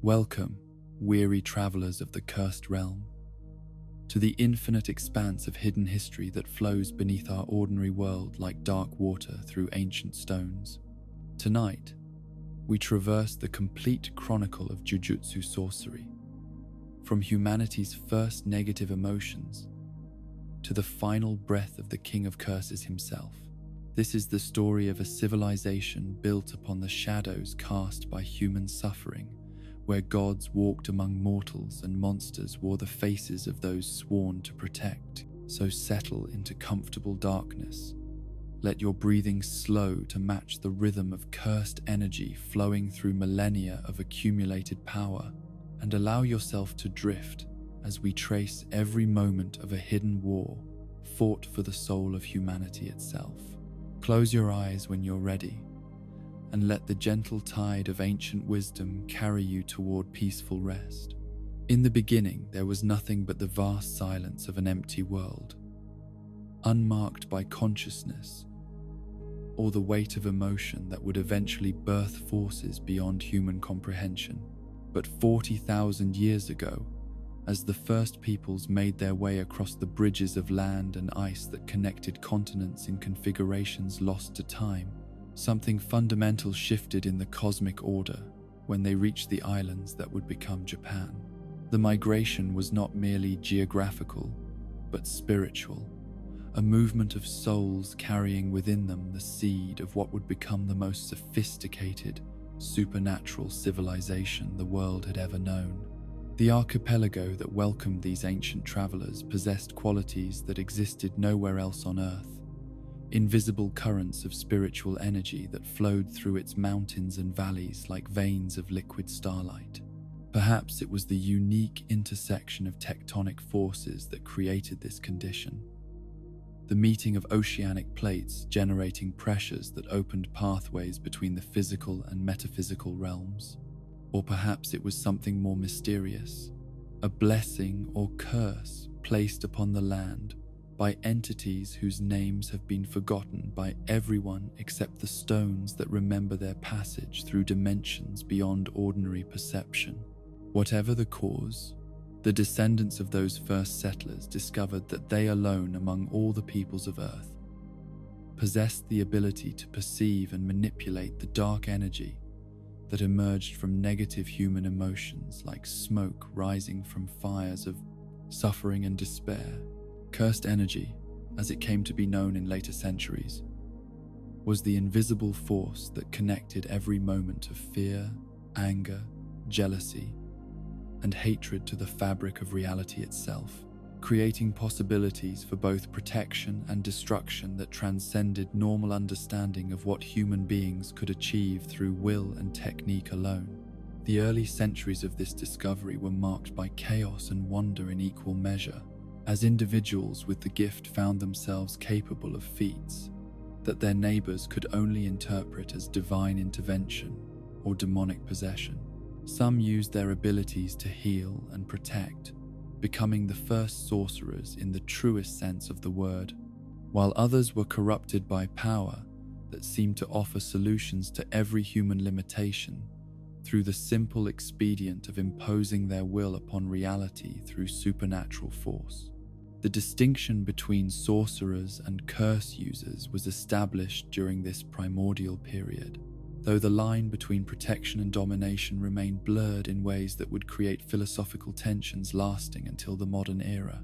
Welcome, weary travelers of the cursed realm, to the infinite expanse of hidden history that flows beneath our ordinary world like dark water through ancient stones. Tonight, we traverse the complete chronicle of Jujutsu sorcery, from humanity's first negative emotions to the final breath of the King of Curses himself. This is the story of a civilization built upon the shadows cast by human suffering, where gods walked among mortals and monsters wore the faces of those sworn to protect. So settle into comfortable darkness. Let your breathing slow to match the rhythm of cursed energy flowing through millennia of accumulated power, and allow yourself to drift as we trace every moment of a hidden war fought for the soul of humanity itself. Close your eyes when you're ready, and let the gentle tide of ancient wisdom carry you toward peaceful rest. In the beginning, there was nothing but the vast silence of an empty world, unmarked by consciousness or the weight of emotion that would eventually birth forces beyond human comprehension. But 40,000 years ago, as the first peoples made their way across the bridges of land and ice that connected continents in configurations lost to time, something fundamental shifted in the cosmic order when they reached the islands that would become Japan. The migration was not merely geographical, but spiritual, a movement of souls carrying within them the seed of what would become the most sophisticated, supernatural civilization the world had ever known. The archipelago that welcomed these ancient travelers possessed qualities that existed nowhere else on Earth. Invisible currents of spiritual energy that flowed through its mountains and valleys like veins of liquid starlight. Perhaps it was the unique intersection of tectonic forces that created this condition. The meeting of oceanic plates generating pressures that opened pathways between the physical and metaphysical realms. Or perhaps it was something more mysterious, a blessing or curse placed upon the land by entities whose names have been forgotten by everyone except the stones that remember their passage through dimensions beyond ordinary perception. Whatever the cause, the descendants of those first settlers discovered that they alone among all the peoples of Earth possessed the ability to perceive and manipulate the dark energy that emerged from negative human emotions like smoke rising from fires of suffering and despair. Cursed energy, as it came to be known in later centuries, was the invisible force that connected every moment of fear, anger, jealousy, and hatred to the fabric of reality itself, creating possibilities for both protection and destruction that transcended normal understanding of what human beings could achieve through will and technique alone. The early centuries of this discovery were marked by chaos and wonder in equal measure, as individuals with the gift found themselves capable of feats that their neighbors could only interpret as divine intervention or demonic possession. Some used their abilities to heal and protect, becoming the first sorcerers in the truest sense of the word, while others were corrupted by power that seemed to offer solutions to every human limitation through the simple expedient of imposing their will upon reality through supernatural force. The distinction between sorcerers and curse users was established during this primordial period, though the line between protection and domination remained blurred in ways that would create philosophical tensions lasting until the modern era.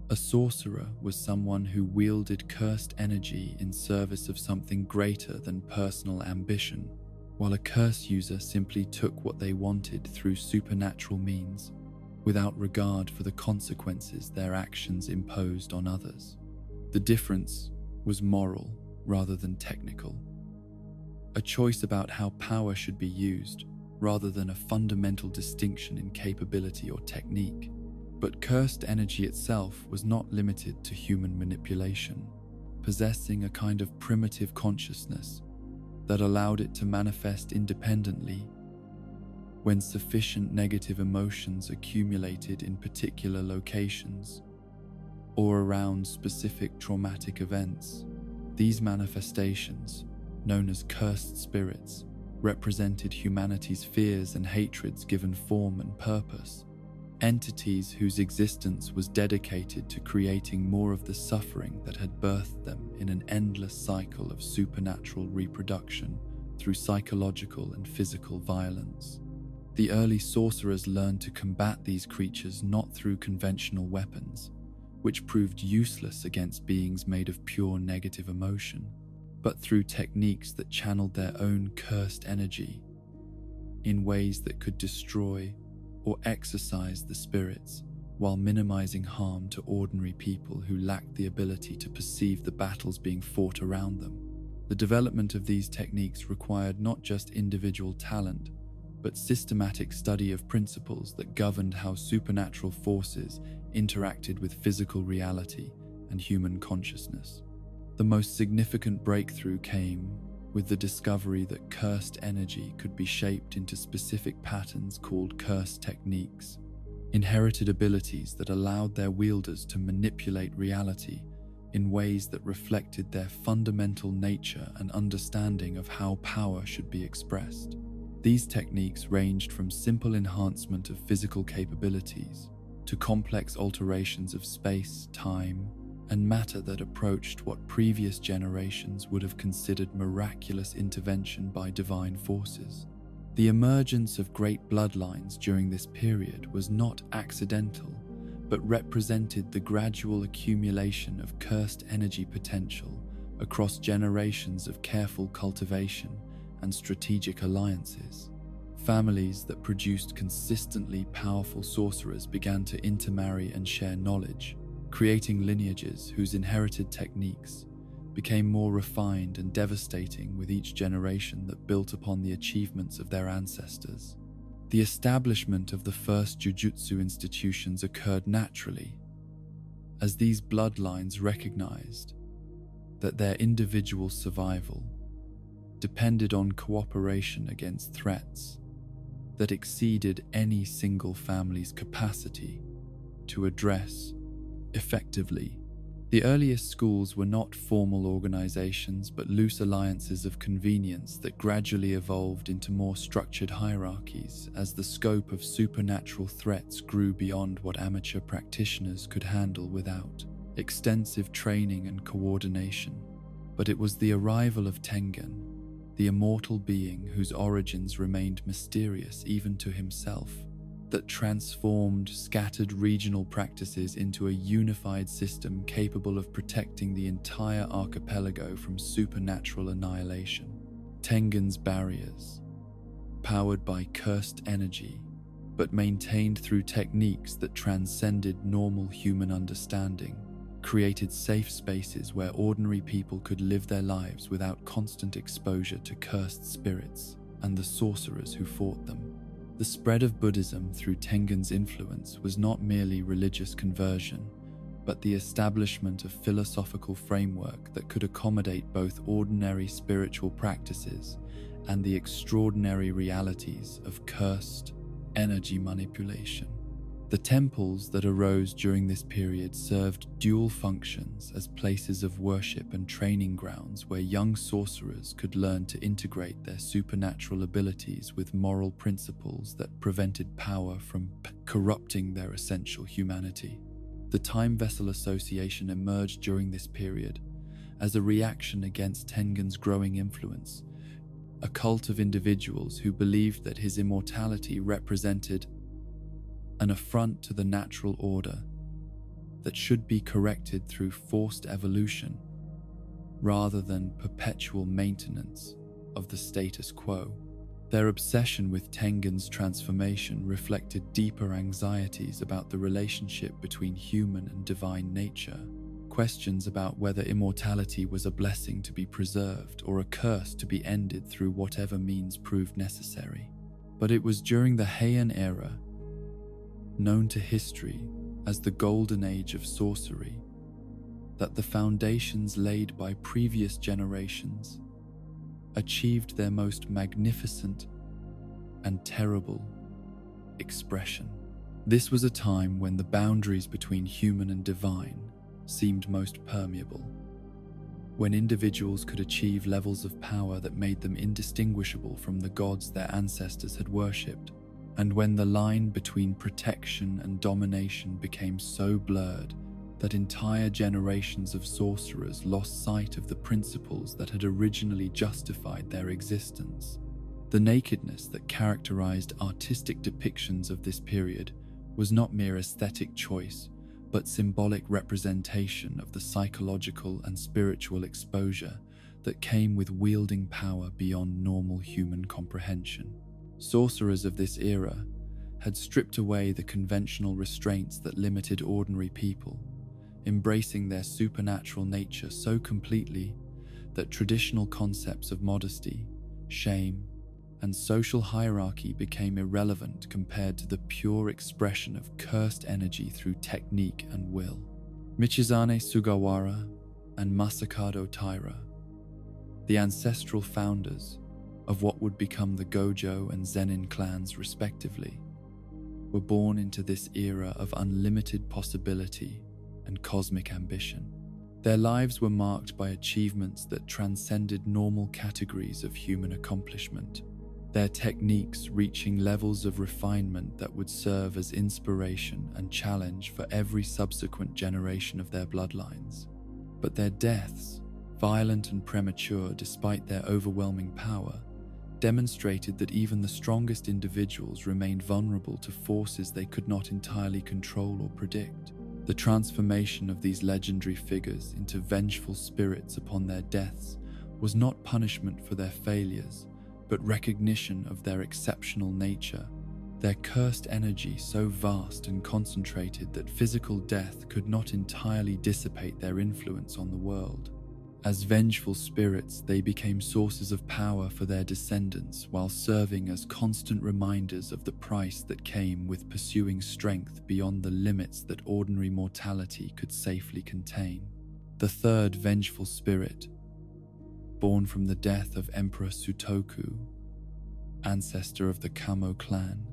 A sorcerer was someone who wielded cursed energy in service of something greater than personal ambition, while a curse user simply took what they wanted through supernatural means, without regard for the consequences their actions imposed on others. The difference was moral rather than technical, a choice about how power should be used rather than a fundamental distinction in capability or technique. But cursed energy itself was not limited to human manipulation, possessing a kind of primitive consciousness that allowed it to manifest independently when sufficient negative emotions accumulated in particular locations or around specific traumatic events. These manifestations, known as cursed spirits, represented humanity's fears and hatreds given form and purpose. Entities whose existence was dedicated to creating more of the suffering that had birthed them in an endless cycle of supernatural reproduction through psychological and physical violence. The early sorcerers learned to combat these creatures not through conventional weapons, which proved useless against beings made of pure negative emotion, but through techniques that channeled their own cursed energy in ways that could destroy or exorcise the spirits while minimizing harm to ordinary people who lacked the ability to perceive the battles being fought around them. The development of these techniques required not just individual talent, but systematic study of principles that governed how supernatural forces interacted with physical reality and human consciousness. The most significant breakthrough came with the discovery that cursed energy could be shaped into specific patterns called curse techniques, inherited abilities that allowed their wielders to manipulate reality in ways that reflected their fundamental nature and understanding of how power should be expressed. These techniques ranged from simple enhancement of physical capabilities to complex alterations of space, time, and matter that approached what previous generations would have considered miraculous intervention by divine forces. The emergence of great bloodlines during this period was not accidental, but represented the gradual accumulation of cursed energy potential across generations of careful cultivation and strategic alliances. Families that produced consistently powerful sorcerers began to intermarry and share knowledge, creating lineages whose inherited techniques became more refined and devastating with each generation that built upon the achievements of their ancestors. The establishment of the first Jujutsu institutions occurred naturally, as these bloodlines recognized that their individual survival depended on cooperation against threats that exceeded any single family's capacity to address effectively. The earliest schools were not formal organizations but loose alliances of convenience that gradually evolved into more structured hierarchies as the scope of supernatural threats grew beyond what amateur practitioners could handle without extensive training and coordination. But it was the arrival of Tengen, the immortal being whose origins remained mysterious even to himself, that transformed scattered regional practices into a unified system capable of protecting the entire archipelago from supernatural annihilation. Tengen's barriers, powered by cursed energy, but maintained through techniques that transcended normal human understanding, created safe spaces where ordinary people could live their lives without constant exposure to cursed spirits and the sorcerers who fought them. The spread of Buddhism through Tengen's influence was not merely religious conversion, but the establishment of philosophical framework that could accommodate both ordinary spiritual practices and the extraordinary realities of cursed energy manipulation. The temples that arose during this period served dual functions as places of worship and training grounds where young sorcerers could learn to integrate their supernatural abilities with moral principles that prevented power from corrupting their essential humanity. The Time Vessel Association emerged during this period as a reaction against Tengen's growing influence, a cult of individuals who believed that his immortality represented an affront to the natural order that should be corrected through forced evolution rather than perpetual maintenance of the status quo. Their obsession with Tengen's transformation reflected deeper anxieties about the relationship between human and divine nature, questions about whether immortality was a blessing to be preserved or a curse to be ended through whatever means proved necessary. But it was during the Heian era, known to history as the Golden Age of Sorcery, that the foundations laid by previous generations achieved their most magnificent and terrible expression. This was a time when the boundaries between human and divine seemed most permeable, when individuals could achieve levels of power that made them indistinguishable from the gods their ancestors had worshipped, and when the line between protection and domination became so blurred that entire generations of sorcerers lost sight of the principles that had originally justified their existence. The nakedness that characterized artistic depictions of this period was not mere aesthetic choice, but symbolic representation of the psychological and spiritual exposure that came with wielding power beyond normal human comprehension. Sorcerers of this era had stripped away the conventional restraints that limited ordinary people, embracing their supernatural nature so completely that traditional concepts of modesty, shame, and social hierarchy became irrelevant compared to the pure expression of cursed energy through technique and will. Michizane Sugawara and Masakado Taira, the ancestral founders of what would become the Gojo and Zenin clans respectively, were born into this era of unlimited possibility and cosmic ambition. Their lives were marked by achievements that transcended normal categories of human accomplishment, their techniques reaching levels of refinement that would serve as inspiration and challenge for every subsequent generation of their bloodlines. But their deaths, violent and premature despite their overwhelming power, demonstrated that even the strongest individuals remained vulnerable to forces they could not entirely control or predict. The transformation of these legendary figures into vengeful spirits upon their deaths was not punishment for their failures, but recognition of their exceptional nature, their cursed energy so vast and concentrated that physical death could not entirely dissipate their influence on the world. As vengeful spirits, they became sources of power for their descendants while serving as constant reminders of the price that came with pursuing strength beyond the limits that ordinary mortality could safely contain. The third vengeful spirit, born from the death of Emperor Sutoku, ancestor of the Kamo clan,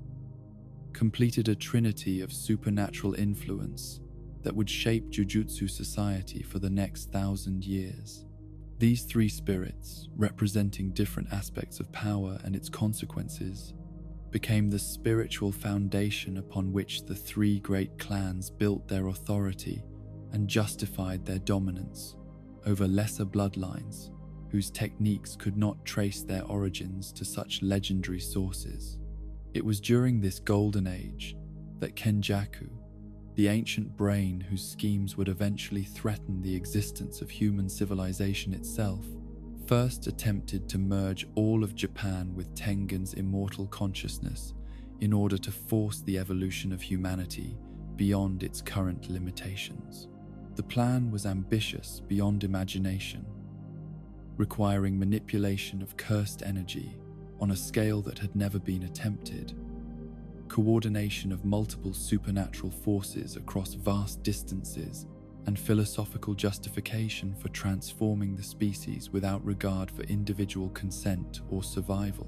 completed a trinity of supernatural influence that would shape Jujutsu society for the next 1,000 years. These three spirits, representing different aspects of power and its consequences, became the spiritual foundation upon which the three great clans built their authority and justified their dominance over lesser bloodlines whose techniques could not trace their origins to such legendary sources. It was during this golden age that Kenjaku, the ancient brain whose schemes would eventually threaten the existence of human civilization itself, first attempted to merge all of Japan with Tengen's immortal consciousness in order to force the evolution of humanity beyond its current limitations. The plan was ambitious beyond imagination, requiring manipulation of cursed energy on a scale that had never been attempted, coordination of multiple supernatural forces across vast distances, and philosophical justification for transforming the species without regard for individual consent or survival.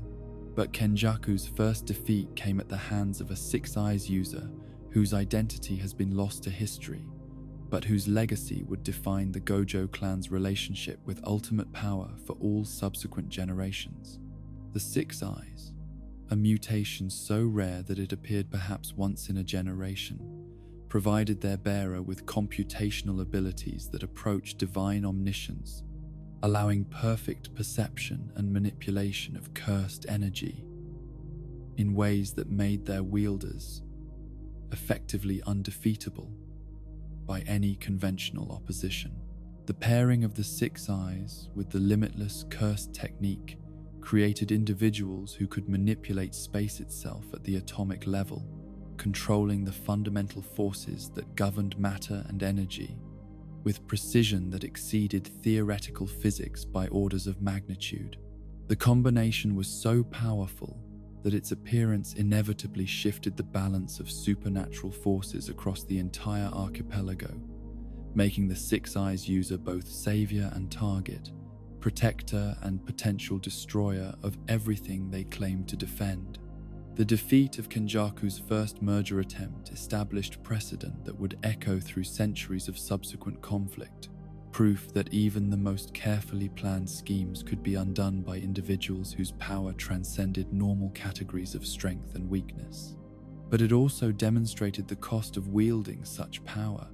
But Kenjaku's first defeat came at the hands of a Six Eyes user whose identity has been lost to history, but whose legacy would define the Gojo clan's relationship with ultimate power for all subsequent generations. The Six Eyes, a mutation so rare that it appeared perhaps once in a generation, provided their bearer with computational abilities that approached divine omniscience, allowing perfect perception and manipulation of cursed energy in ways that made their wielders effectively undefeatable by any conventional opposition. The pairing of the Six Eyes with the limitless cursed technique created individuals who could manipulate space itself at the atomic level, controlling the fundamental forces that governed matter and energy with precision that exceeded theoretical physics by orders of magnitude. The combination was so powerful that its appearance inevitably shifted the balance of supernatural forces across the entire archipelago, making the Six Eyes user both savior and target, protector and potential destroyer of everything they claimed to defend. The defeat of Kenjaku's first merger attempt established precedent that would echo through centuries of subsequent conflict, proof that even the most carefully planned schemes could be undone by individuals whose power transcended normal categories of strength and weakness. But it also demonstrated the cost of wielding such power,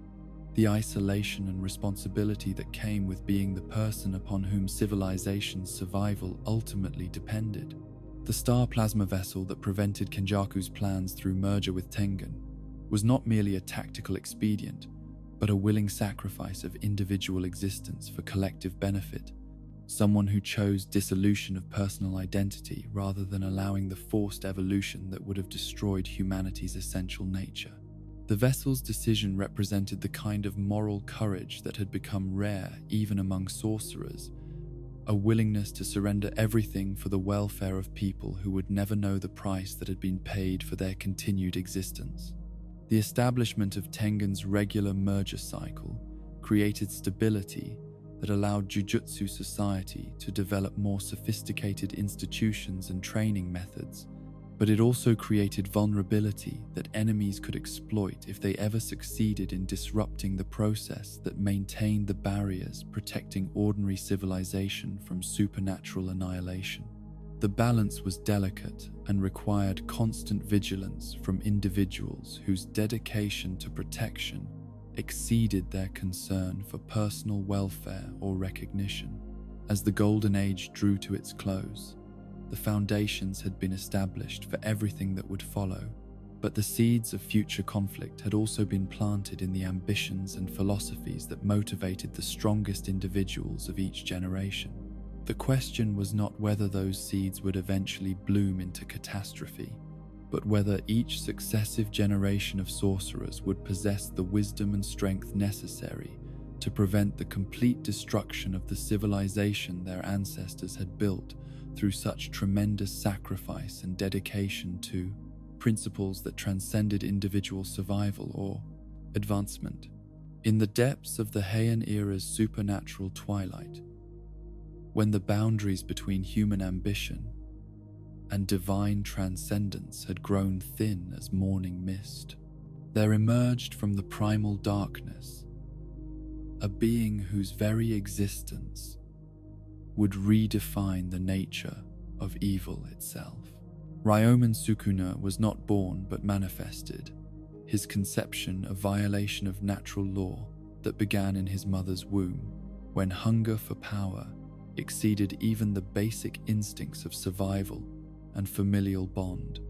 the isolation and responsibility that came with being the person upon whom civilization's survival ultimately depended. The star plasma vessel that prevented Kenjaku's plans through merger with Tengen was not merely a tactical expedient, but a willing sacrifice of individual existence for collective benefit, someone who chose dissolution of personal identity rather than allowing the forced evolution that would have destroyed humanity's essential nature. The vessel's decision represented the kind of moral courage that had become rare even among sorcerers, a willingness to surrender everything for the welfare of people who would never know the price that had been paid for their continued existence. The establishment of Tengen's regular merger cycle created stability that allowed Jujutsu society to develop more sophisticated institutions and training methods, but it also created vulnerability that enemies could exploit if they ever succeeded in disrupting the process that maintained the barriers protecting ordinary civilization from supernatural annihilation. The balance was delicate and required constant vigilance from individuals whose dedication to protection exceeded their concern for personal welfare or recognition. As the Golden Age drew to its close, the foundations had been established for everything that would follow, but the seeds of future conflict had also been planted in the ambitions and philosophies that motivated the strongest individuals of each generation. The question was not whether those seeds would eventually bloom into catastrophe, but whether each successive generation of sorcerers would possess the wisdom and strength necessary to prevent the complete destruction of the civilization their ancestors had built through such tremendous sacrifice and dedication to principles that transcended individual survival or advancement. In the depths of the Heian era's supernatural twilight, when the boundaries between human ambition and divine transcendence had grown thin as morning mist, there emerged from the primal darkness a being whose very existence would redefine the nature of evil itself. Ryomen Sukuna was not born but manifested, his conception a violation of natural law that began in his mother's womb, when hunger for power exceeded even the basic instincts of survival and familial bond.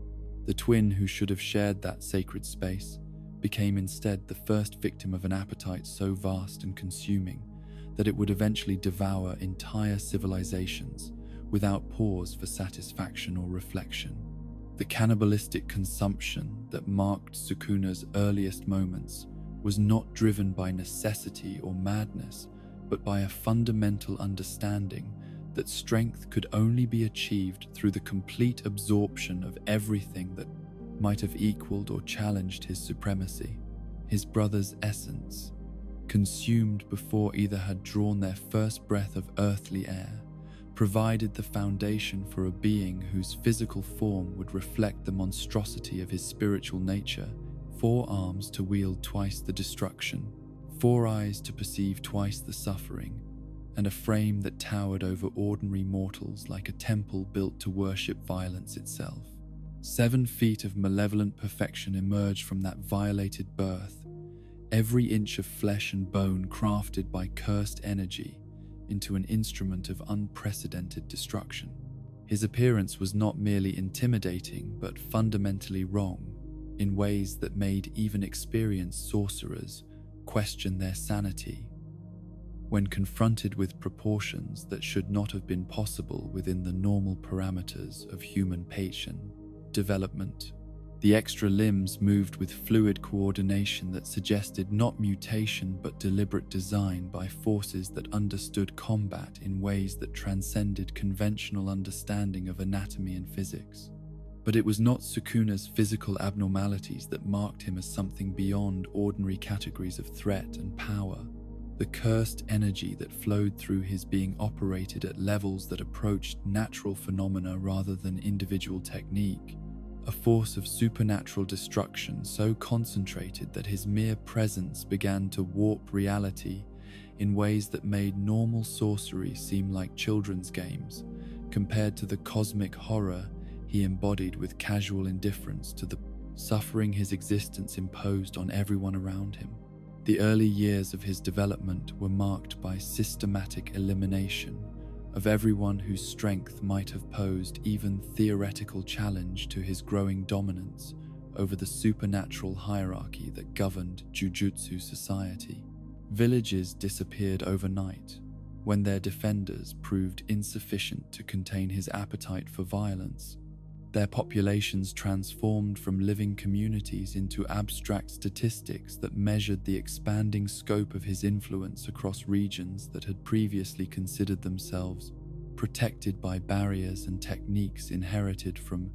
The twin who should have shared that sacred space became instead the first victim of an appetite so vast and consuming that it would eventually devour entire civilizations without pause for satisfaction or reflection. The cannibalistic consumption that marked Sukuna's earliest moments was not driven by necessity or madness, but by a fundamental understanding that strength could only be achieved through the complete absorption of everything that might have equaled or challenged his supremacy. His brother's essence, consumed before either had drawn their first breath of earthly air, provided the foundation for a being whose physical form would reflect the monstrosity of his spiritual nature: 4 arms to wield twice the destruction, 4 eyes to perceive twice the suffering, and a frame that towered over ordinary mortals like a temple built to worship violence itself. 7 feet of malevolent perfection emerged from that violated birth, every inch of flesh and bone crafted by cursed energy into an instrument of unprecedented destruction. His appearance was not merely intimidating but fundamentally wrong, in ways that made even experienced sorcerers question their sanity when confronted with proportions that should not have been possible within the normal parameters of human patient development. The extra limbs moved with fluid coordination that suggested not mutation but deliberate design by forces that understood combat in ways that transcended conventional understanding of anatomy and physics. But it was not Sukuna's physical abnormalities that marked him as something beyond ordinary categories of threat and power. The cursed energy that flowed through his being operated at levels that approached natural phenomena rather than individual technique, a force of supernatural destruction so concentrated that his mere presence began to warp reality in ways that made normal sorcery seem like children's games, compared to the cosmic horror he embodied with casual indifference to the suffering his existence imposed on everyone around him. The early years of his development were marked by systematic elimination of everyone whose strength might have posed even theoretical challenge to his growing dominance over the supernatural hierarchy that governed Jujutsu society. Villages disappeared overnight when their defenders proved insufficient to contain his appetite for violence. Their populations transformed from living communities into abstract statistics that measured the expanding scope of his influence across regions that had previously considered themselves protected by barriers and techniques inherited from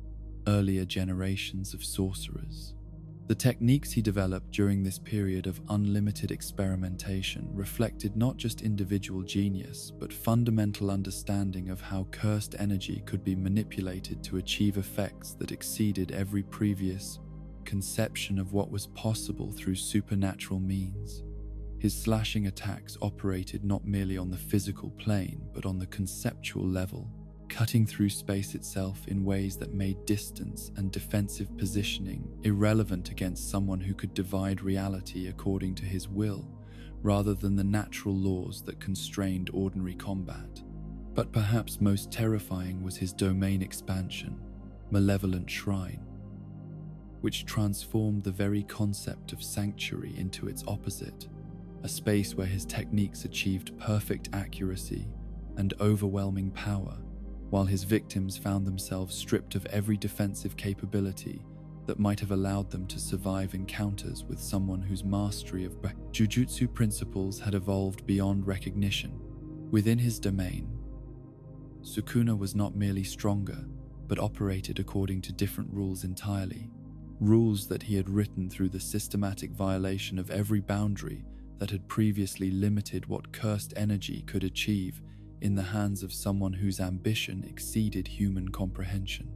earlier generations of sorcerers. The techniques he developed during this period of unlimited experimentation reflected not just individual genius, but fundamental understanding of how cursed energy could be manipulated to achieve effects that exceeded every previous conception of what was possible through supernatural means. His slashing attacks operated not merely on the physical plane, but on the conceptual level, cutting through space itself in ways that made distance and defensive positioning irrelevant against someone who could divide reality according to his will, rather than the natural laws that constrained ordinary combat. But perhaps most terrifying was his domain expansion, Malevolent Shrine, which transformed the very concept of sanctuary into its opposite, a space where his techniques achieved perfect accuracy and overwhelming power, while his victims found themselves stripped of every defensive capability that might have allowed them to survive encounters with someone whose mastery of Jujutsu principles had evolved beyond recognition. Within his domain, Sukuna was not merely stronger, but operated according to different rules entirely, rules that he had written through the systematic violation of every boundary that had previously limited what cursed energy could achieve in the hands of someone whose ambition exceeded human comprehension.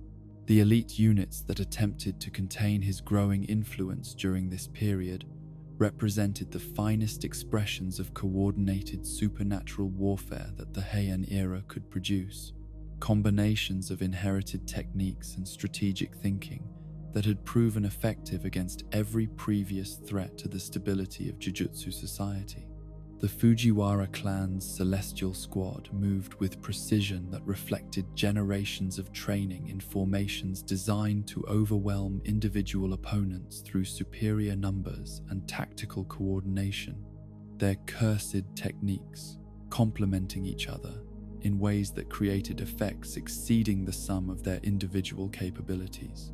The elite units that attempted to contain his growing influence during this period represented the finest expressions of coordinated supernatural warfare that the Heian era could produce, combinations of inherited techniques and strategic thinking that had proven effective against every previous threat to the stability of Jujutsu society. The Fujiwara clan's celestial squad moved with precision that reflected generations of training in formations designed to overwhelm individual opponents through superior numbers and tactical coordination, their cursed techniques complementing each other in ways that created effects exceeding the sum of their individual capabilities.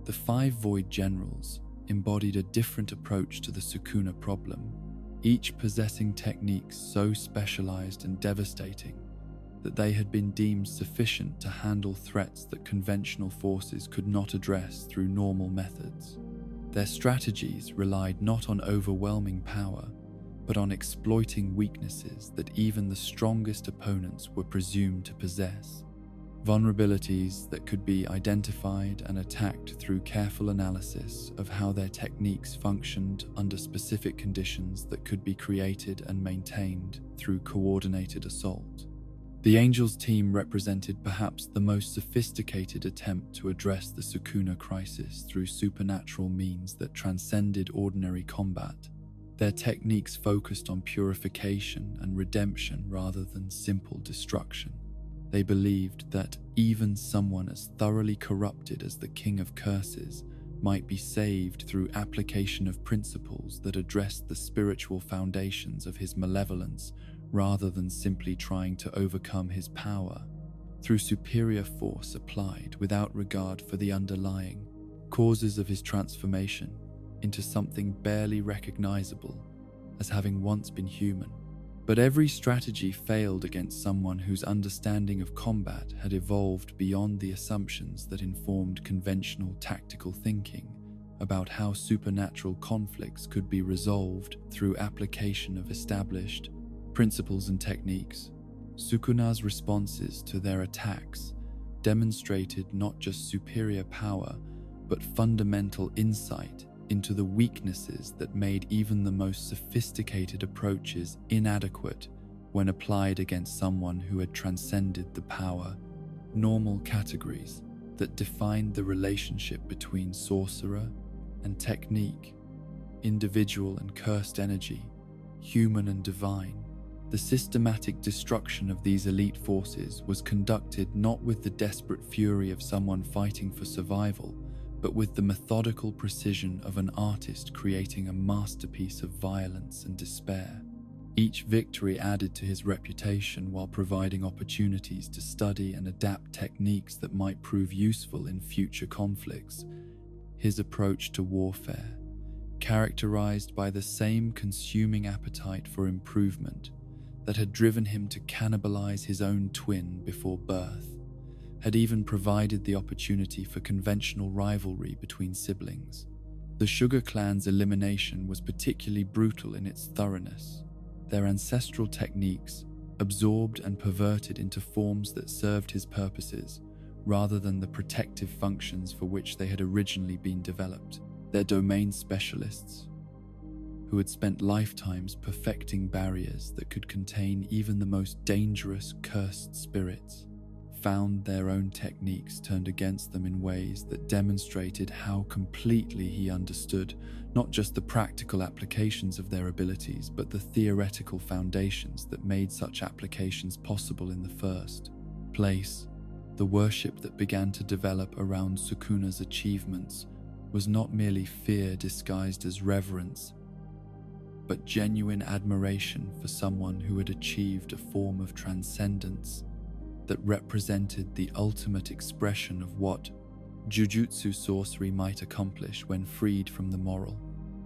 The 5 Void Generals embodied a different approach to the Sukuna problem, each possessing techniques so specialized and devastating that they had been deemed sufficient to handle threats that conventional forces could not address through normal methods. Their strategies relied not on overwhelming power, but on exploiting weaknesses that even the strongest opponents were presumed to possess. Vulnerabilities that could be identified and attacked through careful analysis of how their techniques functioned under specific conditions that could be created and maintained through coordinated assault. The Angels team represented perhaps the most sophisticated attempt to address the Sukuna crisis through supernatural means that transcended ordinary combat. Their techniques focused on purification and redemption rather than simple destruction. They believed that even someone as thoroughly corrupted as the King of Curses might be saved through application of principles that addressed the spiritual foundations of his malevolence rather than simply trying to overcome his power through superior force applied without regard for the underlying causes of his transformation into something barely recognizable as having once been human. But every strategy failed against someone whose understanding of combat had evolved beyond the assumptions that informed conventional tactical thinking about how supernatural conflicts could be resolved through application of established principles and techniques. Sukuna's responses to their attacks demonstrated not just superior power, but fundamental insight into the weaknesses that made even the most sophisticated approaches inadequate when applied against someone who had transcended the power, normal categories that defined the relationship between sorcerer and technique, individual and cursed energy, human and divine. The systematic destruction of these elite forces was conducted not with the desperate fury of someone fighting for survival, but with the methodical precision of an artist creating a masterpiece of violence and despair. Each victory added to his reputation while providing opportunities to study and adapt techniques that might prove useful in future conflicts. His approach to warfare, characterized by the same consuming appetite for improvement that had driven him to cannibalize his own twin before birth, had even provided the opportunity for conventional rivalry between siblings. The Sugar Clan's elimination was particularly brutal in its thoroughness. Their ancestral techniques, absorbed and perverted into forms that served his purposes, rather than the protective functions for which they had originally been developed. Their domain specialists, who had spent lifetimes perfecting barriers that could contain even the most dangerous cursed spirits, found their own techniques turned against them in ways that demonstrated how completely he understood not just the practical applications of their abilities, but the theoretical foundations that made such applications possible in the first place. The worship that began to develop around Sukuna's achievements was not merely fear disguised as reverence, but genuine admiration for someone who had achieved a form of transcendence that represented the ultimate expression of what Jujutsu sorcery might accomplish when freed from the moral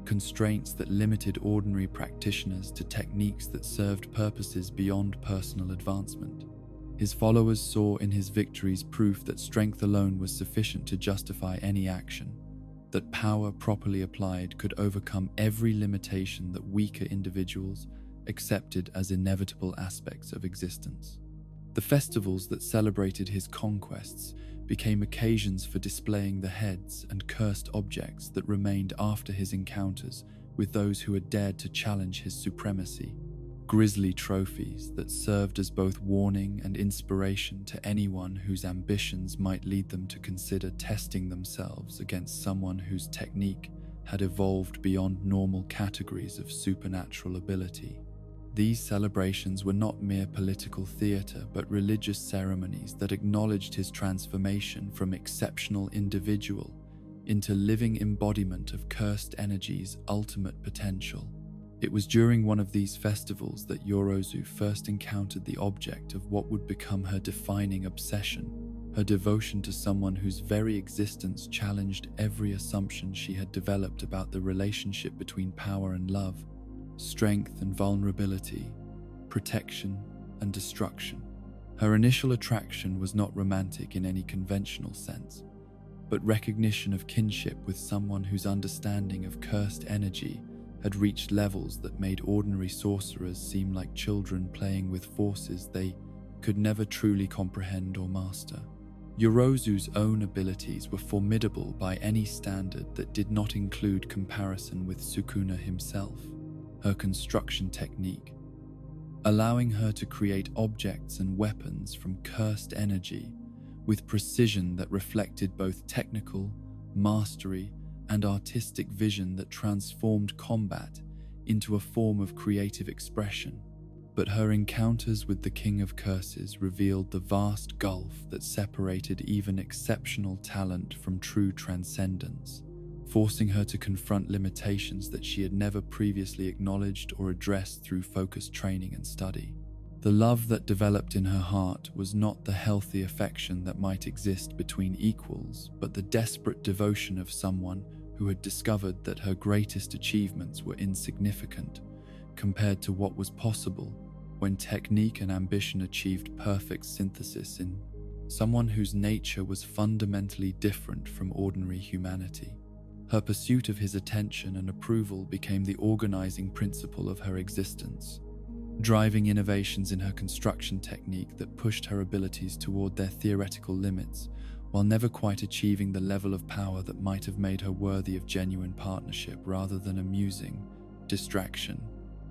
constraints that limited ordinary practitioners to techniques that served purposes beyond personal advancement. His followers saw in his victories proof that strength alone was sufficient to justify any action, that power properly applied could overcome every limitation that weaker individuals accepted as inevitable aspects of existence. The festivals that celebrated his conquests became occasions for displaying the heads and cursed objects that remained after his encounters with those who had dared to challenge his supremacy. Grisly trophies that served as both warning and inspiration to anyone whose ambitions might lead them to consider testing themselves against someone whose technique had evolved beyond normal categories of supernatural ability. These celebrations were not mere political theater, but religious ceremonies that acknowledged his transformation from exceptional individual into living embodiment of cursed energy's ultimate potential. It was during one of these festivals that Yorozu first encountered the object of what would become her defining obsession, her devotion to someone whose very existence challenged every assumption she had developed about the relationship between power and love, strength and vulnerability, protection and destruction. Her initial attraction was not romantic in any conventional sense, but recognition of kinship with someone whose understanding of cursed energy had reached levels that made ordinary sorcerers seem like children playing with forces they could never truly comprehend or master. Yorozu's own abilities were formidable by any standard that did not include comparison with Sukuna himself. Her construction technique, allowing her to create objects and weapons from cursed energy with precision that reflected both technical mastery and artistic vision that transformed combat into a form of creative expression. But her encounters with the King of Curses revealed the vast gulf that separated even exceptional talent from true transcendence, forcing her to confront limitations that she had never previously acknowledged or addressed through focused training and study. The love that developed in her heart was not the healthy affection that might exist between equals, but the desperate devotion of someone who had discovered that her greatest achievements were insignificant compared to what was possible when technique and ambition achieved perfect synthesis in someone whose nature was fundamentally different from ordinary humanity. Her pursuit of his attention and approval became the organizing principle of her existence, driving innovations in her construction technique that pushed her abilities toward their theoretical limits while never quite achieving the level of power that might have made her worthy of genuine partnership rather than amusing distraction.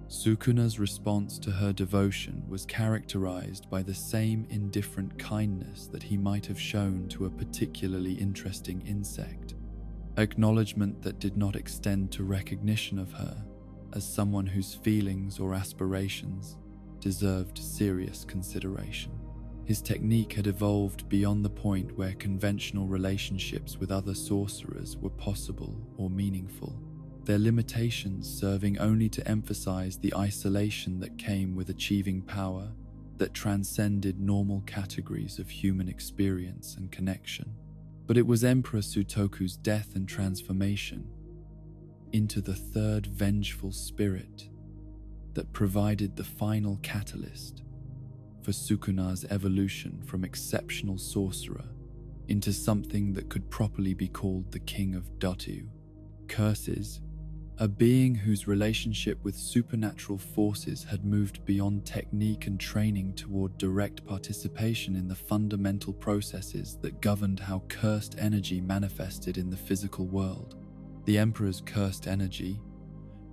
Sukuna's response to her devotion was characterized by the same indifferent kindness that he might have shown to a particularly interesting insect, acknowledgement that did not extend to recognition of her as someone whose feelings or aspirations deserved serious consideration. His technique had evolved beyond the point where conventional relationships with other sorcerers were possible or meaningful, their limitations serving only to emphasize the isolation that came with achieving power that transcended normal categories of human experience and connection. But it was Emperor Sutoku's death and transformation into the third vengeful spirit that provided the final catalyst for Sukuna's evolution from exceptional sorcerer into something that could properly be called the King of Dottu. Curses, a being whose relationship with supernatural forces had moved beyond technique and training toward direct participation in the fundamental processes that governed how cursed energy manifested in the physical world. The Emperor's cursed energy,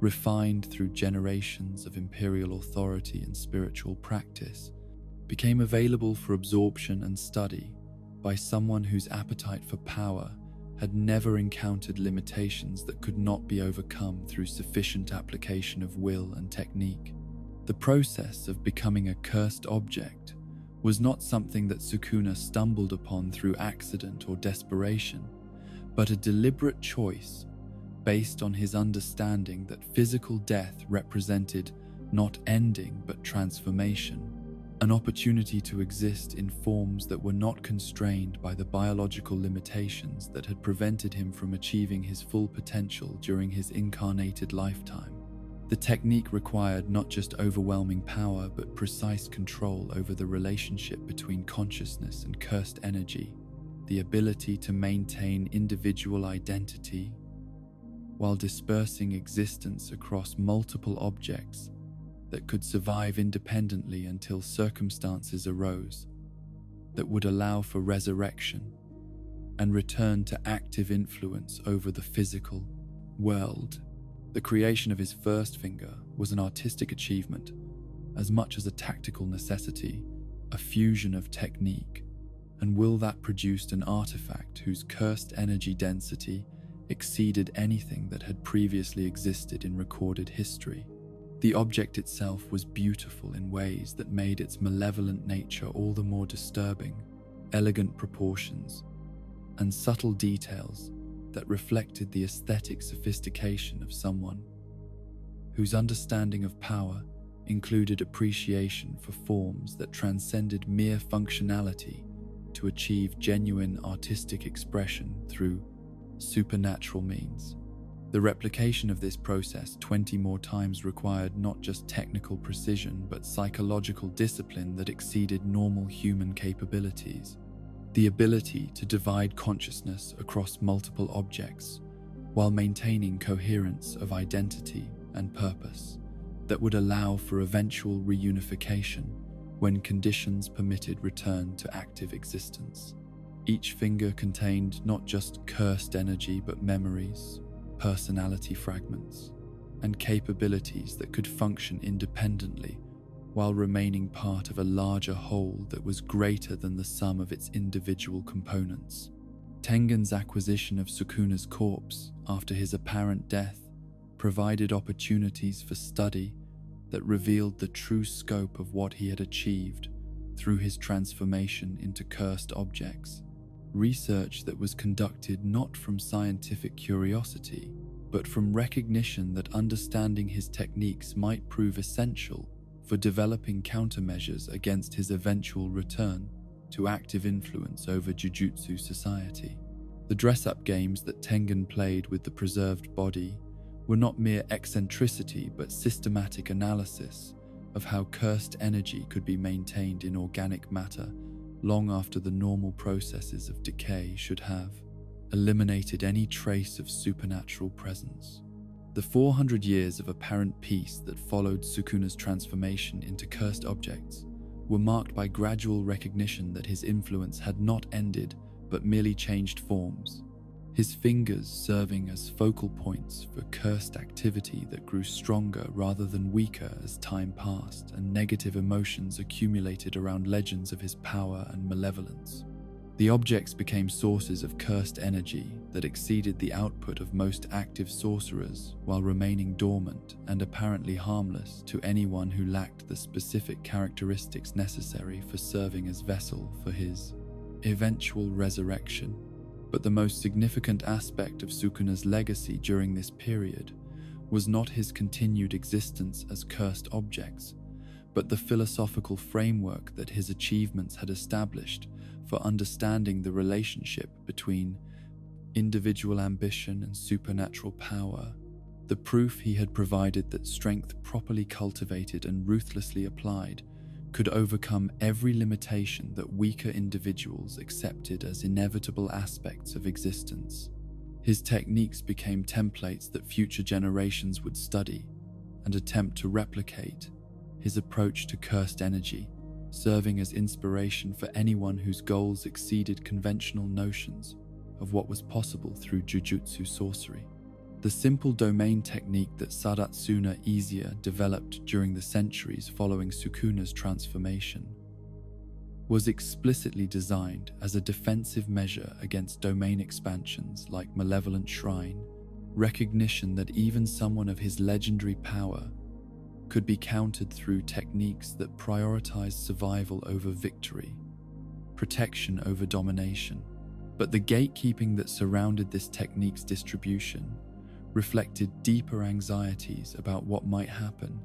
refined through generations of imperial authority and spiritual practice, became available for absorption and study by someone whose appetite for power had never encountered limitations that could not be overcome through sufficient application of will and technique. The process of becoming a cursed object was not something that Sukuna stumbled upon through accident or desperation, but a deliberate choice based on his understanding that physical death represented not ending but transformation, an opportunity to exist in forms that were not constrained by the biological limitations that had prevented him from achieving his full potential during his incarnated lifetime. The technique required not just overwhelming power but precise control over the relationship between consciousness and cursed energy, the ability to maintain individual identity while dispersing existence across multiple objects that could survive independently until circumstances arose that would allow for resurrection and return to active influence over the physical world. The creation of his first finger was an artistic achievement as much as a tactical necessity, a fusion of technique and will that produced an artifact whose cursed energy density exceeded anything that had previously existed in recorded history. The object itself was beautiful in ways that made its malevolent nature all the more disturbing, elegant proportions, and subtle details that reflected the aesthetic sophistication of someone whose understanding of power included appreciation for forms that transcended mere functionality to achieve genuine artistic expression through supernatural means. The replication of this process 20 more times required not just technical precision but psychological discipline that exceeded normal human capabilities. The ability to divide consciousness across multiple objects while maintaining coherence of identity and purpose that would allow for eventual reunification when conditions permitted return to active existence. Each finger contained not just cursed energy but memories, personality fragments, and capabilities that could function independently while remaining part of a larger whole that was greater than the sum of its individual components. Tengen's acquisition of Sukuna's corpse after his apparent death provided opportunities for study that revealed the true scope of what he had achieved through his transformation into cursed objects. Research that was conducted not from scientific curiosity, but from recognition that understanding his techniques might prove essential for developing countermeasures against his eventual return to active influence over Jujutsu society. The dress-up games that Tengen played with the preserved body were not mere eccentricity but systematic analysis of how cursed energy could be maintained in organic matter long after the normal processes of decay should have eliminated any trace of supernatural presence. The 400 years of apparent peace that followed Sukuna's transformation into cursed objects were marked by gradual recognition that his influence had not ended but merely changed forms, his fingers serving as focal points for cursed activity that grew stronger rather than weaker as time passed and negative emotions accumulated around legends of his power and malevolence. The objects became sources of cursed energy that exceeded the output of most active sorcerers while remaining dormant and apparently harmless to anyone who lacked the specific characteristics necessary for serving as vessel for his eventual resurrection. But the most significant aspect of Sukuna's legacy during this period was not his continued existence as cursed objects, but the philosophical framework that his achievements had established for understanding the relationship between individual ambition and supernatural power. The proof he had provided that strength properly cultivated and ruthlessly applied could overcome every limitation that weaker individuals accepted as inevitable aspects of existence. His techniques became templates that future generations would study and attempt to replicate. His approach to cursed energy, serving as inspiration for anyone whose goals exceeded conventional notions of what was possible through Jujutsu sorcery. The simple domain technique that Sadatsuna Izia developed during the centuries following Sukuna's transformation was explicitly designed as a defensive measure against domain expansions like Malevolent Shrine, recognition that even someone of his legendary power could be countered through techniques that prioritized survival over victory, protection over domination. But the gatekeeping that surrounded this technique's distribution reflected deeper anxieties about what might happen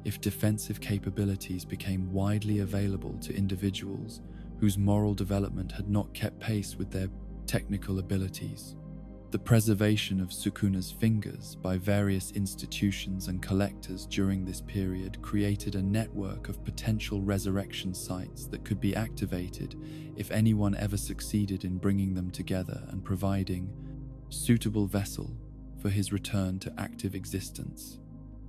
if defensive capabilities became widely available to individuals whose moral development had not kept pace with their technical abilities. The preservation of Sukuna's fingers by various institutions and collectors during this period created a network of potential resurrection sites that could be activated if anyone ever succeeded in bringing them together and providing suitable vessel for his return to active existence.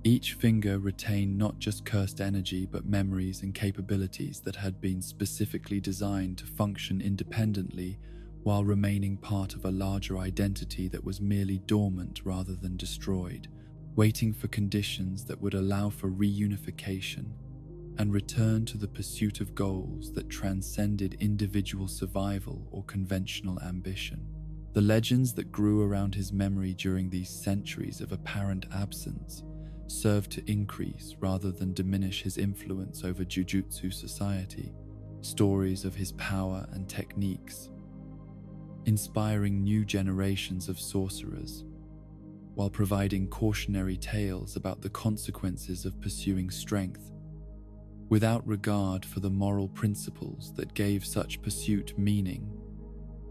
Each finger retained not just cursed energy but memories and capabilities that had been specifically designed to function independently while remaining part of a larger identity that was merely dormant rather than destroyed, waiting for conditions that would allow for reunification and return to the pursuit of goals that transcended individual survival or conventional ambition. The legends that grew around his memory during these centuries of apparent absence served to increase rather than diminish his influence over Jujutsu society. Stories of his power and techniques, inspiring new generations of sorcerers, while providing cautionary tales about the consequences of pursuing strength, without regard for the moral principles that gave such pursuit meaning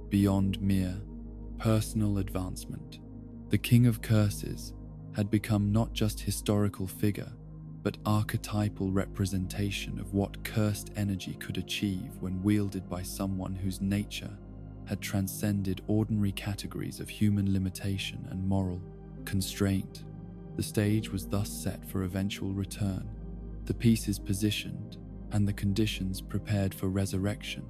beyond mere personal advancement. The King of Curses had become not just historical figure, but archetypal representation of what cursed energy could achieve when wielded by someone whose nature had transcended ordinary categories of human limitation and moral constraint. The stage was thus set for eventual return, the pieces positioned, and the conditions prepared for resurrection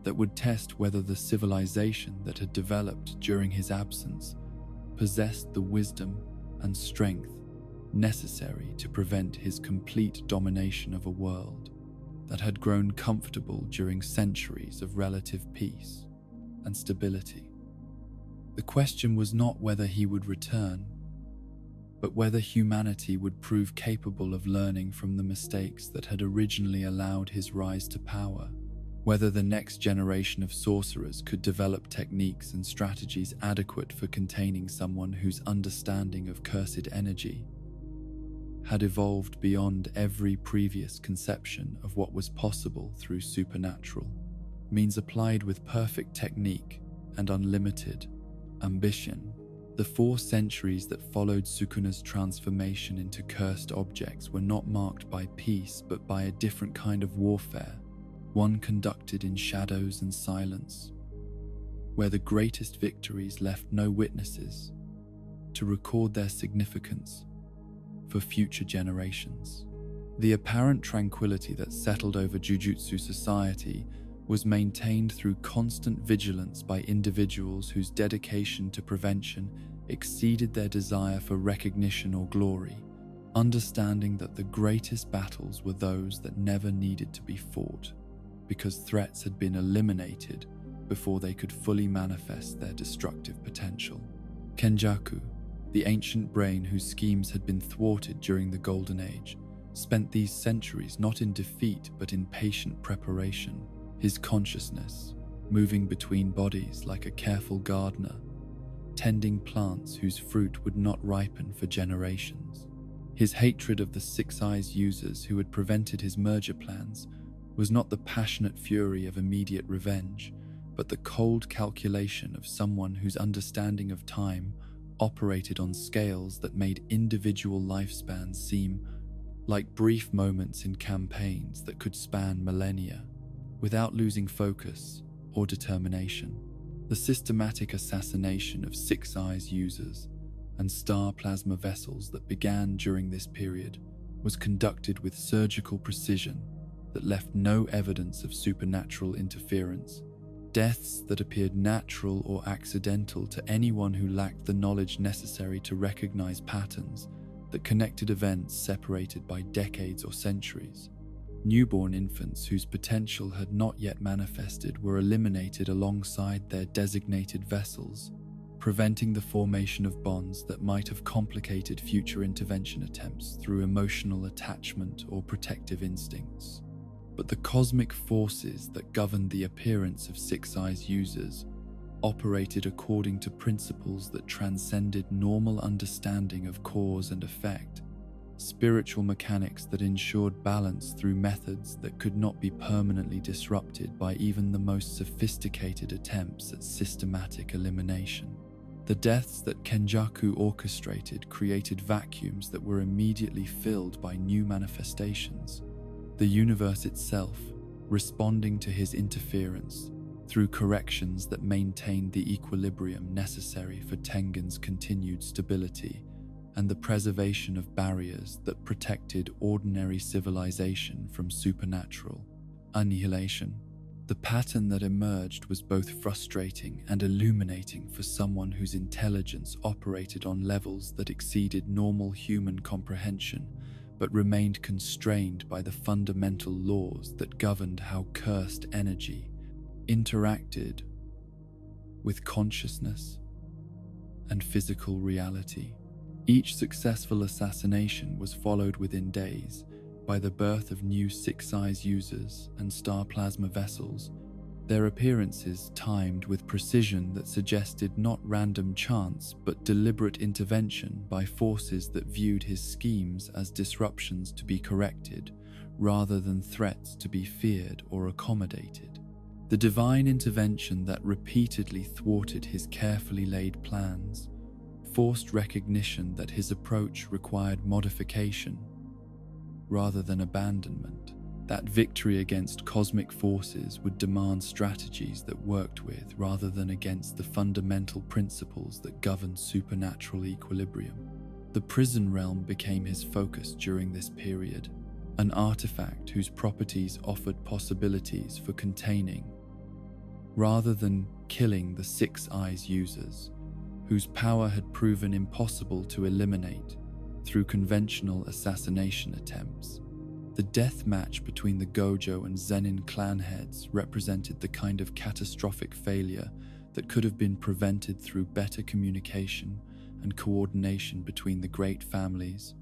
that would test whether the civilization that had developed during his absence possessed the wisdom and strength necessary to prevent his complete domination of a world that had grown comfortable during centuries of relative peace and stability. The question was not whether he would return, but whether humanity would prove capable of learning from the mistakes that had originally allowed his rise to power, whether the next generation of sorcerers could develop techniques and strategies adequate for containing someone whose understanding of cursed energy had evolved beyond every previous conception of what was possible through supernatural means applied with perfect technique and unlimited ambition. The 4 centuries that followed Sukuna's transformation into cursed objects were not marked by peace but by a different kind of warfare, one conducted in shadows and silence, where the greatest victories left no witnesses to record their significance for future generations. The apparent tranquility that settled over Jujutsu society was maintained through constant vigilance by individuals whose dedication to prevention exceeded their desire for recognition or glory, understanding that the greatest battles were those that never needed to be fought, because threats had been eliminated before they could fully manifest their destructive potential. Kenjaku, the ancient brain whose schemes had been thwarted during the Golden Age, spent these centuries not in defeat but in patient preparation, his consciousness moving between bodies like a careful gardener, tending plants whose fruit would not ripen for generations. His hatred of the Six Eyes users who had prevented his merger plans was not the passionate fury of immediate revenge, but the cold calculation of someone whose understanding of time operated on scales that made individual lifespans seem like brief moments in campaigns that could span millennia, without losing focus or determination. The systematic assassination of Six Eyes users and star plasma vessels that began during this period was conducted with surgical precision that left no evidence of supernatural interference. Deaths that appeared natural or accidental to anyone who lacked the knowledge necessary to recognize patterns that connected events separated by decades or centuries. Newborn infants whose potential had not yet manifested were eliminated alongside their designated vessels, preventing the formation of bonds that might have complicated future intervention attempts through emotional attachment or protective instincts. But the cosmic forces that governed the appearance of Six Eyes users operated according to principles that transcended normal understanding of cause and effect, spiritual mechanics that ensured balance through methods that could not be permanently disrupted by even the most sophisticated attempts at systematic elimination. The deaths that Kenjaku orchestrated created vacuums that were immediately filled by new manifestations, the universe itself responding to his interference through corrections that maintained the equilibrium necessary for Tengen's continued stability and the preservation of barriers that protected ordinary civilization from supernatural annihilation. The pattern that emerged was both frustrating and illuminating for someone whose intelligence operated on levels that exceeded normal human comprehension, but remained constrained by the fundamental laws that governed how cursed energy interacted with consciousness and physical reality. Each successful assassination was followed within days by the birth of new Six Eyes users and star plasma vessels, their appearances timed with precision that suggested not random chance but deliberate intervention by forces that viewed his schemes as disruptions to be corrected rather than threats to be feared or accommodated. The divine intervention that repeatedly thwarted his carefully laid plans forced recognition that his approach required modification rather than abandonment, that victory against cosmic forces would demand strategies that worked with rather than against the fundamental principles that govern supernatural equilibrium. The prison realm became his focus during this period, an artifact whose properties offered possibilities for containing rather than killing the Six Eyes users, whose power had proven impossible to eliminate through conventional assassination attempts. The death match between the Gojo and Zenin clan heads represented the kind of catastrophic failure that could have been prevented through better communication and coordination between the great families.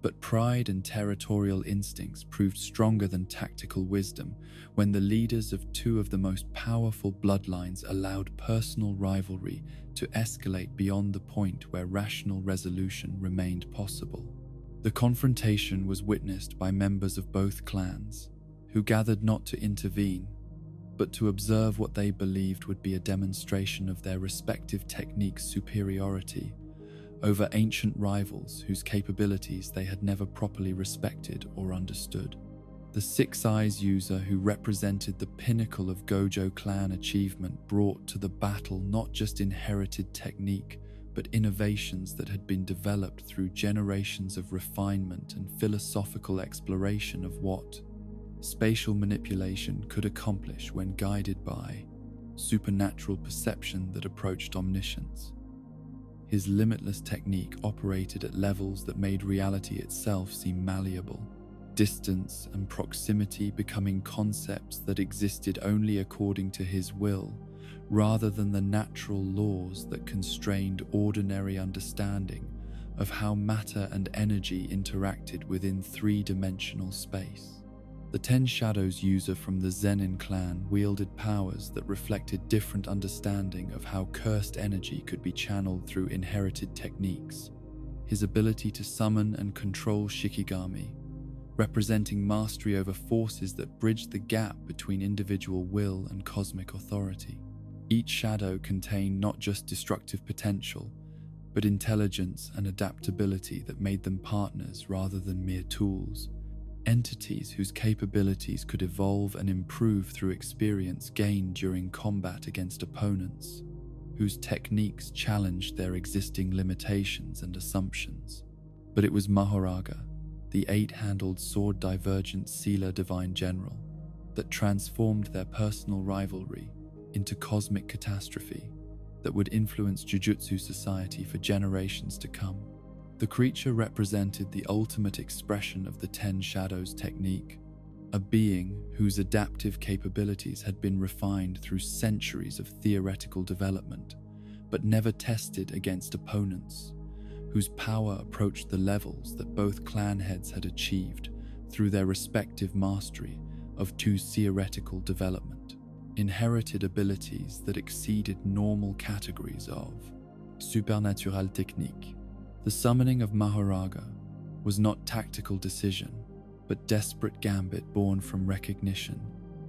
But pride and territorial instincts proved stronger than tactical wisdom when the leaders of two of the most powerful bloodlines allowed personal rivalry to escalate beyond the point where rational resolution remained possible. The confrontation was witnessed by members of both clans, who gathered not to intervene, but to observe what they believed would be a demonstration of their respective techniques' superiority over ancient rivals whose capabilities they had never properly respected or understood. The Six Eyes user who represented the pinnacle of Gojo clan achievement brought to the battle not just inherited technique, but innovations that had been developed through generations of refinement and philosophical exploration of what spatial manipulation could accomplish when guided by supernatural perception that approached omniscience. His limitless technique operated at levels that made reality itself seem malleable, distance and proximity becoming concepts that existed only according to his will, rather than the natural laws that constrained ordinary understanding of how matter and energy interacted within three-dimensional space. The Ten Shadows user from the Zenin clan wielded powers that reflected different understanding of how cursed energy could be channeled through inherited techniques. His ability to summon and control Shikigami, representing mastery over forces that bridged the gap between individual will and cosmic authority. Each shadow contained not just destructive potential, but intelligence and adaptability that made them partners rather than mere tools. Entities whose capabilities could evolve and improve through experience gained during combat against opponents, whose techniques challenged their existing limitations and assumptions. But it was Mahoraga, the eight-handled sword-divergent Sealer Divine General, that transformed their personal rivalry into cosmic catastrophe that would influence Jujutsu society for generations to come. The creature represented the ultimate expression of the Ten Shadows technique, a being whose adaptive capabilities had been refined through centuries of theoretical development, but never tested against opponents, whose power approached the levels that both clan heads had achieved through their respective mastery of two theoretical development, inherited abilities that exceeded normal categories of supernatural technique. The summoning of Mahoraga was not tactical decision, but desperate gambit born from recognition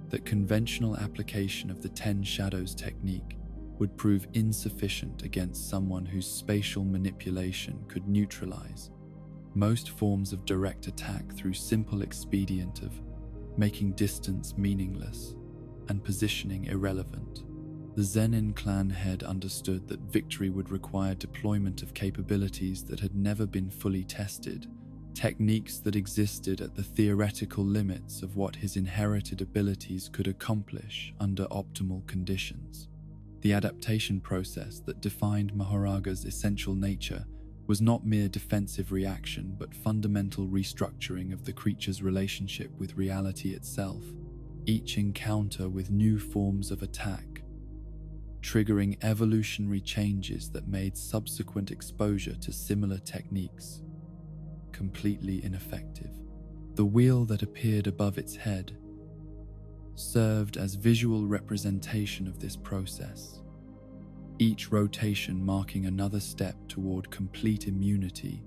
that conventional application of the Ten Shadows technique would prove insufficient against someone whose spatial manipulation could neutralize most forms of direct attack through simple expedient of making distance meaningless and positioning irrelevant. The Zenin clan head understood that victory would require deployment of capabilities that had never been fully tested, techniques that existed at the theoretical limits of what his inherited abilities could accomplish under optimal conditions. The adaptation process that defined Mahoraga's essential nature was not mere defensive reaction, but fundamental restructuring of the creature's relationship with reality itself, each encounter with new forms of attack, triggering evolutionary changes that made subsequent exposure to similar techniques completely ineffective. The wheel that appeared above its head served as visual representation of this process, each rotation marking another step toward complete immunity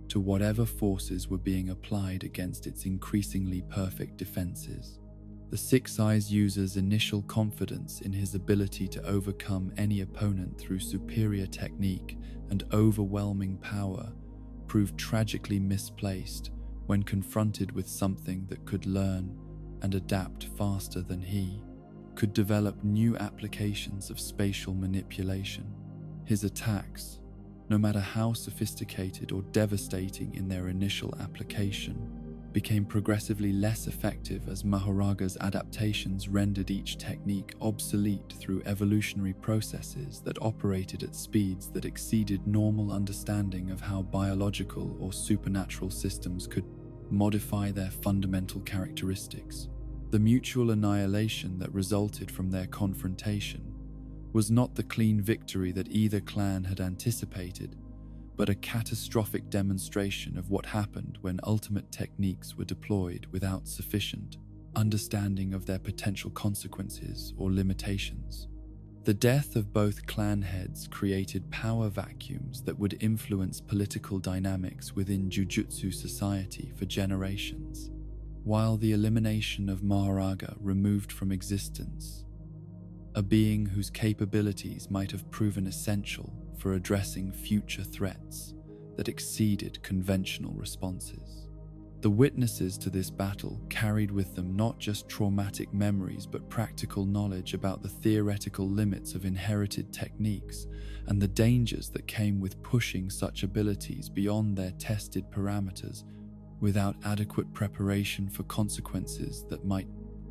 to whatever forces were being applied against its increasingly perfect defenses. The Six Eyes user's initial confidence in his ability to overcome any opponent through superior technique and overwhelming power proved tragically misplaced when confronted with something that could learn and adapt faster than he, could develop new applications of spatial manipulation. His attacks, no matter how sophisticated or devastating in their initial application, became progressively less effective as Mahoraga's adaptations rendered each technique obsolete through evolutionary processes that operated at speeds that exceeded normal understanding of how biological or supernatural systems could modify their fundamental characteristics. The mutual annihilation that resulted from their confrontation was not the clean victory that either clan had anticipated, but a catastrophic demonstration of what happened when ultimate techniques were deployed without sufficient understanding of their potential consequences or limitations. The death of both clan heads created power vacuums that would influence political dynamics within Jujutsu society for generations, while the elimination of Mahoraga removed from existence a being whose capabilities might have proven essential for addressing future threats that exceeded conventional responses. The witnesses to this battle carried with them not just traumatic memories but practical knowledge about the theoretical limits of inherited techniques and the dangers that came with pushing such abilities beyond their tested parameters without adequate preparation for consequences that might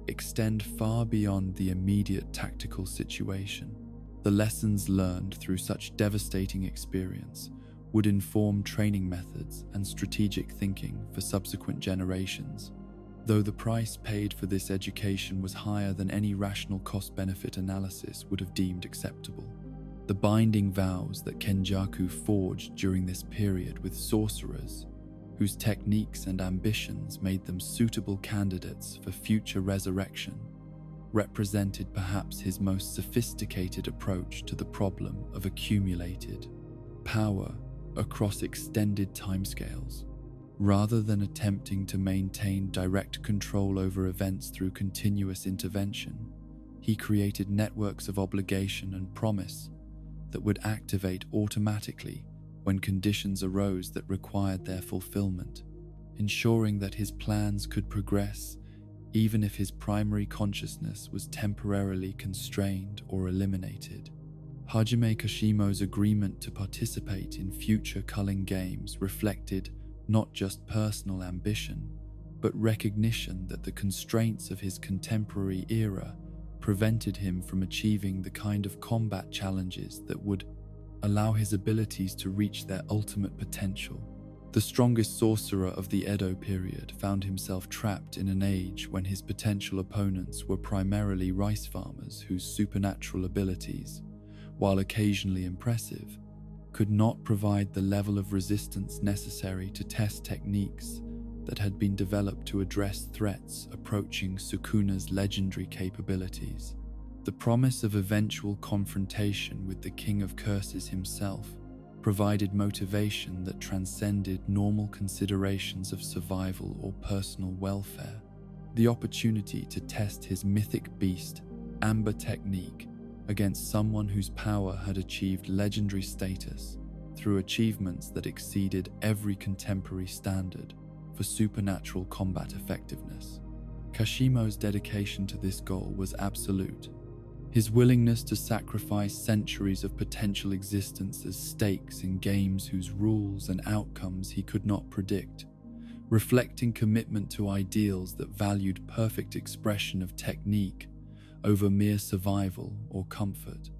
extend far beyond the immediate tactical situation. The lessons learned through such devastating experience would inform training methods and strategic thinking for subsequent generations, though the price paid for this education was higher than any rational cost-benefit analysis would have deemed acceptable. The binding vows that Kenjaku forged during this period with sorcerers, whose techniques and ambitions made them suitable candidates for future resurrection, represented perhaps his most sophisticated approach to the problem of accumulated power across extended timescales. Rather than attempting to maintain direct control over events through continuous intervention, he created networks of obligation and promise that would activate automatically when conditions arose that required their fulfillment, ensuring that his plans could progress even if his primary consciousness was temporarily constrained or eliminated. Hajime Kashimo's agreement to participate in future culling games reflected not just personal ambition, but recognition that the constraints of his contemporary era prevented him from achieving the kind of combat challenges that would allow his abilities to reach their ultimate potential. The strongest sorcerer of the Edo period found himself trapped in an age when his potential opponents were primarily rice farmers whose supernatural abilities, while occasionally impressive, could not provide the level of resistance necessary to test techniques that had been developed to address threats approaching Sukuna's legendary capabilities. The promise of eventual confrontation with the King of Curses himself provided motivation that transcended normal considerations of survival or personal welfare. The opportunity to test his mythic beast, Amber Technique, against someone whose power had achieved legendary status through achievements that exceeded every contemporary standard for supernatural combat effectiveness. Kashimo's dedication to this goal was absolute. His willingness to sacrifice centuries of potential existence as stakes in games whose rules and outcomes he could not predict, reflecting commitment to ideals that valued perfect expression of technique over mere survival or comfort.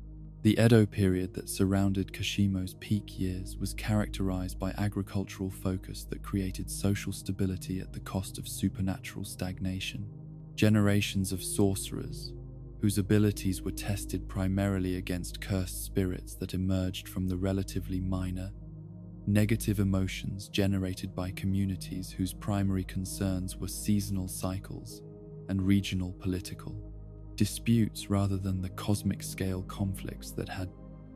The Edo period that surrounded Kashimo's peak years was characterized by agricultural focus that created social stability at the cost of supernatural stagnation. Generations of sorcerers, whose abilities were tested primarily against cursed spirits that emerged from the relatively minor, negative emotions generated by communities whose primary concerns were seasonal cycles and regional political disputes rather than the cosmic-scale conflicts that had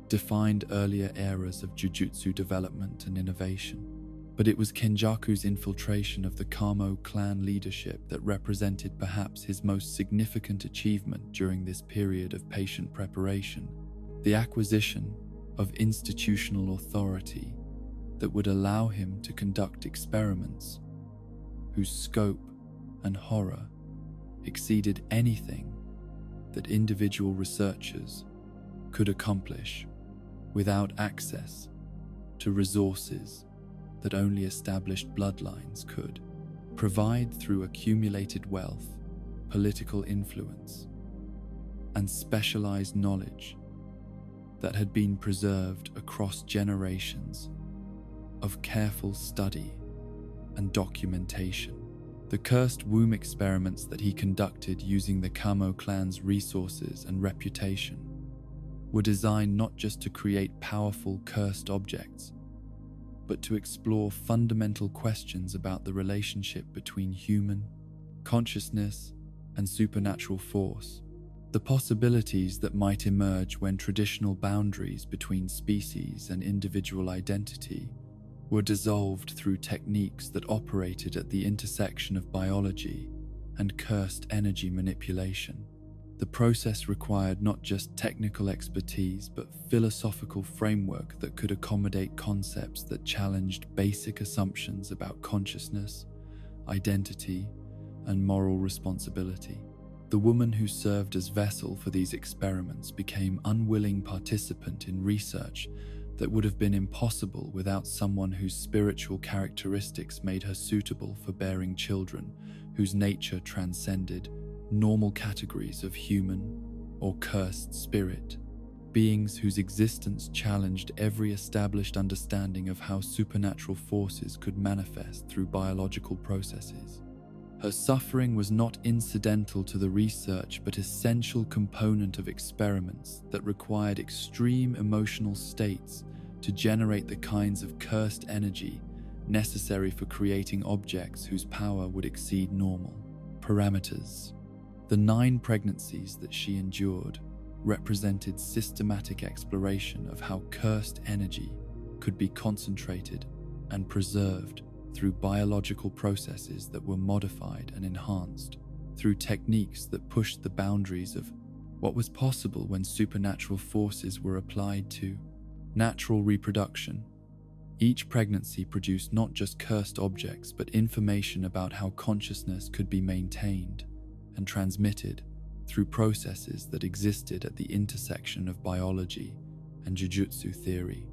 defined earlier eras of Jujutsu development and innovation. But it was Kenjaku's infiltration of the Kamo clan leadership that represented perhaps his most significant achievement during this period of patient preparation, the acquisition of institutional authority that would allow him to conduct experiments whose scope and horror exceeded anything that individual researchers could accomplish without access to resources that only established bloodlines could provide through accumulated wealth, political influence, and specialized knowledge that had been preserved across generations of careful study and documentation. The cursed womb experiments that he conducted using the Kamo clan's resources and reputation were designed not just to create powerful cursed objects, but to explore fundamental questions about the relationship between human consciousness and supernatural force, the possibilities that might emerge when traditional boundaries between species and individual identity were dissolved through techniques that operated at the intersection of biology and cursed energy manipulation. The process required not just technical expertise, but philosophical framework that could accommodate concepts that challenged basic assumptions about consciousness, identity, and moral responsibility. The woman who served as vessel for these experiments became unwilling participant in research that would have been impossible without someone whose spiritual characteristics made her suitable for bearing children, whose nature transcended normal categories of human or cursed spirit, beings whose existence challenged every established understanding of how supernatural forces could manifest through biological processes. Her suffering was not incidental to the research but essential component of experiments that required extreme emotional states to generate the kinds of cursed energy necessary for creating objects whose power would exceed normal parameters. The 9 pregnancies that she endured represented systematic exploration of how cursed energy could be concentrated and preserved through biological processes that were modified and enhanced through techniques that pushed the boundaries of what was possible when supernatural forces were applied to natural reproduction. Each pregnancy produced not just cursed objects but information about how consciousness could be maintained and transmitted through processes that existed at the intersection of biology and Jujutsu theory.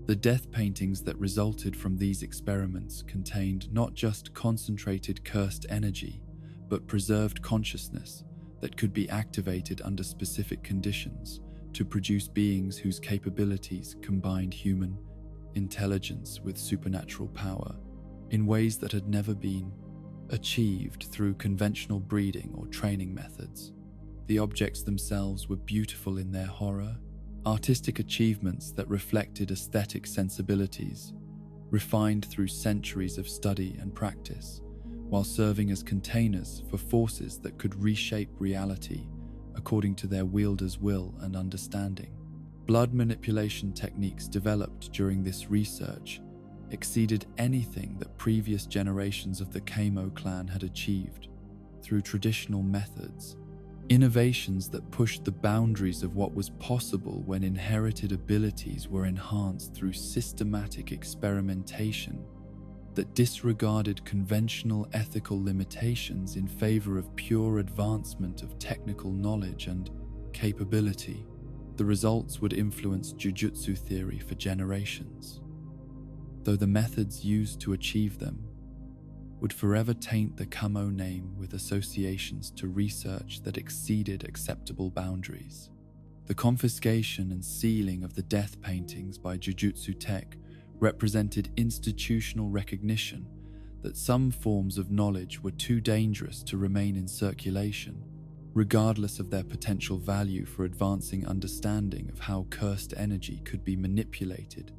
The death paintings that resulted from these experiments contained not just concentrated cursed energy, but preserved consciousness that could be activated under specific conditions to produce beings whose capabilities combined human intelligence with supernatural power in ways that had never been achieved through conventional breeding or training methods. The objects themselves were beautiful in their horror, artistic achievements that reflected aesthetic sensibilities, refined through centuries of study and practice, while serving as containers for forces that could reshape reality according to their wielder's will and understanding. Blood manipulation techniques developed during this research exceeded anything that previous generations of the Kamo clan had achieved through traditional methods. Innovations that pushed the boundaries of what was possible when inherited abilities were enhanced through systematic experimentation that disregarded conventional ethical limitations in favor of pure advancement of technical knowledge and capability. The results would influence Jujutsu theory for generations, though the methods used to achieve them would forever taint the Kamo name with associations to research that exceeded acceptable boundaries. The confiscation and sealing of the death paintings by Jujutsu Tech represented institutional recognition that some forms of knowledge were too dangerous to remain in circulation, regardless of their potential value for advancing understanding of how cursed energy could be manipulated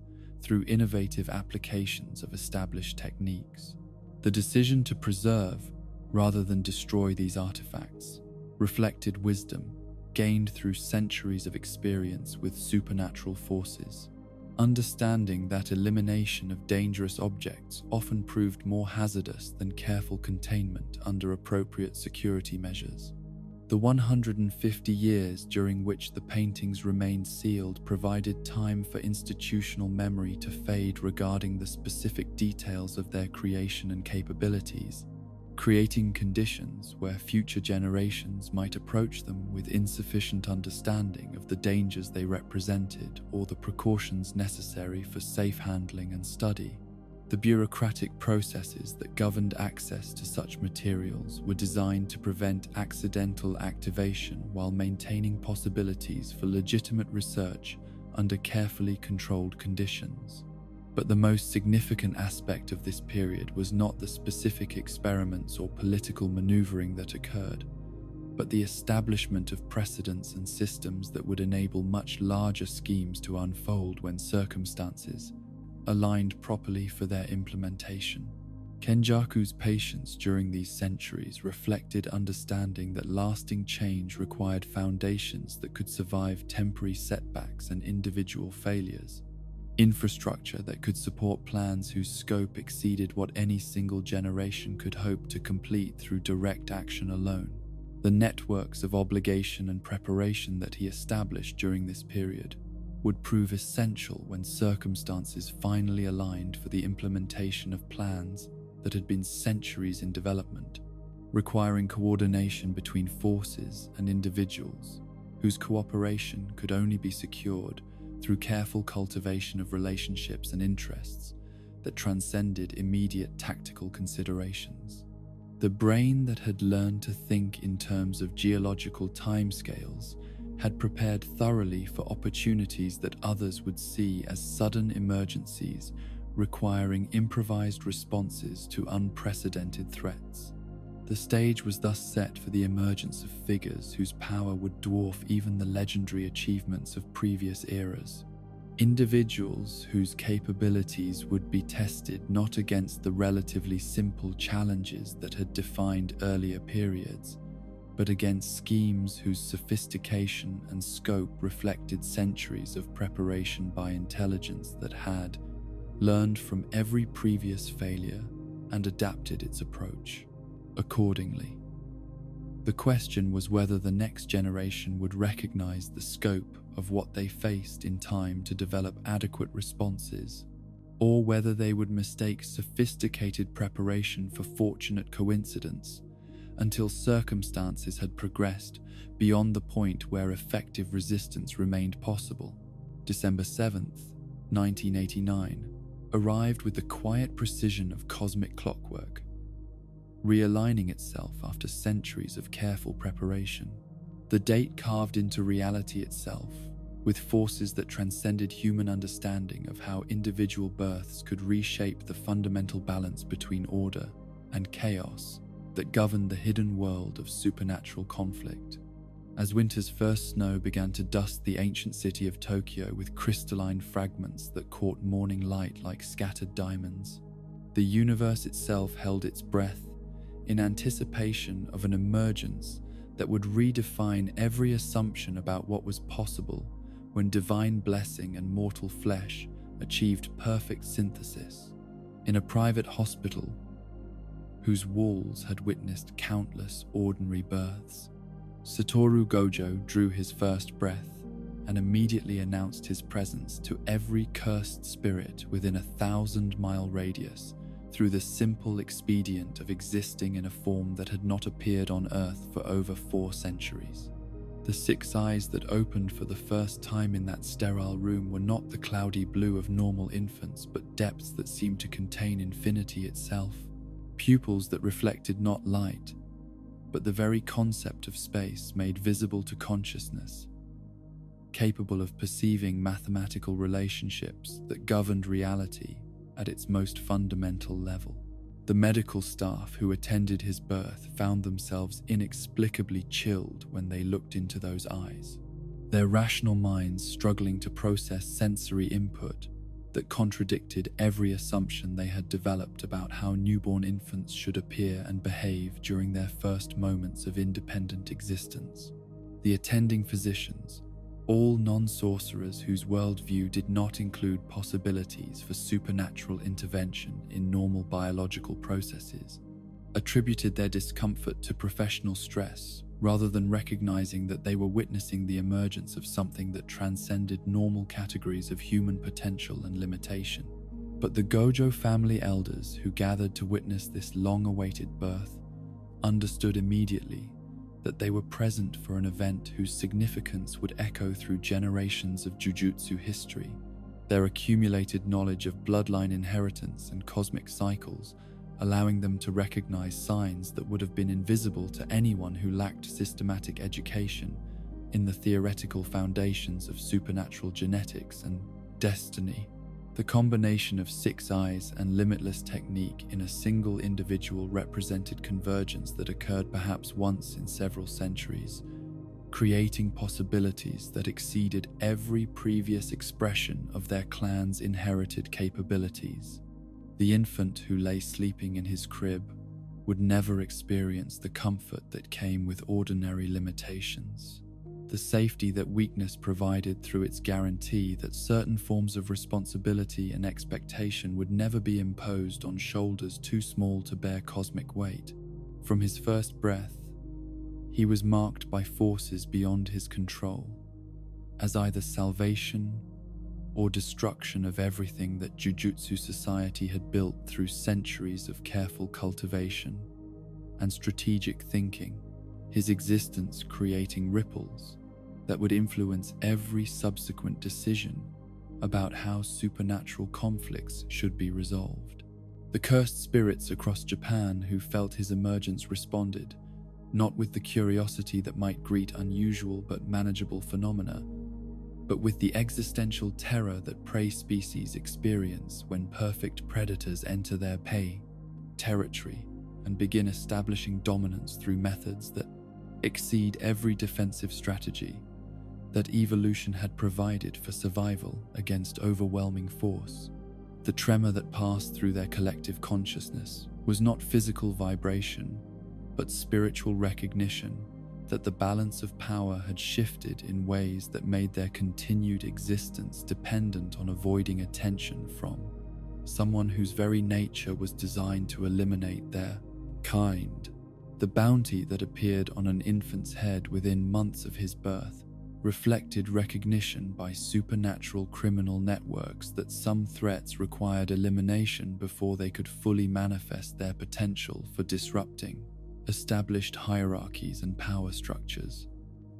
through innovative applications of established techniques. The decision to preserve, rather than destroy these artifacts, reflected wisdom gained through centuries of experience with supernatural forces, understanding that elimination of dangerous objects often proved more hazardous than careful containment under appropriate security measures. The 150 years during which the paintings remained sealed provided time for institutional memory to fade regarding the specific details of their creation and capabilities, creating conditions where future generations might approach them with insufficient understanding of the dangers they represented or the precautions necessary for safe handling and study. The bureaucratic processes that governed access to such materials were designed to prevent accidental activation while maintaining possibilities for legitimate research under carefully controlled conditions. But the most significant aspect of this period was not the specific experiments or political maneuvering that occurred, but the establishment of precedents and systems that would enable much larger schemes to unfold when circumstances aligned properly for their implementation. Kenjaku's patience during these centuries reflected understanding that lasting change required foundations that could survive temporary setbacks and individual failures, infrastructure that could support plans whose scope exceeded what any single generation could hope to complete through direct action alone. The networks of obligation and preparation that he established during this period would prove essential when circumstances finally aligned for the implementation of plans that had been centuries in development, requiring coordination between forces and individuals whose cooperation could only be secured through careful cultivation of relationships and interests that transcended immediate tactical considerations. The brain that had learned to think in terms of geological timescales had prepared thoroughly for opportunities that others would see as sudden emergencies requiring improvised responses to unprecedented threats. The stage was thus set for the emergence of figures whose power would dwarf even the legendary achievements of previous eras. Individuals whose capabilities would be tested not against the relatively simple challenges that had defined earlier periods, but against schemes whose sophistication and scope reflected centuries of preparation by intelligence that had learned from every previous failure and adapted its approach accordingly. The question was whether the next generation would recognize the scope of what they faced in time to develop adequate responses, or whether they would mistake sophisticated preparation for fortunate coincidence until circumstances had progressed beyond the point where effective resistance remained possible. December 7th, 1989, arrived with the quiet precision of cosmic clockwork, realigning itself after centuries of careful preparation. The date carved into reality itself, with forces that transcended human understanding of how individual births could reshape the fundamental balance between order and chaos that governed the hidden world of supernatural conflict. As winter's first snow began to dust the ancient city of Tokyo with crystalline fragments that caught morning light like scattered diamonds, the universe itself held its breath in anticipation of an emergence that would redefine every assumption about what was possible when divine blessing and mortal flesh achieved perfect synthesis. In a private hospital whose walls had witnessed countless ordinary births, Satoru Gojo drew his first breath and immediately announced his presence to every cursed spirit within a 1,000-mile radius through the simple expedient of existing in a form that had not appeared on Earth for over 4 centuries. The 6 eyes that opened for the first time in that sterile room were not the cloudy blue of normal infants, but depths that seemed to contain infinity itself, pupils that reflected not light, but the very concept of space made visible to consciousness, capable of perceiving mathematical relationships that governed reality at its most fundamental level. The medical staff who attended his birth found themselves inexplicably chilled when they looked into those eyes, their rational minds struggling to process sensory input that contradicted every assumption they had developed about how newborn infants should appear and behave during their first moments of independent existence. The attending physicians, all non-sorcerers whose worldview did not include possibilities for supernatural intervention in normal biological processes, attributed their discomfort to professional stress rather than recognizing that they were witnessing the emergence of something that transcended normal categories of human potential and limitation. But the Gojo family elders who gathered to witness this long-awaited birth understood immediately that they were present for an event whose significance would echo through generations of Jujutsu history. Their accumulated knowledge of bloodline inheritance and cosmic cycles, allowing them to recognize signs that would have been invisible to anyone who lacked systematic education in the theoretical foundations of supernatural genetics and destiny. The combination of 6 eyes and limitless technique in a single individual represented convergence that occurred perhaps once in several centuries, creating possibilities that exceeded every previous expression of their clan's inherited capabilities. The infant who lay sleeping in his crib would never experience the comfort that came with ordinary limitations. The safety that weakness provided through its guarantee that certain forms of responsibility and expectation would never be imposed on shoulders too small to bear cosmic weight. From his first breath, he was marked by forces beyond his control, as either salvation or destruction of everything that Jujutsu society had built through centuries of careful cultivation and strategic thinking, his existence creating ripples that would influence every subsequent decision about how supernatural conflicts should be resolved. The cursed spirits across Japan who felt his emergence responded, not with the curiosity that might greet unusual but manageable phenomena, but with the existential terror that prey species experience when perfect predators enter their territory and begin establishing dominance through methods that exceed every defensive strategy that evolution had provided for survival against overwhelming force. The tremor that passed through their collective consciousness was not physical vibration, but spiritual recognition that the balance of power had shifted in ways that made their continued existence dependent on avoiding attention from someone whose very nature was designed to eliminate their kind. The bounty that appeared on an infant's head within months of his birth reflected recognition by supernatural criminal networks that some threats required elimination before they could fully manifest their potential for disrupting established hierarchies and power structures.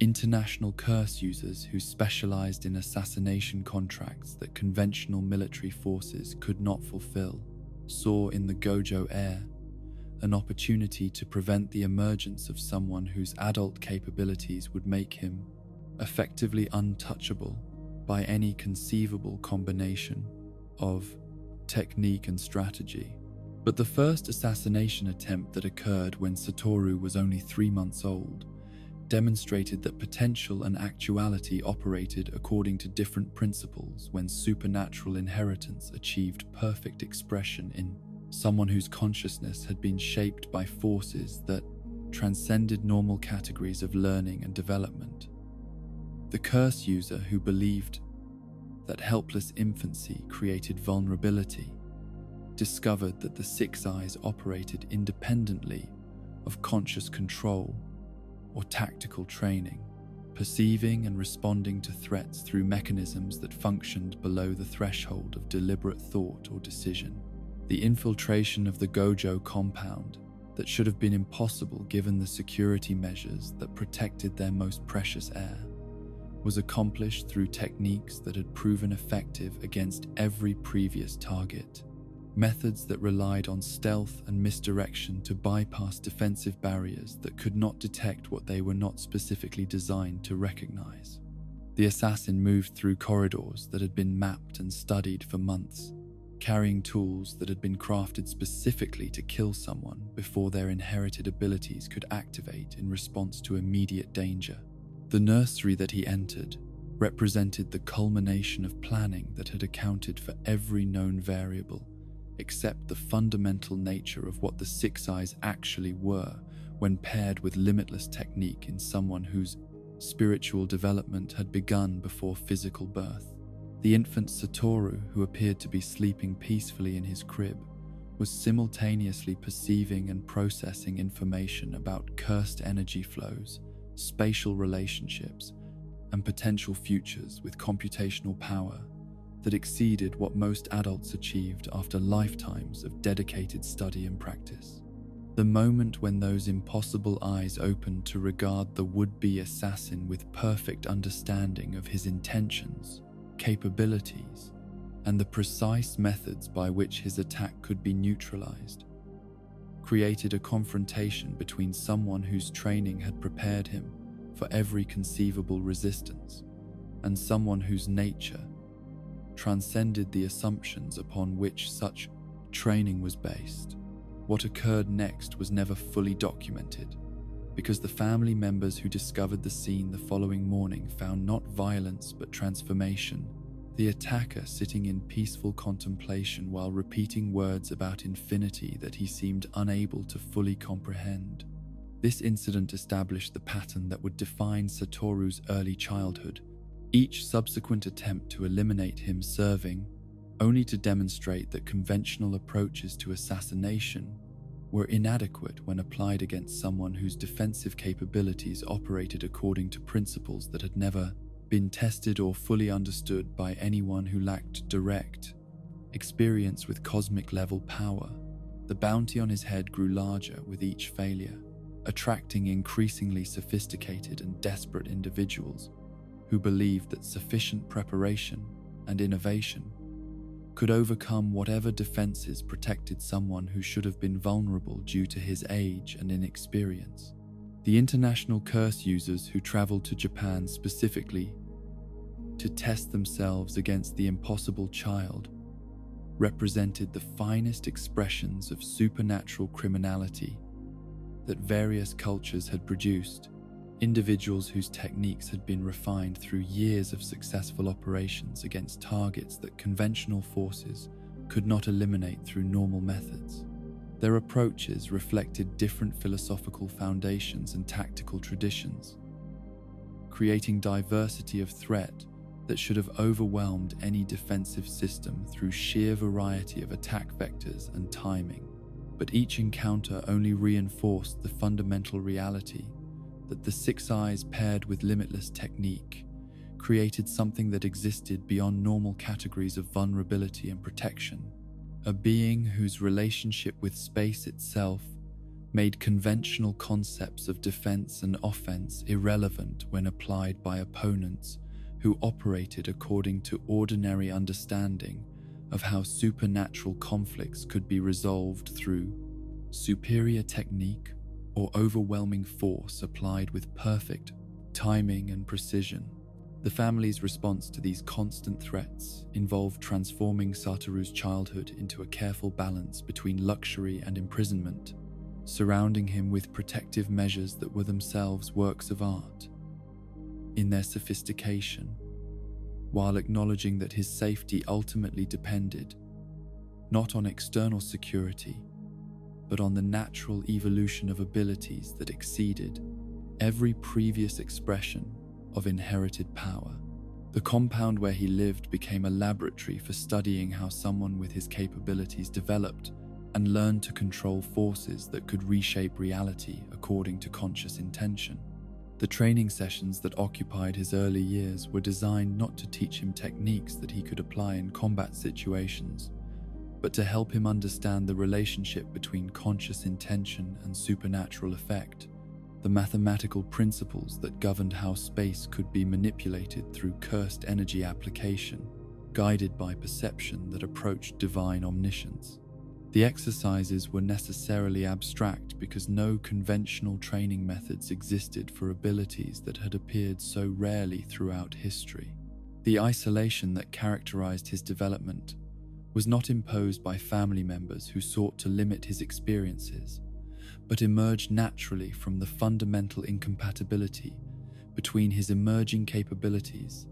International curse users who specialized in assassination contracts that conventional military forces could not fulfill saw in the Gojo heir an opportunity to prevent the emergence of someone whose adult capabilities would make him effectively untouchable by any conceivable combination of technique and strategy. But the first assassination attempt that occurred when Satoru was only 3 months old demonstrated that potential and actuality operated according to different principles when supernatural inheritance achieved perfect expression in someone whose consciousness had been shaped by forces that transcended normal categories of learning and development. The curse user who believed that helpless infancy created vulnerability discovered that the six eyes operated independently of conscious control or tactical training, perceiving and responding to threats through mechanisms that functioned below the threshold of deliberate thought or decision. The infiltration of the Gojo compound that should have been impossible given the security measures that protected their most precious heir was accomplished through techniques that had proven effective against every previous target. Methods that relied on stealth and misdirection to bypass defensive barriers that could not detect what they were not specifically designed to recognize. The assassin moved through corridors that had been mapped and studied for months, carrying tools that had been crafted specifically to kill someone before their inherited abilities could activate in response to immediate danger. The nursery that he entered represented the culmination of planning that had accounted for every known variable, except the fundamental nature of what the six eyes actually were when paired with limitless technique in someone whose spiritual development had begun before physical birth. The infant Satoru, who appeared to be sleeping peacefully in his crib, was simultaneously perceiving and processing information about cursed energy flows, spatial relationships, and potential futures with computational power that exceeded what most adults achieved after lifetimes of dedicated study and practice. The moment when those impossible eyes opened to regard the would-be assassin with perfect understanding of his intentions, capabilities, and the precise methods by which his attack could be neutralized, created a confrontation between someone whose training had prepared him for every conceivable resistance and someone whose nature transcended the assumptions upon which such training was based. What occurred next was never fully documented, because the family members who discovered the scene the following morning found not violence but transformation, the attacker sitting in peaceful contemplation while repeating words about infinity that he seemed unable to fully comprehend. This incident established the pattern that would define Satoru's early childhood, each subsequent attempt to eliminate him serving only to demonstrate that conventional approaches to assassination were inadequate when applied against someone whose defensive capabilities operated according to principles that had never been tested or fully understood by anyone who lacked direct experience with cosmic-level power. The bounty on his head grew larger with each failure, attracting increasingly sophisticated and desperate individuals who believed that sufficient preparation and innovation could overcome whatever defenses protected someone who should have been vulnerable due to his age and inexperience. The international curse users who traveled to Japan specifically to test themselves against the impossible child represented the finest expressions of supernatural criminality that various cultures had produced. Individuals whose techniques had been refined through years of successful operations against targets that conventional forces could not eliminate through normal methods. Their approaches reflected different philosophical foundations and tactical traditions, creating diversity of threat that should have overwhelmed any defensive system through sheer variety of attack vectors and timing. But each encounter only reinforced the fundamental reality that the six eyes paired with limitless technique created something that existed beyond normal categories of vulnerability and protection, a being whose relationship with space itself made conventional concepts of defense and offense irrelevant when applied by opponents who operated according to ordinary understanding of how supernatural conflicts could be resolved through superior technique or overwhelming force applied with perfect timing and precision. The family's response to these constant threats involved transforming Satoru's childhood into a careful balance between luxury and imprisonment, surrounding him with protective measures that were themselves works of art in their sophistication, while acknowledging that his safety ultimately depended not on external security, but on the natural evolution of abilities that exceeded every previous expression of inherited power. The compound where he lived became a laboratory for studying how someone with his capabilities developed and learned to control forces that could reshape reality according to conscious intention. The training sessions that occupied his early years were designed not to teach him techniques that he could apply in combat situations, but to help him understand the relationship between conscious intention and supernatural effect, the mathematical principles that governed how space could be manipulated through cursed energy application, guided by perception that approached divine omniscience. The exercises were necessarily abstract because no conventional training methods existed for abilities that had appeared so rarely throughout history. The isolation that characterized his development was not imposed by family members who sought to limit his experiences, but emerged naturally from the fundamental incompatibility between his emerging capabilities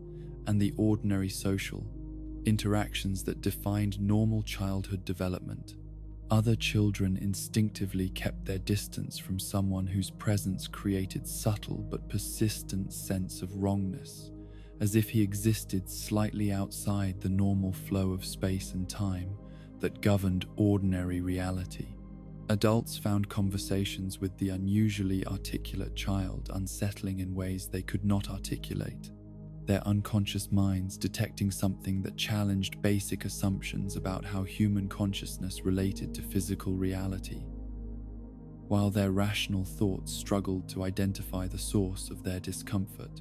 and the ordinary social interactions that defined normal childhood development. Other children instinctively kept their distance from someone whose presence created subtle but persistent sense of wrongness, as if he existed slightly outside the normal flow of space and time that governed ordinary reality. Adults found conversations with the unusually articulate child unsettling in ways they could not articulate, their unconscious minds detecting something that challenged basic assumptions about how human consciousness related to physical reality, while their rational thoughts struggled to identify the source of their discomfort.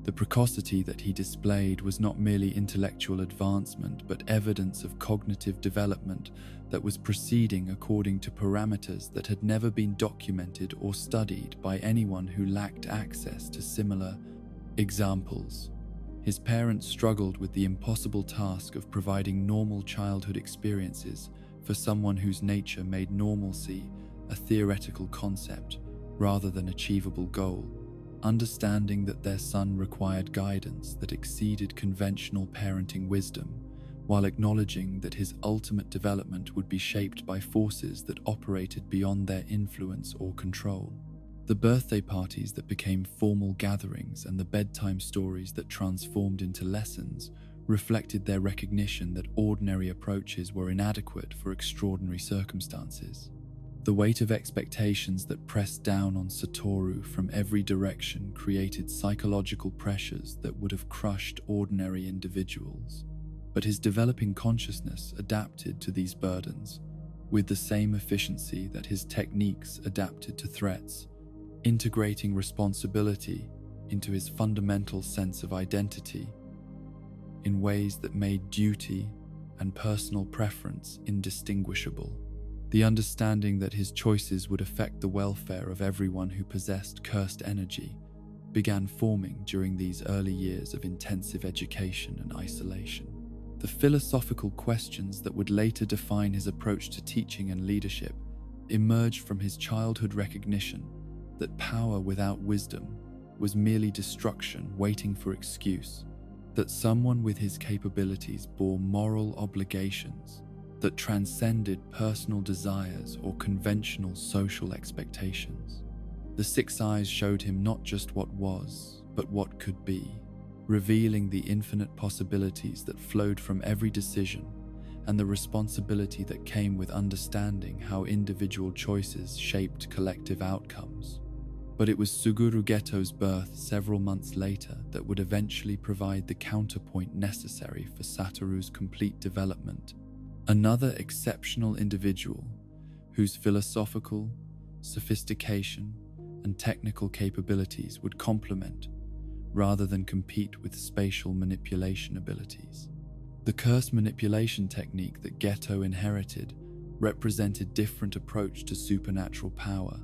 The precocity that he displayed was not merely intellectual advancement, but evidence of cognitive development that was proceeding according to parameters that had never been documented or studied by anyone who lacked access to similar examples. His parents struggled with the impossible task of providing normal childhood experiences for someone whose nature made normalcy a theoretical concept rather than achievable goal. Understanding that their son required guidance that exceeded conventional parenting wisdom, while acknowledging that his ultimate development would be shaped by forces that operated beyond their influence or control. The birthday parties that became formal gatherings and the bedtime stories that transformed into lessons reflected their recognition that ordinary approaches were inadequate for extraordinary circumstances. The weight of expectations that pressed down on Satoru from every direction created psychological pressures that would have crushed ordinary individuals. But his developing consciousness adapted to these burdens with the same efficiency that his techniques adapted to threats, integrating responsibility into his fundamental sense of identity in ways that made duty and personal preference indistinguishable. The understanding that his choices would affect the welfare of everyone who possessed cursed energy began forming during these early years of intensive education and isolation. The philosophical questions that would later define his approach to teaching and leadership emerged from his childhood recognition that power without wisdom was merely destruction waiting for excuse, that someone with his capabilities bore moral obligations that transcended personal desires or conventional social expectations. The six eyes showed him not just what was, but what could be, revealing the infinite possibilities that flowed from every decision and the responsibility that came with understanding how individual choices shaped collective outcomes. But it was Suguru Geto's birth several months later that would eventually provide the counterpoint necessary for Satoru's complete development. Another exceptional individual whose philosophical, sophistication, and technical capabilities would complement rather than compete with spatial manipulation abilities. The curse manipulation technique that Geto inherited represented a different approach to supernatural power,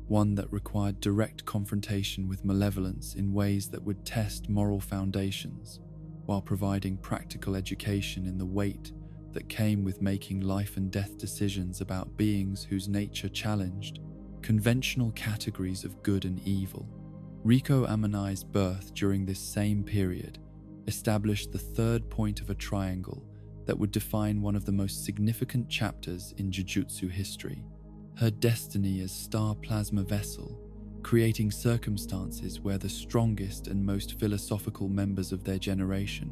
one that required direct confrontation with malevolence in ways that would test moral foundations, while providing practical education in the weight that came with making life and death decisions about beings whose nature challenged conventional categories of good and evil. Riko Amanai's birth during this same period established the third point of a triangle that would define one of the most significant chapters in Jujutsu history. Her destiny as star plasma vessel, creating circumstances where the strongest and most philosophical members of their generation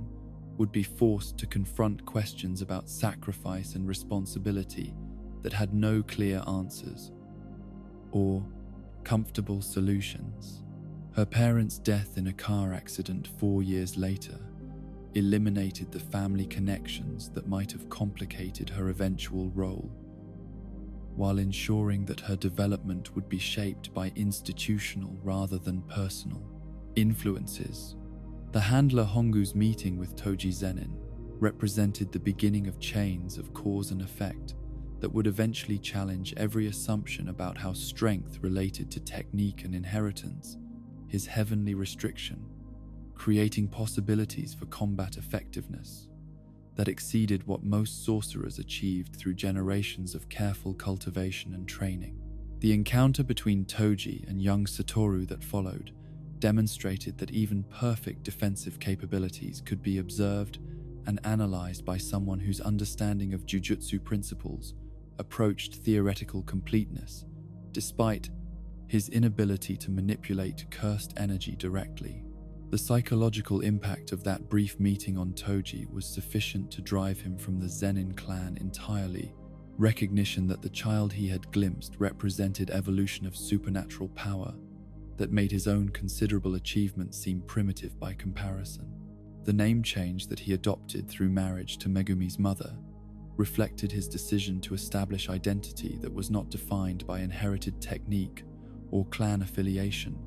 would be forced to confront questions about sacrifice and responsibility that had no clear answers or comfortable solutions. Her parents' death in a car accident 4 years later eliminated the family connections that might have complicated her eventual role, while ensuring that her development would be shaped by institutional rather than personal influences. The handler Hongu's meeting with Toji Zenin represented the beginning of chains of cause and effect that would eventually challenge every assumption about how strength related to technique and inheritance, his heavenly restriction, creating possibilities for combat effectiveness that exceeded what most sorcerers achieved through generations of careful cultivation and training. The encounter between Toji and young Satoru that followed demonstrated that even perfect defensive capabilities could be observed and analyzed by someone whose understanding of Jujutsu principles approached theoretical completeness, despite his inability to manipulate cursed energy directly. The psychological impact of that brief meeting on Toji was sufficient to drive him from the Zenin clan entirely. Recognition that the child he had glimpsed represented evolution of supernatural power that made his own considerable achievements seem primitive by comparison. The name change that he adopted through marriage to Megumi's mother reflected his decision to establish identity that was not defined by inherited technique or clan affiliation,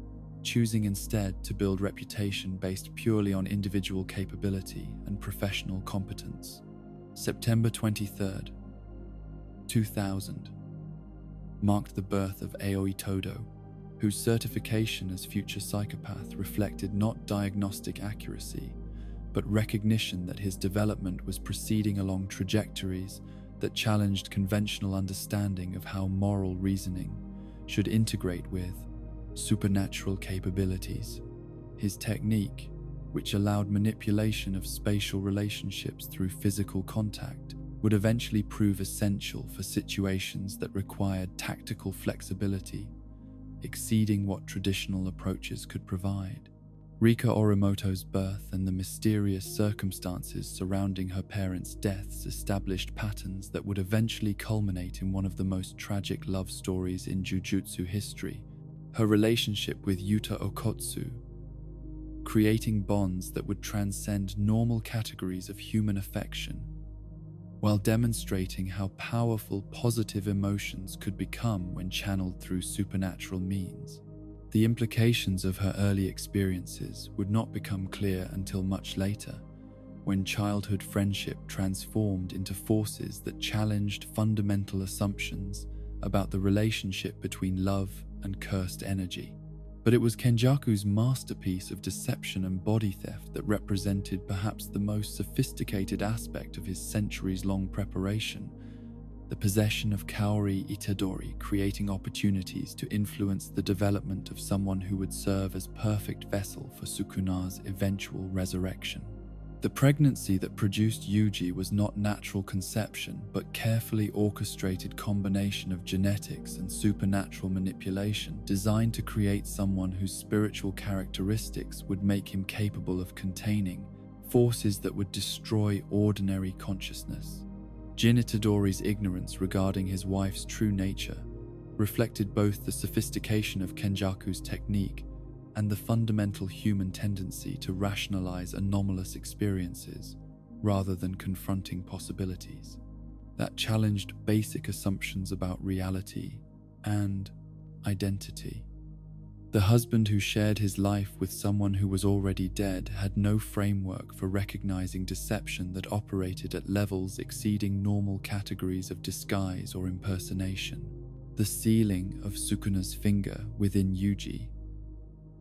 choosing instead to build reputation based purely on individual capability and professional competence. September 23rd, 2000, marked the birth of Aoi Todo, whose certification as future psychopath reflected not diagnostic accuracy, but recognition that his development was proceeding along trajectories that challenged conventional understanding of how moral reasoning should integrate with supernatural capabilities. His technique, which allowed manipulation of spatial relationships through physical contact, would eventually prove essential for situations that required tactical flexibility, exceeding what traditional approaches could provide. Rika Orimoto's birth and the mysterious circumstances surrounding her parents' deaths established patterns that would eventually culminate in one of the most tragic love stories in Jujutsu history. Her relationship with Yuta Okotsu, creating bonds that would transcend normal categories of human affection, while demonstrating how powerful positive emotions could become when channeled through supernatural means. The implications of her early experiences would not become clear until much later, when childhood friendship transformed into forces that challenged fundamental assumptions about the relationship between love and cursed energy. But it was Kenjaku's masterpiece of deception and body theft that represented perhaps the most sophisticated aspect of his centuries-long preparation, the possession of Kaori Itadori, creating opportunities to influence the development of someone who would serve as perfect vessel for Sukuna's eventual resurrection. The pregnancy that produced Yuji was not natural conception, but carefully orchestrated combination of genetics and supernatural manipulation designed to create someone whose spiritual characteristics would make him capable of containing forces that would destroy ordinary consciousness. Jin Itadori's ignorance regarding his wife's true nature reflected both the sophistication of Kenjaku's technique and the fundamental human tendency to rationalize anomalous experiences rather than confronting possibilities that challenged basic assumptions about reality and identity. The husband who shared his life with someone who was already dead had no framework for recognizing deception that operated at levels exceeding normal categories of disguise or impersonation. The sealing of Sukuna's finger within Yuji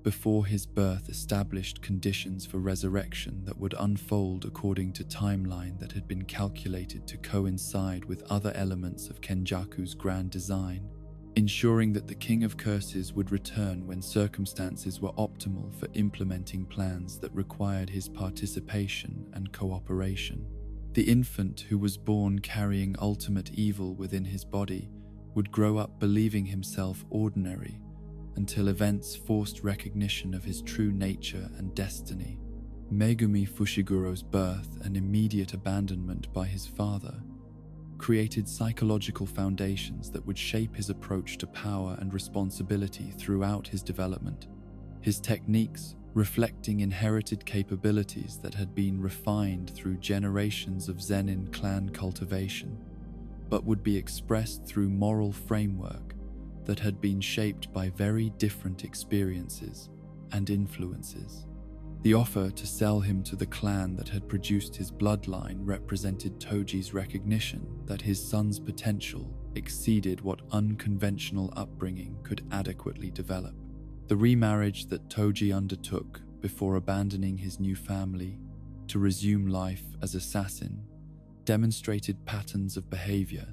before his birth established conditions for resurrection that would unfold according to timeline that had been calculated to coincide with other elements of Kenjaku's grand design, ensuring that the King of Curses would return when circumstances were optimal for implementing plans that required his participation and cooperation. The infant who was born carrying ultimate evil within his body would grow up believing himself ordinary until events forced recognition of his true nature and destiny. Megumi Fushiguro's birth and immediate abandonment by his father created psychological foundations that would shape his approach to power and responsibility throughout his development. His techniques, reflecting inherited capabilities that had been refined through generations of Zenin clan cultivation, but would be expressed through moral framework that had been shaped by very different experiences and influences. The offer to sell him to the clan that had produced his bloodline represented Toji's recognition that his son's potential exceeded what unconventional upbringing could adequately develop. The remarriage that Toji undertook before abandoning his new family to resume life as assassin demonstrated patterns of behavior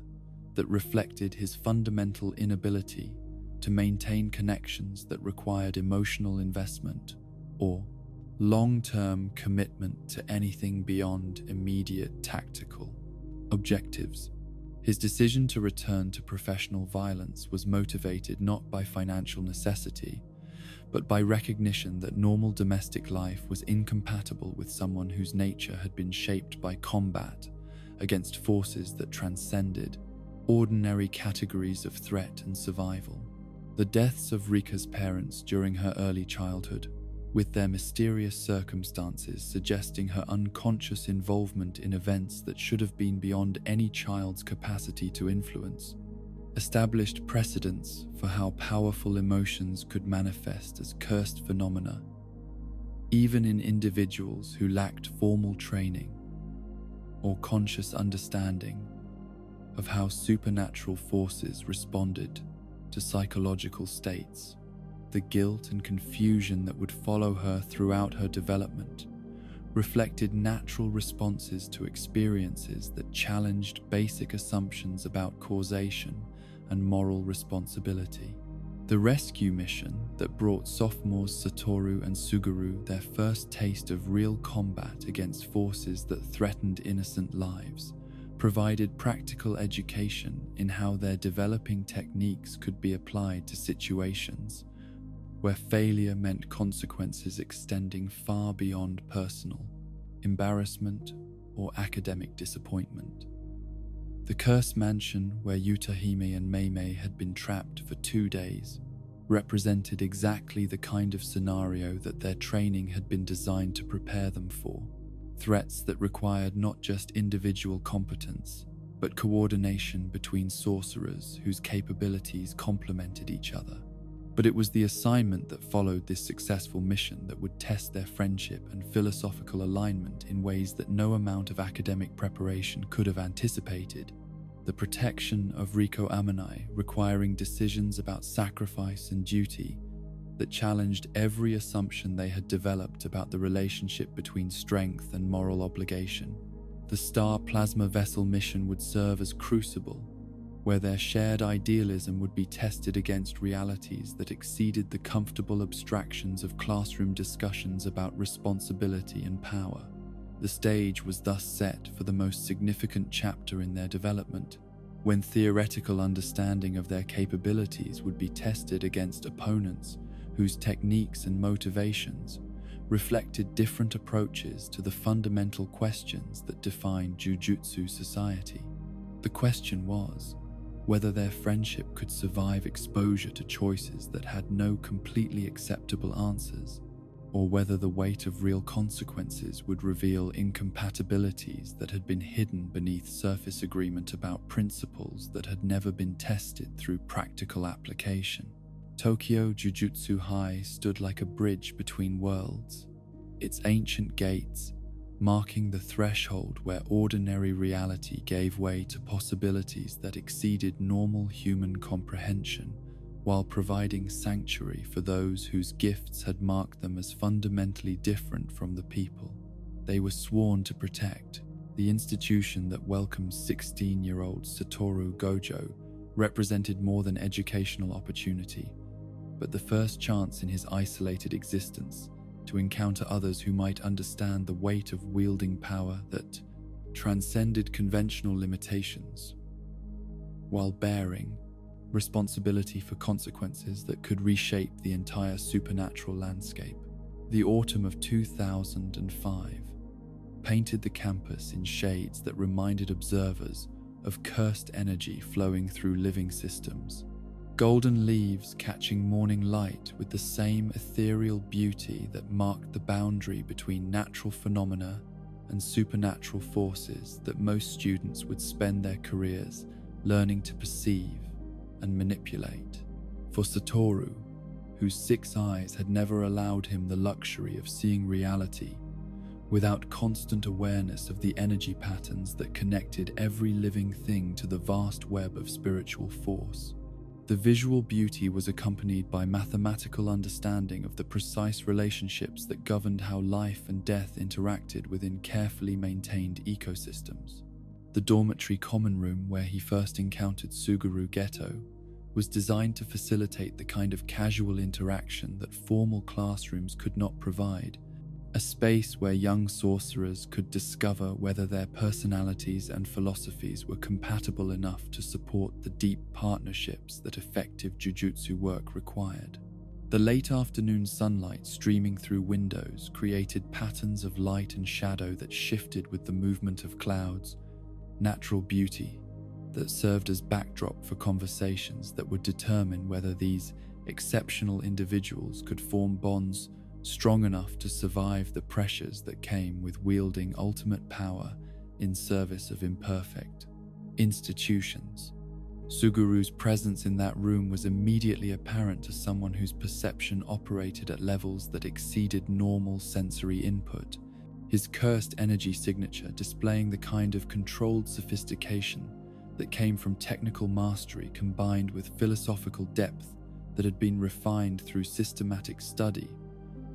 that reflected his fundamental inability to maintain connections that required emotional investment or long-term commitment to anything beyond immediate tactical objectives. His decision to return to professional violence was motivated not by financial necessity, but by recognition that normal domestic life was incompatible with someone whose nature had been shaped by combat against forces that transcended ordinary categories of threat and survival. The deaths of Rika's parents during her early childhood, with their mysterious circumstances suggesting her unconscious involvement in events that should have been beyond any child's capacity to influence, established precedents for how powerful emotions could manifest as cursed phenomena, even in individuals who lacked formal training or conscious understanding of how supernatural forces responded to psychological states. The guilt and confusion that would follow her throughout her development reflected natural responses to experiences that challenged basic assumptions about causation and moral responsibility. The rescue mission that brought sophomores Satoru and Suguru their first taste of real combat against forces that threatened innocent lives provided practical education in how their developing techniques could be applied to situations where failure meant consequences extending far beyond personal embarrassment or academic disappointment. The cursed mansion where Yutahime and Meimei had been trapped for 2 days represented exactly the kind of scenario that their training had been designed to prepare them for. Threats that required not just individual competence, but coordination between sorcerers whose capabilities complemented each other. But it was the assignment that followed this successful mission that would test their friendship and philosophical alignment in ways that no amount of academic preparation could have anticipated. The protection of Riko Amanai, requiring decisions about sacrifice and duty that challenged every assumption they had developed about the relationship between strength and moral obligation. The Star Plasma Vessel mission would serve as crucible, where their shared idealism would be tested against realities that exceeded the comfortable abstractions of classroom discussions about responsibility and power. The stage was thus set for the most significant chapter in their development, when theoretical understanding of their capabilities would be tested against opponents whose techniques and motivations reflected different approaches to the fundamental questions that define Jujutsu society. The question was whether their friendship could survive exposure to choices that had no completely acceptable answers, or whether the weight of real consequences would reveal incompatibilities that had been hidden beneath surface agreement about principles that had never been tested through practical application. Tokyo Jujutsu High stood like a bridge between worlds, its ancient gates marking the threshold where ordinary reality gave way to possibilities that exceeded normal human comprehension, while providing sanctuary for those whose gifts had marked them as fundamentally different from the people they were sworn to protect. The institution that welcomed 16-year-old Satoru Gojo represented more than educational opportunity, but the first chance in his isolated existence to encounter others who might understand the weight of wielding power that transcended conventional limitations, while bearing responsibility for consequences that could reshape the entire supernatural landscape. The autumn of 2005 painted the campus in shades that reminded observers of cursed energy flowing through living systems. Golden leaves catching morning light with the same ethereal beauty that marked the boundary between natural phenomena and supernatural forces that most students would spend their careers learning to perceive and manipulate. For Satoru, whose 6 eyes had never allowed him the luxury of seeing reality without constant awareness of the energy patterns that connected every living thing to the vast web of spiritual force, the visual beauty was accompanied by mathematical understanding of the precise relationships that governed how life and death interacted within carefully maintained ecosystems. The dormitory common room where he first encountered Suguru Ghetto was designed to facilitate the kind of casual interaction that formal classrooms could not provide, a space where young sorcerers could discover whether their personalities and philosophies were compatible enough to support the deep partnerships that effective jujutsu work required. The late afternoon sunlight streaming through windows created patterns of light and shadow that shifted with the movement of clouds, natural beauty that served as backdrop for conversations that would determine whether these exceptional individuals could form bonds strong enough to survive the pressures that came with wielding ultimate power in service of imperfect institutions. Suguru's presence in that room was immediately apparent to someone whose perception operated at levels that exceeded normal sensory input, his cursed energy signature displaying the kind of controlled sophistication that came from technical mastery combined with philosophical depth that had been refined through systematic study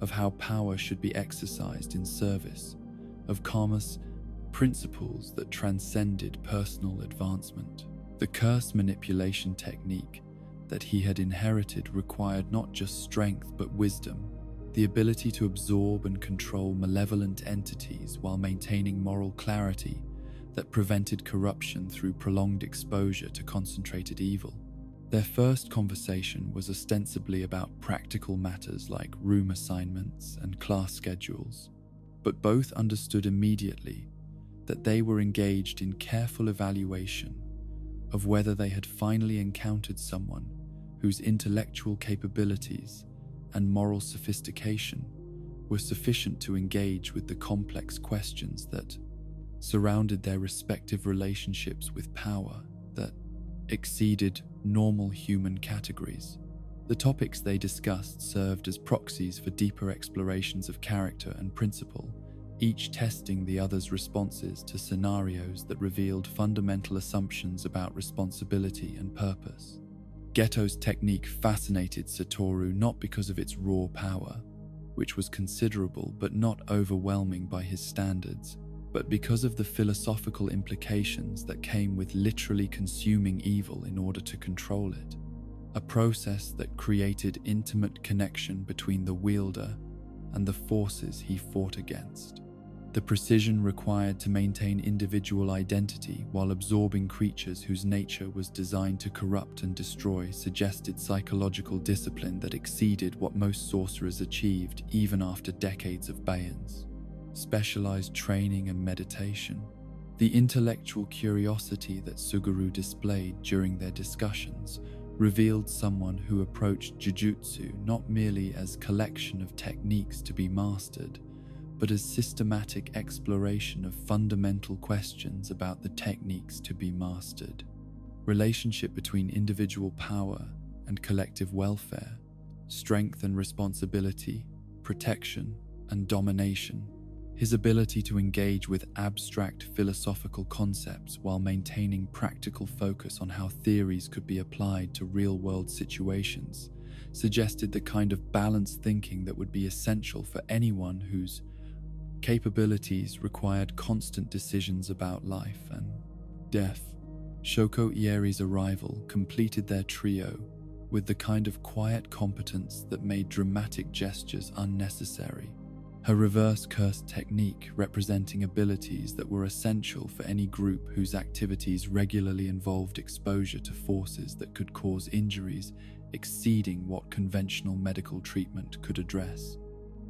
of how power should be exercised in service of karma's principles that transcended personal advancement. The curse manipulation technique that he had inherited required not just strength but wisdom, the ability to absorb and control malevolent entities while maintaining moral clarity that prevented corruption through prolonged exposure to concentrated evil. Their first conversation was ostensibly about practical matters like room assignments and class schedules, but both understood immediately that they were engaged in careful evaluation of whether they had finally encountered someone whose intellectual capabilities and moral sophistication were sufficient to engage with the complex questions that surrounded their respective relationships with power that exceeded normal human categories. The topics they discussed served as proxies for deeper explorations of character and principle, each testing the other's responses to scenarios that revealed fundamental assumptions about responsibility and purpose. Geto's technique fascinated Satoru not because of its raw power, which was considerable but not overwhelming by his standards, but because of the philosophical implications that came with literally consuming evil in order to control it. A process that created intimate connection between the wielder and the forces he fought against. The precision required to maintain individual identity while absorbing creatures whose nature was designed to corrupt and destroy suggested psychological discipline that exceeded what most sorcerers achieved even after decades of bans. Specialized training and meditation. The intellectual curiosity that Suguru displayed during their discussions revealed someone who approached Jujutsu not merely as a collection of techniques to be mastered, but as systematic exploration of fundamental questions about the techniques to be mastered. Relationship between individual power and collective welfare, strength and responsibility, protection and domination. His ability to engage with abstract philosophical concepts while maintaining practical focus on how theories could be applied to real-world situations suggested the kind of balanced thinking that would be essential for anyone whose capabilities required constant decisions about life and death. Shoko Ieri's arrival completed their trio with the kind of quiet competence that made dramatic gestures unnecessary. Her reverse curse technique representing abilities that were essential for any group whose activities regularly involved exposure to forces that could cause injuries exceeding what conventional medical treatment could address.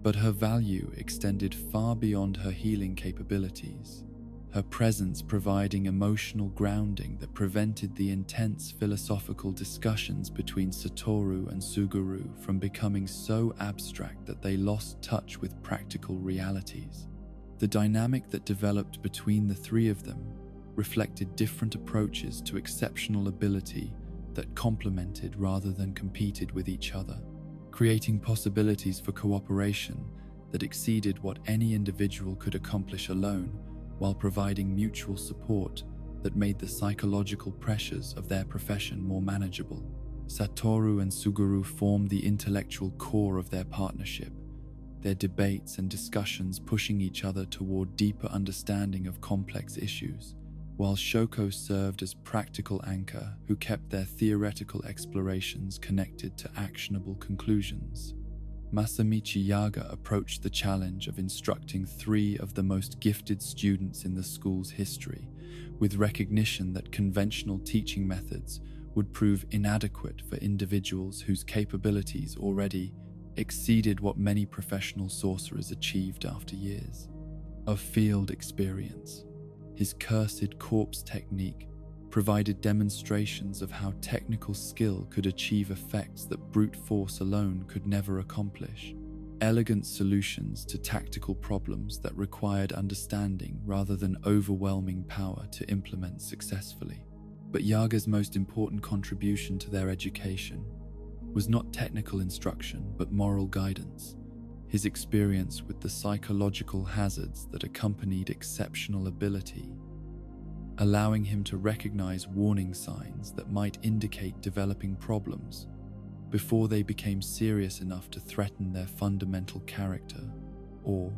But her value extended far beyond her healing capabilities, her presence providing emotional grounding that prevented the intense philosophical discussions between Satoru and Suguru from becoming so abstract that they lost touch with practical realities. The dynamic that developed between the three of them reflected different approaches to exceptional ability that complemented rather than competed with each other, creating possibilities for cooperation that exceeded what any individual could accomplish alone, while providing mutual support that made the psychological pressures of their profession more manageable. Satoru and Suguru formed the intellectual core of their partnership, their debates and discussions pushing each other toward deeper understanding of complex issues, while Shoko served as practical anchor who kept their theoretical explorations connected to actionable conclusions. Masamichi Yaga approached the challenge of instructing three of the most gifted students in the school's history, with recognition that conventional teaching methods would prove inadequate for individuals whose capabilities already exceeded what many professional sorcerers achieved after years of field experience. His cursed corpse technique provided demonstrations of how technical skill could achieve effects that brute force alone could never accomplish. Elegant solutions to tactical problems that required understanding rather than overwhelming power to implement successfully. But Yaga's most important contribution to their education was not technical instruction but moral guidance. His experience with the psychological hazards that accompanied exceptional ability, allowing him to recognize warning signs that might indicate developing problems before they became serious enough to threaten their fundamental character or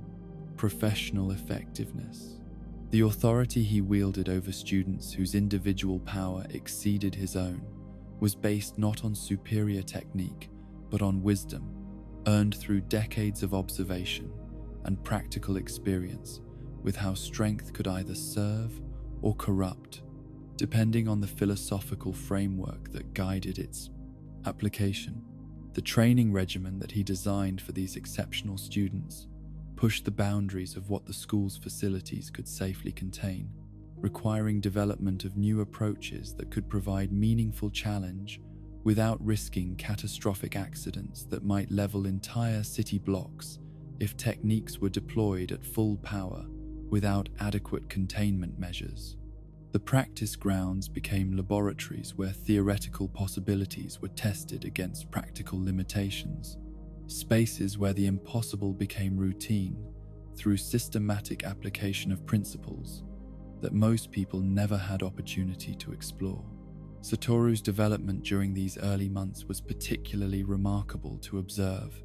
professional effectiveness. The authority he wielded over students whose individual power exceeded his own was based not on superior technique, but on wisdom, earned through decades of observation and practical experience with how strength could either serve or corrupt, depending on the philosophical framework that guided its application. The training regimen that he designed for these exceptional students pushed the boundaries of what the school's facilities could safely contain, requiring development of new approaches that could provide meaningful challenge without risking catastrophic accidents that might level entire city blocks if techniques were deployed at full power without adequate containment measures. The practice grounds became laboratories where theoretical possibilities were tested against practical limitations, spaces where the impossible became routine through systematic application of principles that most people never had opportunity to explore. Satoru's development during these early months was particularly remarkable to observe.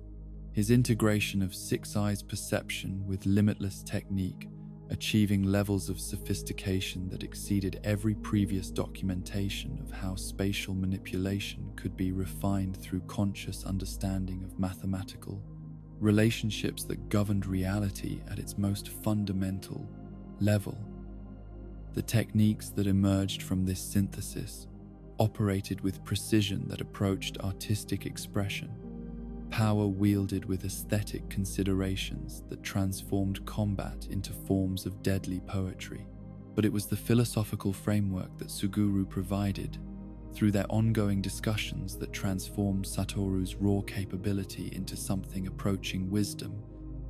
His integration of six eyes perception with limitless technique, achieving levels of sophistication that exceeded every previous documentation of how spatial manipulation could be refined through conscious understanding of mathematical relationships that governed reality at its most fundamental level. The techniques that emerged from this synthesis operated with precision that approached artistic expression, power wielded with aesthetic considerations that transformed combat into forms of deadly poetry. But it was the philosophical framework that Suguru provided through their ongoing discussions that transformed Satoru's raw capability into something approaching wisdom,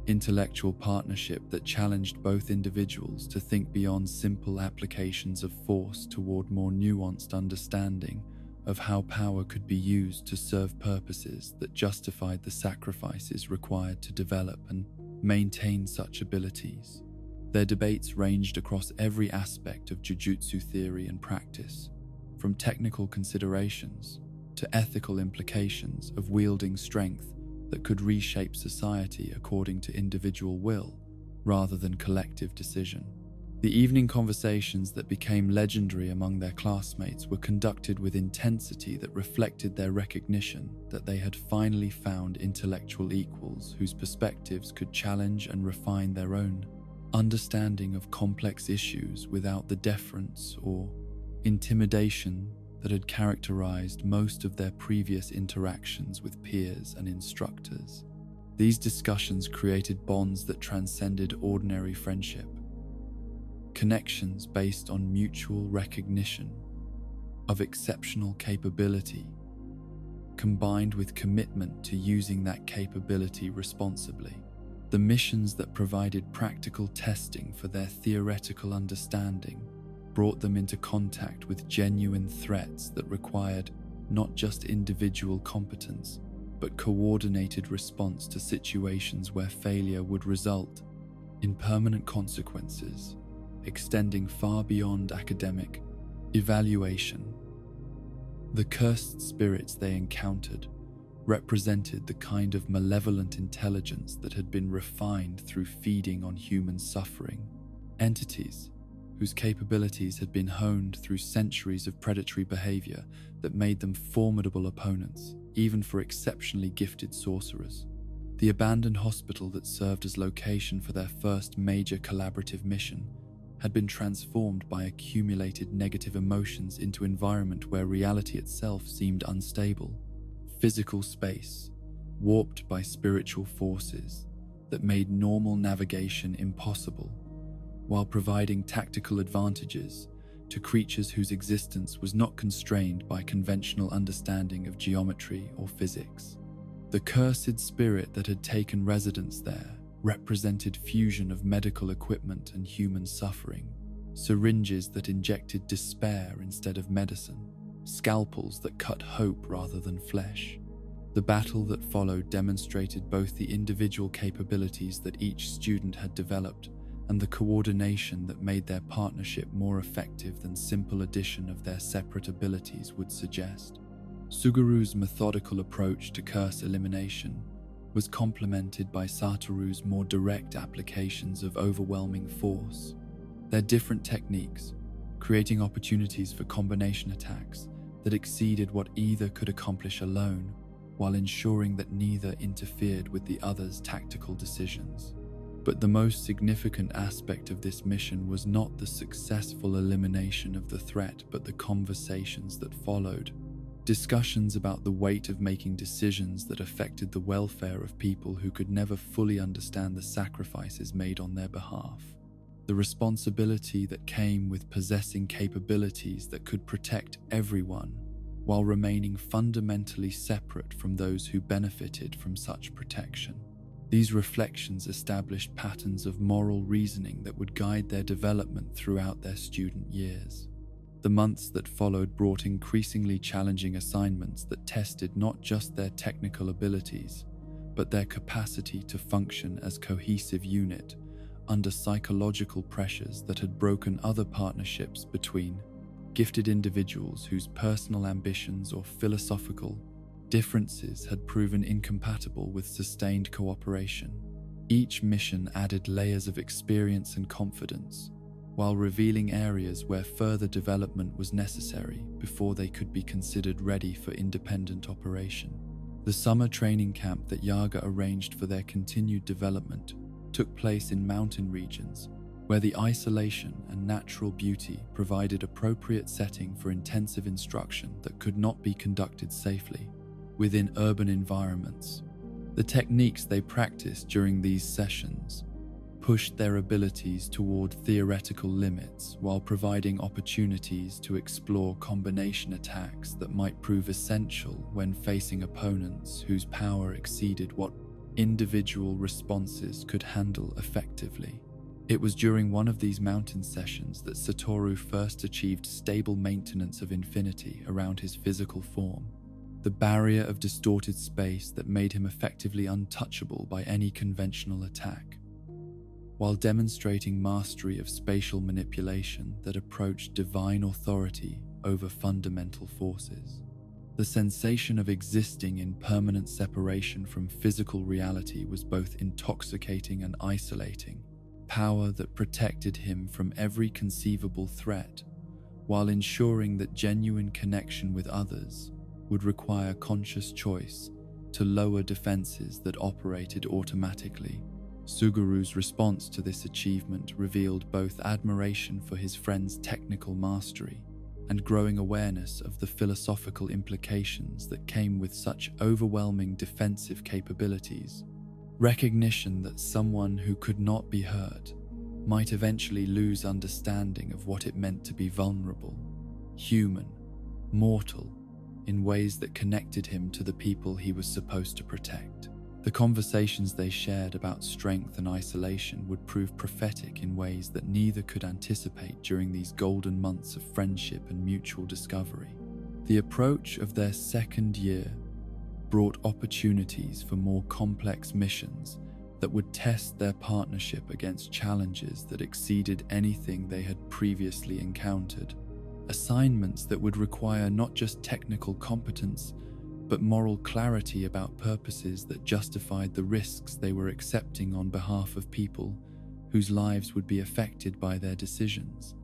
intellectual partnership that challenged both individuals to think beyond simple applications of force toward more nuanced understanding of how power could be used to serve purposes that justified the sacrifices required to develop and maintain such abilities. Their debates ranged across every aspect of Jujutsu theory and practice, from technical considerations to ethical implications of wielding strength that could reshape society according to individual will rather than collective decision. The evening conversations that became legendary among their classmates were conducted with intensity that reflected their recognition that they had finally found intellectual equals whose perspectives could challenge and refine their own understanding of complex issues without the deference or intimidation that had characterized most of their previous interactions with peers and instructors. These discussions created bonds that transcended ordinary friendship, connections based on mutual recognition of exceptional capability, combined with commitment to using that capability responsibly. The missions that provided practical testing for their theoretical understanding brought them into contact with genuine threats that required not just individual competence, but coordinated response to situations where failure would result in permanent consequences, extending far beyond academic evaluation. The cursed spirits they encountered represented the kind of malevolent intelligence that had been refined through feeding on human suffering, entities whose capabilities had been honed through centuries of predatory behavior that made them formidable opponents, even for exceptionally gifted sorcerers. The abandoned hospital that served as location for their first major collaborative mission had been transformed by accumulated negative emotions into an environment where reality itself seemed unstable. Physical space, warped by spiritual forces that made normal navigation impossible, while providing tactical advantages to creatures whose existence was not constrained by conventional understanding of geometry or physics. The cursed spirit that had taken residence there represented fusion of medical equipment and human suffering, syringes that injected despair instead of medicine, scalpels that cut hope rather than flesh. The battle that followed demonstrated both the individual capabilities that each student had developed and the coordination that made their partnership more effective than simple addition of their separate abilities would suggest. Suguru's methodical approach to curse elimination was complemented by Satoru's more direct applications of overwhelming force. Their different techniques, creating opportunities for combination attacks that exceeded what either could accomplish alone, while ensuring that neither interfered with the other's tactical decisions. But the most significant aspect of this mission was not the successful elimination of the threat, but the conversations that followed. Discussions about the weight of making decisions that affected the welfare of people who could never fully understand the sacrifices made on their behalf. The responsibility that came with possessing capabilities that could protect everyone, while remaining fundamentally separate from those who benefited from such protection. These reflections established patterns of moral reasoning that would guide their development throughout their student years. The months that followed brought increasingly challenging assignments that tested not just their technical abilities, but their capacity to function as a cohesive unit under psychological pressures that had broken other partnerships between gifted individuals whose personal ambitions or philosophical differences had proven incompatible with sustained cooperation. Each mission added layers of experience and confidence, while revealing areas where further development was necessary before they could be considered ready for independent operation. The summer training camp that Yaga arranged for their continued development took place in mountain regions, where the isolation and natural beauty provided appropriate setting for intensive instruction that could not be conducted safely within urban environments. The techniques they practiced during these sessions pushed their abilities toward theoretical limits while providing opportunities to explore combination attacks that might prove essential when facing opponents whose power exceeded what individual responses could handle effectively. It was during one of these mountain sessions that Satoru first achieved stable maintenance of infinity around his physical form, the barrier of distorted space that made him effectively untouchable by any conventional attack, while demonstrating mastery of spatial manipulation that approached divine authority over fundamental forces. The sensation of existing in permanent separation from physical reality was both intoxicating and isolating, power that protected him from every conceivable threat, while ensuring that genuine connection with others would require conscious choice to lower defenses that operated automatically. Suguru's response to this achievement revealed both admiration for his friend's technical mastery and growing awareness of the philosophical implications that came with such overwhelming defensive capabilities. Recognition that someone who could not be hurt might eventually lose understanding of what it meant to be vulnerable, human, mortal, in ways that connected him to the people he was supposed to protect. The conversations they shared about strength and isolation would prove prophetic in ways that neither could anticipate during these golden months of friendship and mutual discovery. The approach of their second year brought opportunities for more complex missions that would test their partnership against challenges that exceeded anything they had previously encountered. Assignments that would require not just technical competence, but moral clarity about purposes that justified the risks they were accepting on behalf of people whose lives would be affected by their decisions.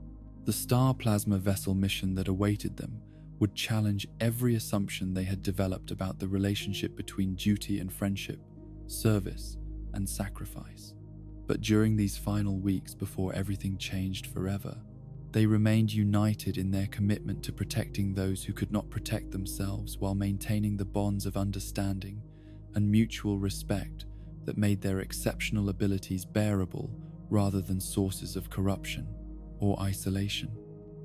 The Star Plasma Vessel mission that awaited them would challenge every assumption they had developed about the relationship between duty and friendship, service and sacrifice. But during these final weeks before everything changed forever, they remained united in their commitment to protecting those who could not protect themselves while maintaining the bonds of understanding and mutual respect that made their exceptional abilities bearable rather than sources of corruption or isolation.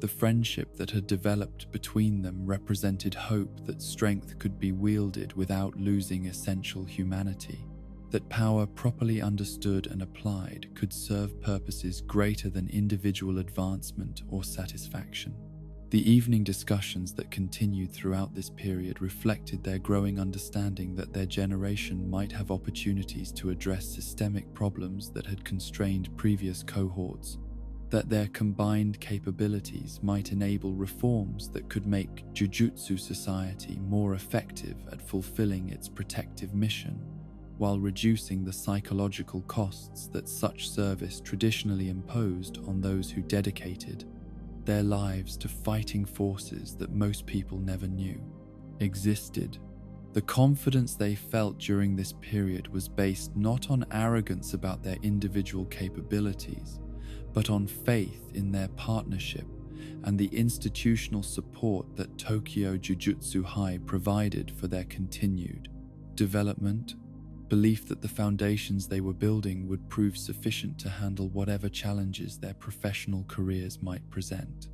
The friendship that had developed between them represented hope that strength could be wielded without losing essential humanity, that power properly understood and applied could serve purposes greater than individual advancement or satisfaction. The evening discussions that continued throughout this period reflected their growing understanding that their generation might have opportunities to address systemic problems that had constrained previous cohorts, that their combined capabilities might enable reforms that could make Jujutsu society more effective at fulfilling its protective mission, while reducing the psychological costs that such service traditionally imposed on those who dedicated their lives to fighting forces that most people never knew existed. The confidence they felt during this period was based not on arrogance about their individual capabilities, but on faith in their partnership and the institutional support that Tokyo Jujutsu High provided for their continued development. Belief that the foundations they were building would prove sufficient to handle whatever challenges their professional careers might present.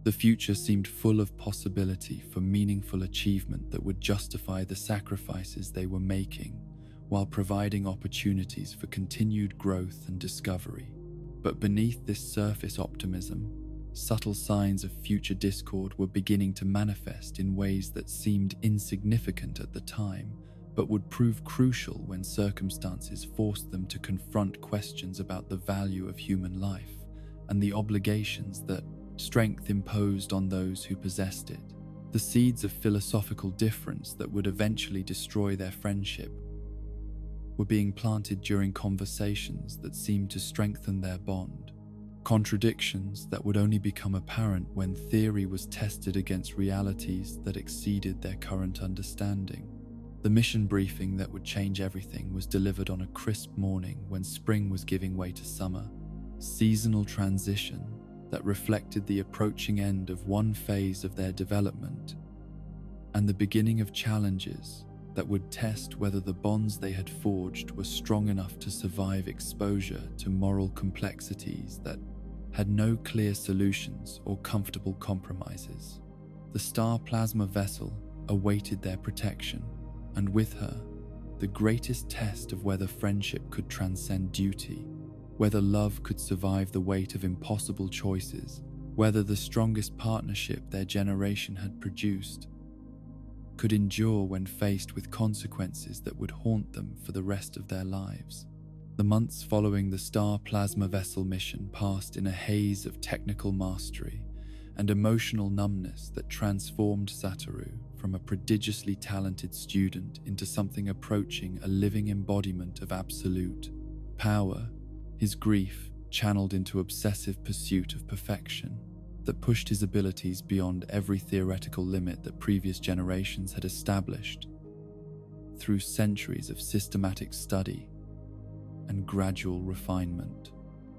The future seemed full of possibility for meaningful achievement that would justify the sacrifices they were making, while providing opportunities for continued growth and discovery. But beneath this surface optimism, subtle signs of future discord were beginning to manifest in ways that seemed insignificant at the time, but would prove crucial when circumstances forced them to confront questions about the value of human life and the obligations that strength imposed on those who possessed it. The seeds of philosophical difference that would eventually destroy their friendship were being planted during conversations that seemed to strengthen their bond. Contradictions that would only become apparent when theory was tested against realities that exceeded their current understanding. The mission briefing that would change everything was delivered on a crisp morning when spring was giving way to summer. Seasonal transition that reflected the approaching end of one phase of their development and the beginning of challenges that would test whether the bonds they had forged were strong enough to survive exposure to moral complexities that had no clear solutions or comfortable compromises. The star plasma vessel awaited their protection, and with her, the greatest test of whether friendship could transcend duty, whether love could survive the weight of impossible choices, whether the strongest partnership their generation had produced could endure when faced with consequences that would haunt them for the rest of their lives. The months following the star plasma vessel mission passed in a haze of technical mastery and emotional numbness that transformed Satoru from a prodigiously talented student into something approaching a living embodiment of absolute power, his grief channeled into obsessive pursuit of perfection that pushed his abilities beyond every theoretical limit that previous generations had established. Through centuries of systematic study and gradual refinement,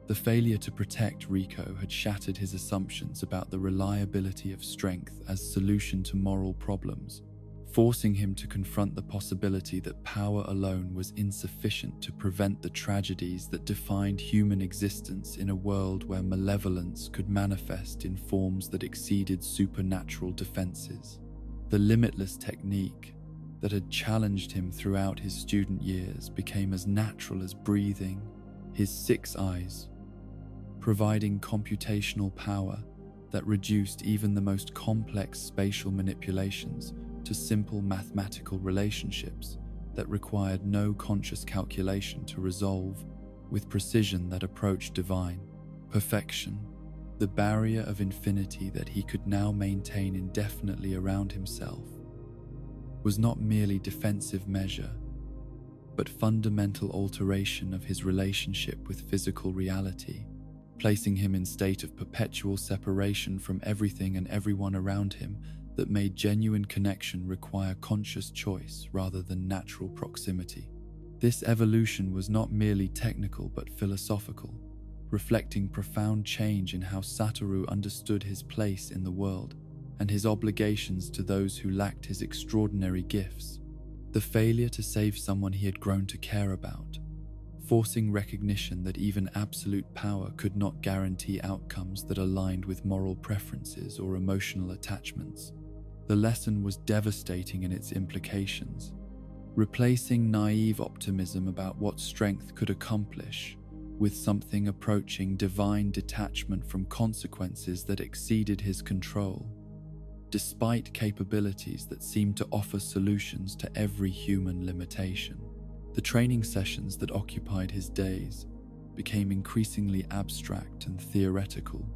the failure to protect Rico had shattered his assumptions about the reliability of strength as solution to moral problems, forcing him to confront the possibility that power alone was insufficient to prevent the tragedies that defined human existence in a world where malevolence could manifest in forms that exceeded supernatural defenses. The limitless technique that had challenged him throughout his student years became as natural as breathing, his 6 eyes, providing computational power that reduced even the most complex spatial manipulations to simple mathematical relationships that required no conscious calculation to resolve with precision that approached divine perfection. The barrier of infinity that he could now maintain indefinitely around himself was not merely defensive measure, but fundamental alteration of his relationship with physical reality, placing him in state of perpetual separation from everything and everyone around him that made genuine connection require conscious choice rather than natural proximity. This evolution was not merely technical but philosophical, reflecting profound change in how Satoru understood his place in the world and his obligations to those who lacked his extraordinary gifts. The failure to save someone he had grown to care about, forcing recognition that even absolute power could not guarantee outcomes that aligned with moral preferences or emotional attachments. The lesson was devastating in its implications, replacing naive optimism about what strength could accomplish with something approaching divine detachment from consequences that exceeded his control, despite capabilities that seemed to offer solutions to every human limitation. The training sessions that occupied his days became increasingly abstract and theoretical,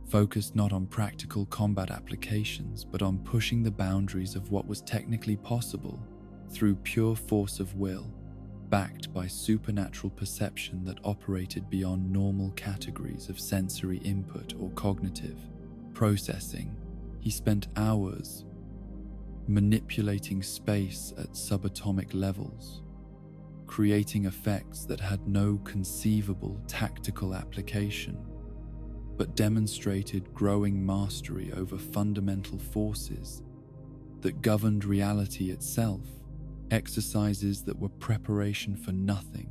focused not on practical combat applications but on pushing the boundaries of what was technically possible through pure force of will, backed by supernatural perception that operated beyond normal categories of sensory input or cognitive processing. He spent hours manipulating space at subatomic levels, creating effects that had no conceivable tactical application, but demonstrated growing mastery over fundamental forces that governed reality itself, exercises that were preparation for nothing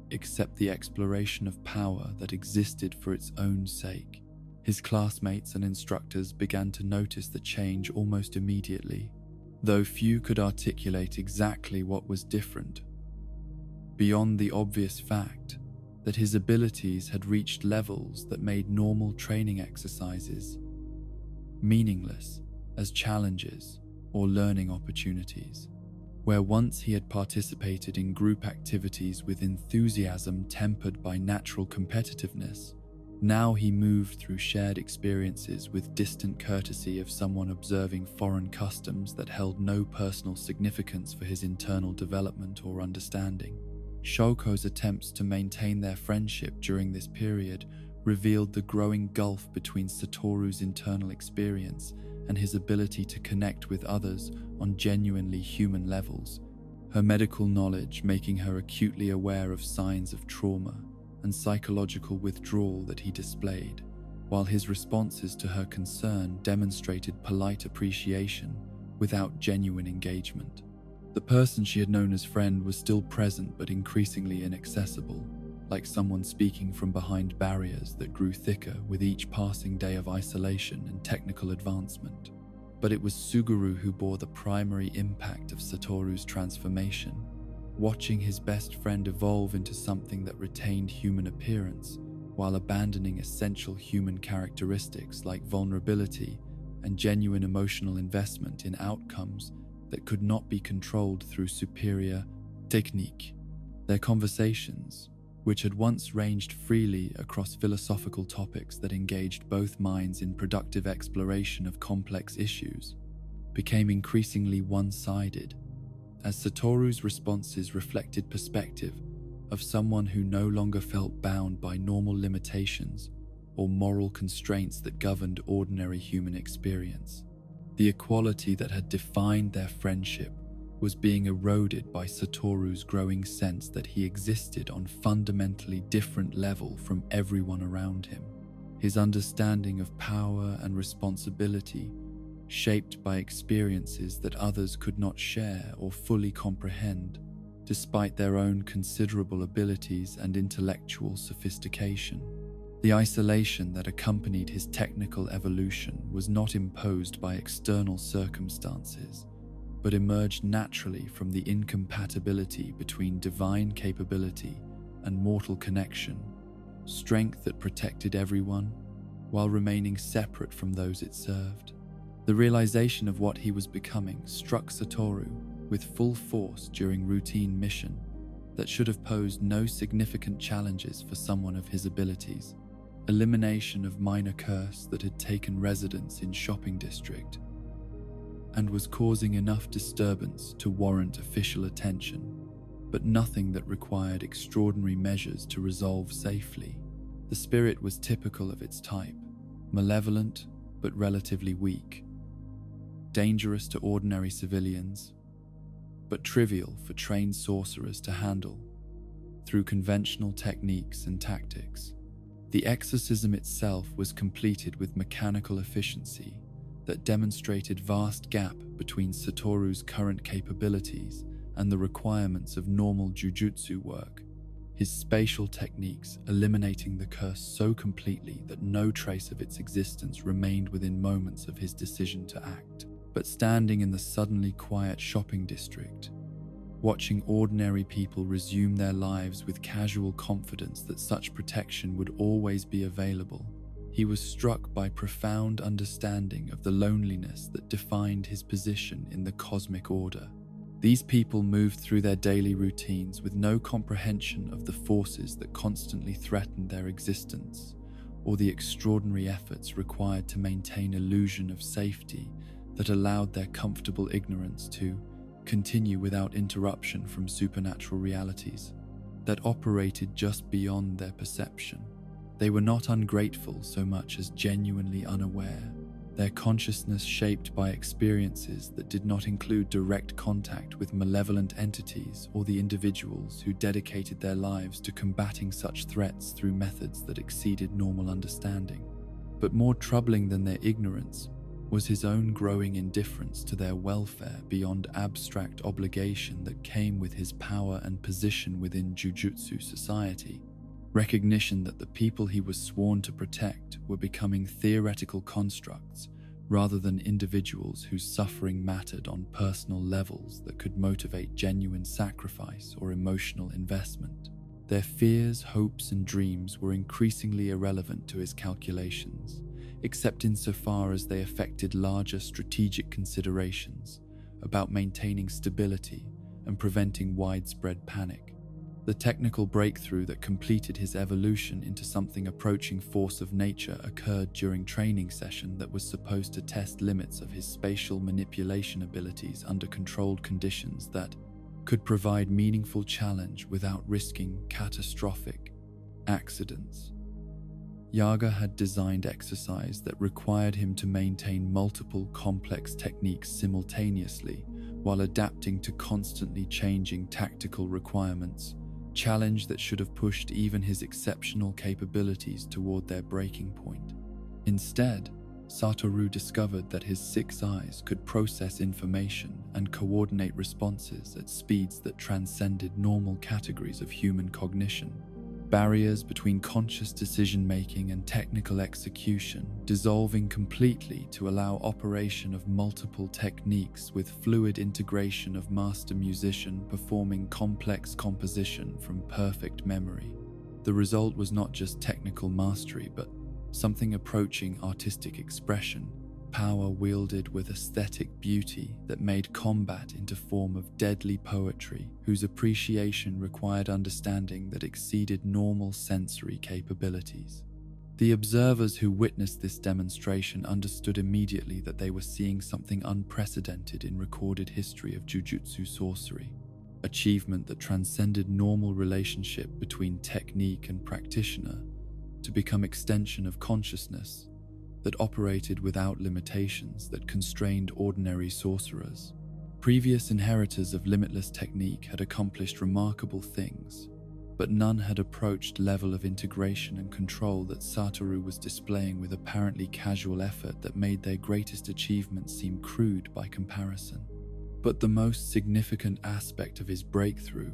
except the exploration of power that existed for its own sake. His classmates and instructors began to notice the change almost immediately, though few could articulate exactly what was different. beyond the obvious fact that his abilities had reached levels that made normal training exercises meaningless as challenges or learning opportunities. Where once he had participated in group activities with enthusiasm tempered by natural competitiveness, now he moved through shared experiences with distant courtesy of someone observing foreign customs that held no personal significance for his internal development or understanding. Shoko's attempts to maintain their friendship during this period revealed the growing gulf between Satoru's internal experience and his ability to connect with others on genuinely human levels, her medical knowledge making her acutely aware of signs of trauma and psychological withdrawal that he displayed, while his responses to her concern demonstrated polite appreciation without genuine engagement. The person she had known as friend was still present but increasingly inaccessible, like someone speaking from behind barriers that grew thicker with each passing day of isolation and technical advancement. But it was Suguru who bore the primary impact of Satoru's transformation. Watching his best friend evolve into something that retained human appearance while abandoning essential human characteristics like vulnerability and genuine emotional investment in outcomes that could not be controlled through superior technique. Their conversations, which had once ranged freely across philosophical topics that engaged both minds in productive exploration of complex issues, became increasingly one-sided, as Satoru's responses reflected perspective of someone who no longer felt bound by normal limitations or moral constraints that governed ordinary human experience. The equality that had defined their friendship was being eroded by Satoru's growing sense that he existed on a fundamentally different level from everyone around him. His understanding of power and responsibility, shaped by experiences that others could not share or fully comprehend, despite their own considerable abilities and intellectual sophistication. The isolation that accompanied his technical evolution was not imposed by external circumstances, but emerged naturally from the incompatibility between divine capability and mortal connection, strength that protected everyone while remaining separate from those it served. The realization of what he was becoming struck Satoru with full force during routine mission that should have posed no significant challenges for someone of his abilities. Elimination of minor curse that had taken residence in shopping district and was causing enough disturbance to warrant official attention, but nothing that required extraordinary measures to resolve safely. The spirit was typical of its type, malevolent but relatively weak, dangerous to ordinary civilians, but trivial for trained sorcerers to handle through conventional techniques and tactics. The exorcism itself was completed with mechanical efficiency that demonstrated vast gap between Satoru's current capabilities and the requirements of normal jujutsu work, his spatial techniques eliminating the curse so completely that no trace of its existence remained within moments of his decision to act. But standing in the suddenly quiet shopping district, watching ordinary people resume their lives with casual confidence that such protection would always be available, he was struck by profound understanding of the loneliness that defined his position in the cosmic order. These people moved through their daily routines with no comprehension of the forces that constantly threatened their existence, or the extraordinary efforts required to maintain illusion of safety that allowed their comfortable ignorance to continue without interruption from supernatural realities that operated just beyond their perception. They were not ungrateful so much as genuinely unaware, their consciousness shaped by experiences that did not include direct contact with malevolent entities or the individuals who dedicated their lives to combating such threats through methods that exceeded normal understanding. But more troubling than their ignorance was his own growing indifference to their welfare beyond abstract obligation that came with his power and position within Jujutsu society. Recognition that the people he was sworn to protect were becoming theoretical constructs rather than individuals whose suffering mattered on personal levels that could motivate genuine sacrifice or emotional investment. Their fears, hopes, and dreams were increasingly irrelevant to his calculations, except insofar as they affected larger strategic considerations about maintaining stability and preventing widespread panic. The technical breakthrough that completed his evolution into something approaching force of nature occurred during training session that was supposed to test limits of his spatial manipulation abilities under controlled conditions that could provide meaningful challenge without risking catastrophic accidents. Yaga had designed exercise that required him to maintain multiple complex techniques simultaneously while adapting to constantly changing tactical requirements, challenge that should have pushed even his exceptional capabilities toward their breaking point. Instead, Satoru discovered that his 6 eyes could process information and coordinate responses at speeds that transcended normal categories of human cognition. Barriers between conscious decision-making and technical execution dissolving completely to allow operation of multiple techniques with fluid integration of master musician performing complex composition from perfect memory. The result was not just technical mastery, but something approaching artistic expression, power wielded with aesthetic beauty that made combat into form of deadly poetry whose appreciation required understanding that exceeded normal sensory capabilities. The observers who witnessed this demonstration understood immediately that they were seeing something unprecedented in recorded history of Jujutsu sorcery, achievement that transcended normal relationship between technique and practitioner to become extension of consciousness that operated without limitations that constrained ordinary sorcerers. Previous inheritors of limitless technique had accomplished remarkable things, but none had approached level of integration and control that Satoru was displaying with apparently casual effort that made their greatest achievements seem crude by comparison. But the most significant aspect of his breakthrough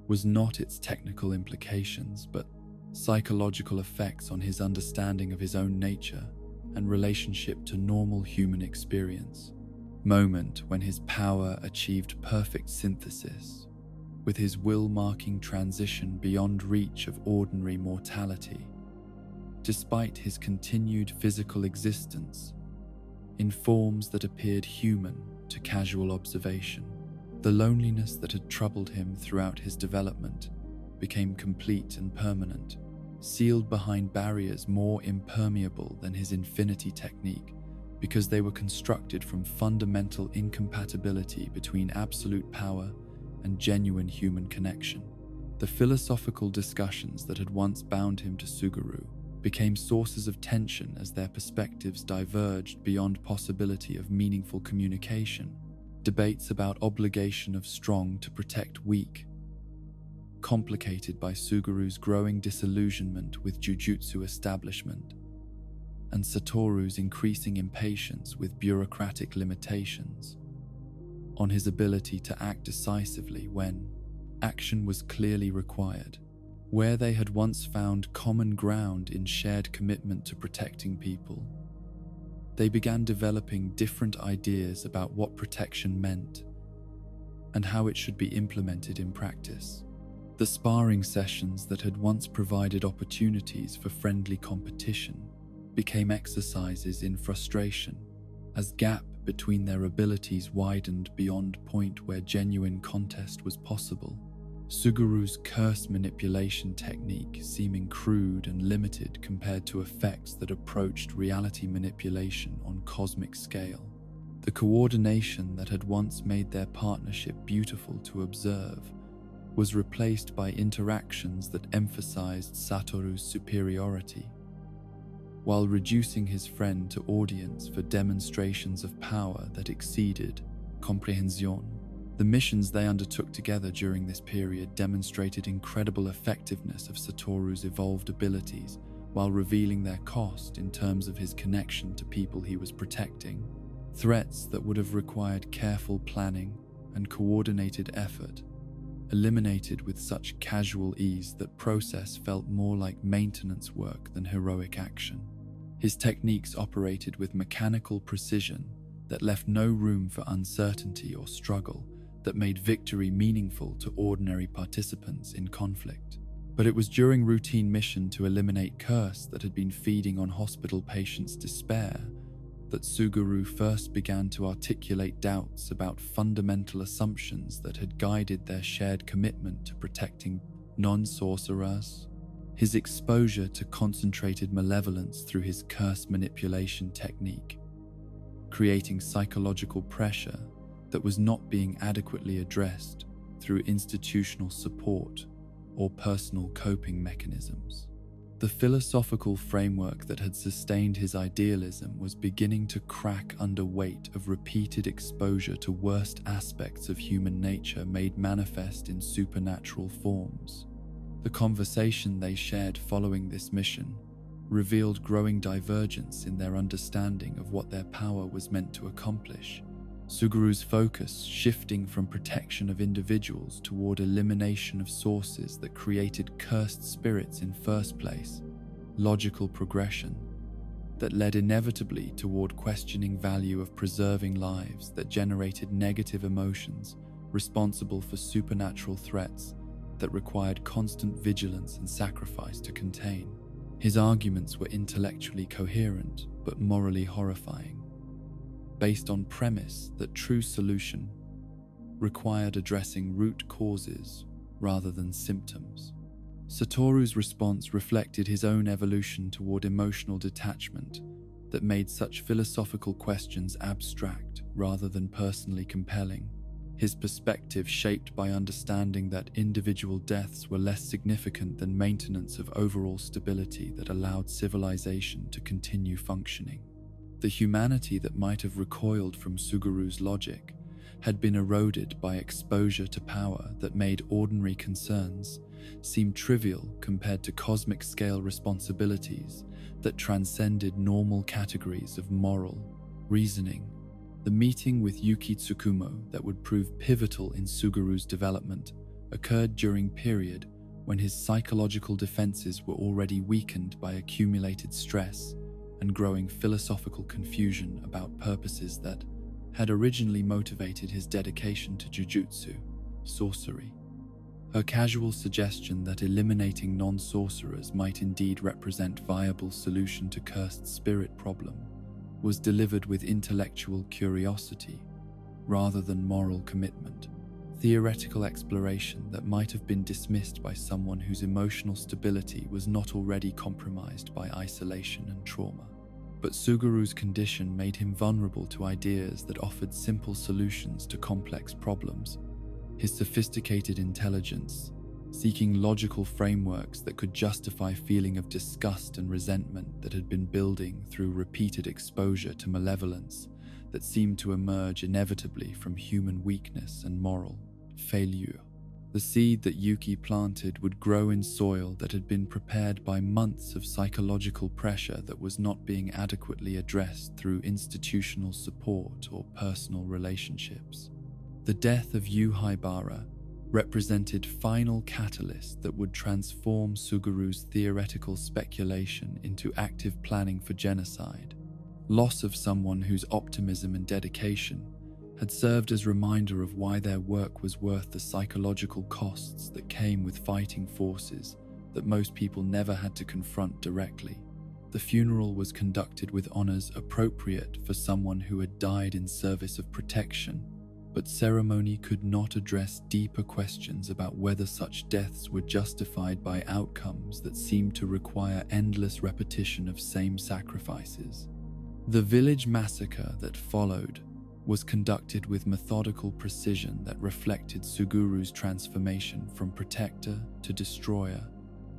was not its technical implications, but psychological effects on his understanding of his own nature and relationship to normal human experience. Moment when his power achieved perfect synthesis, with his will marking transition beyond reach of ordinary mortality, despite his continued physical existence, in forms that appeared human to casual observation. The loneliness that had troubled him throughout his development became complete and permanent, sealed behind barriers more impermeable than his infinity technique, because they were constructed from fundamental incompatibility between absolute power and genuine human connection. The philosophical discussions that had once bound him to Suguru became sources of tension as their perspectives diverged beyond possibility of meaningful communication. Debates about obligation of strong to protect weak, complicated by Suguru's growing disillusionment with Jujutsu establishment, and Satoru's increasing impatience with bureaucratic limitations on his ability to act decisively when action was clearly required. Where they had once found common ground in shared commitment to protecting people, they began developing different ideas about what protection meant and how it should be implemented in practice. The sparring sessions that had once provided opportunities for friendly competition became exercises in frustration, as gap between their abilities widened beyond point where genuine contest was possible. Suguru's curse manipulation technique seeming crude and limited compared to effects that approached reality manipulation on cosmic scale. The coordination that had once made their partnership beautiful to observe was replaced by interactions that emphasized Satoru's superiority, while reducing his friend to audience for demonstrations of power that exceeded comprehension. The missions they undertook together during this period demonstrated incredible effectiveness of Satoru's evolved abilities, while revealing their cost in terms of his connection to people he was protecting. Threats that would have required careful planning and coordinated effort eliminated with such casual ease that process felt more like maintenance work than heroic action. His techniques operated with mechanical precision that left no room for uncertainty or struggle, that made victory meaningful to ordinary participants in conflict. But it was during routine mission to eliminate curse that had been feeding on hospital patients' despair that Suguru first began to articulate doubts about fundamental assumptions that had guided their shared commitment to protecting non-sorcerers. His exposure to concentrated malevolence through his curse manipulation technique, creating psychological pressure that was not being adequately addressed through institutional support or personal coping mechanisms. The philosophical framework that had sustained his idealism was beginning to crack under weight of repeated exposure to worst aspects of human nature made manifest in supernatural forms. The conversation they shared following this mission revealed growing divergence in their understanding of what their power was meant to accomplish. Suguru's focus shifting from protection of individuals toward elimination of sources that created cursed spirits in first place, logical progression that led inevitably toward questioning value of preserving lives that generated negative emotions responsible for supernatural threats that required constant vigilance and sacrifice to contain. His arguments were intellectually coherent but morally horrifying, based on premise that true solution required addressing root causes rather than symptoms. Satoru's response reflected his own evolution toward emotional detachment that made such philosophical questions abstract rather than personally compelling. His perspective shaped by understanding that individual deaths were less significant than maintenance of overall stability that allowed civilization to continue functioning. The humanity that might have recoiled from Suguru's logic had been eroded by exposure to power that made ordinary concerns seem trivial compared to cosmic-scale responsibilities that transcended normal categories of moral reasoning. The meeting with Yuki Tsukumo that would prove pivotal in Suguru's development occurred during a period when his psychological defenses were already weakened by accumulated stress and growing philosophical confusion about purposes that had originally motivated his dedication to Jujutsu, sorcery. Her casual suggestion that eliminating non-sorcerers might indeed represent a viable solution to cursed spirit problem was delivered with intellectual curiosity rather than moral commitment. Theoretical exploration that might have been dismissed by someone whose emotional stability was not already compromised by isolation and trauma. But Suguru's condition made him vulnerable to ideas that offered simple solutions to complex problems. His sophisticated intelligence, seeking logical frameworks that could justify feeling of disgust and resentment that had been building through repeated exposure to malevolence that seemed to emerge inevitably from human weakness and moral failure. The seed that Yuki planted would grow in soil that had been prepared by months of psychological pressure that was not being adequately addressed through institutional support or personal relationships. The death of Yuhaibara represented final catalyst that would transform Suguru's theoretical speculation into active planning for genocide. Loss of someone whose optimism and dedication had served as reminder of why their work was worth the psychological costs that came with fighting forces that most people never had to confront directly. The funeral was conducted with honors appropriate for someone who had died in service of protection, but ceremony could not address deeper questions about whether such deaths were justified by outcomes that seemed to require endless repetition of same sacrifices. The village massacre that followed was conducted with methodical precision that reflected Suguru's transformation from protector to destroyer.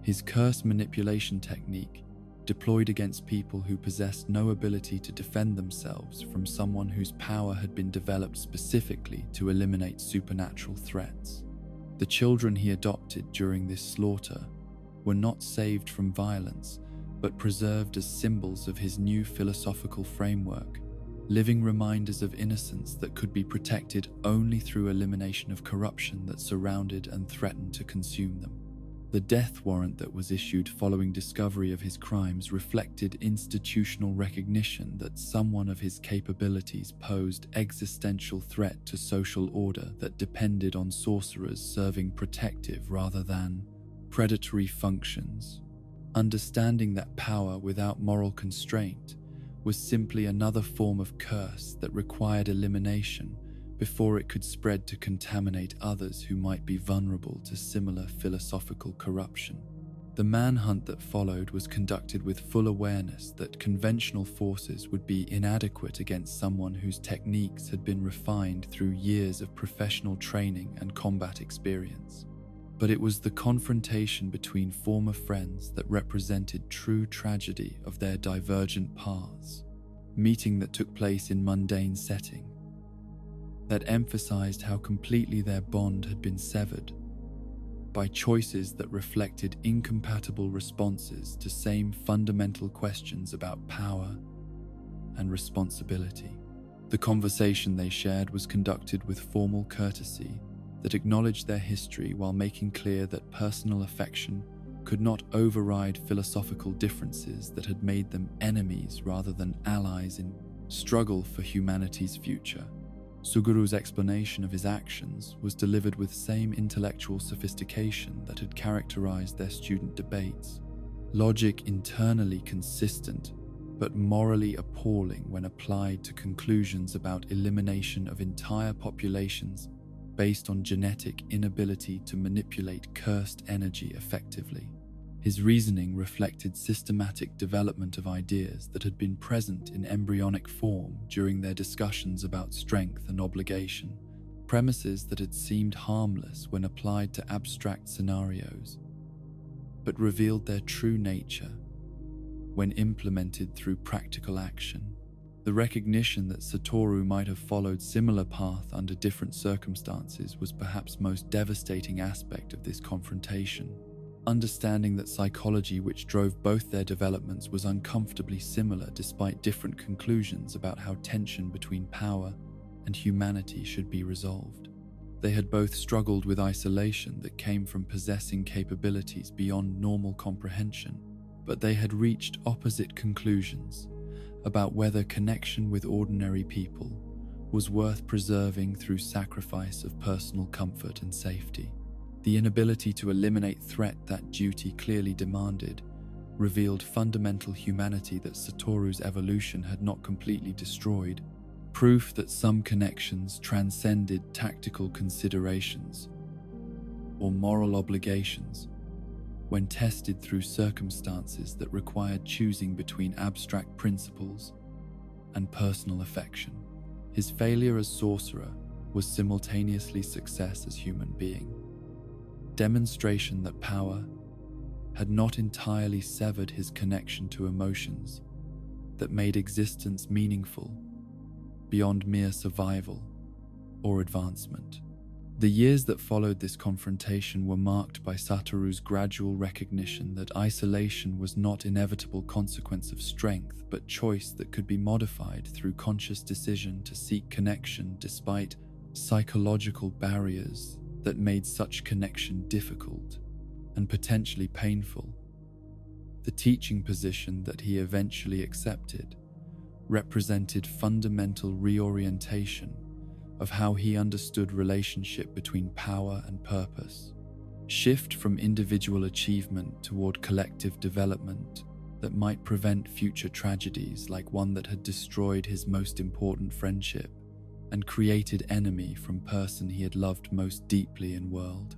His curse manipulation technique, deployed against people who possessed no ability to defend themselves from someone whose power had been developed specifically to eliminate supernatural threats. The children he adopted during this slaughter were not saved from violence, but preserved as symbols of his new philosophical framework, living reminders of innocence that could be protected only through elimination of corruption that surrounded and threatened to consume them. The death warrant that was issued following discovery of his crimes reflected institutional recognition that someone of his capabilities posed existential threat to social order that depended on sorcerers serving protective rather than predatory functions. Understanding that power without moral constraint was simply another form of curse that required elimination before it could spread to contaminate others who might be vulnerable to similar philosophical corruption. The manhunt that followed was conducted with full awareness that conventional forces would be inadequate against someone whose techniques had been refined through years of professional training and combat experience. But it was the confrontation between former friends that represented true tragedy of their divergent paths, meeting that took place in mundane setting, that emphasized how completely their bond had been severed by choices that reflected incompatible responses to same fundamental questions about power and responsibility. The conversation they shared was conducted with formal courtesy that acknowledged their history while making clear that personal affection could not override philosophical differences that had made them enemies rather than allies in struggle for humanity's future. Suguru's explanation of his actions was delivered with same intellectual sophistication that had characterized their student debates. Logic internally consistent, but morally appalling when applied to conclusions about elimination of entire populations based on genetic inability to manipulate cursed energy effectively. His reasoning reflected systematic development of ideas that had been present in embryonic form during their discussions about strength and obligation, premises that had seemed harmless when applied to abstract scenarios, but revealed their true nature when implemented through practical action. The recognition that Satoru might have followed similar path under different circumstances was perhaps most devastating aspect of this confrontation. Understanding that psychology which drove both their developments was uncomfortably similar despite different conclusions about how tension between power and humanity should be resolved. They had both struggled with isolation that came from possessing capabilities beyond normal comprehension, but they had reached opposite conclusions about whether connection with ordinary people was worth preserving through sacrifice of personal comfort and safety. The inability to eliminate threat that duty clearly demanded revealed fundamental humanity that Satoru's evolution had not completely destroyed, proof that some connections transcended tactical considerations or moral obligations when tested through circumstances that required choosing between abstract principles and personal affection. His failure as sorcerer was simultaneously success as human being. Demonstration that power had not entirely severed his connection to emotions that made existence meaningful beyond mere survival or advancement. The years that followed this confrontation were marked by Satoru's gradual recognition that isolation was not an inevitable consequence of strength, but choice that could be modified through conscious decision to seek connection despite psychological barriers that made such connection difficult and potentially painful. The teaching position that he eventually accepted represented fundamental reorientation of how he understood relationship between power and purpose, shift from individual achievement toward collective development that might prevent future tragedies like one that had destroyed his most important friendship and created enemy from person he had loved most deeply in world.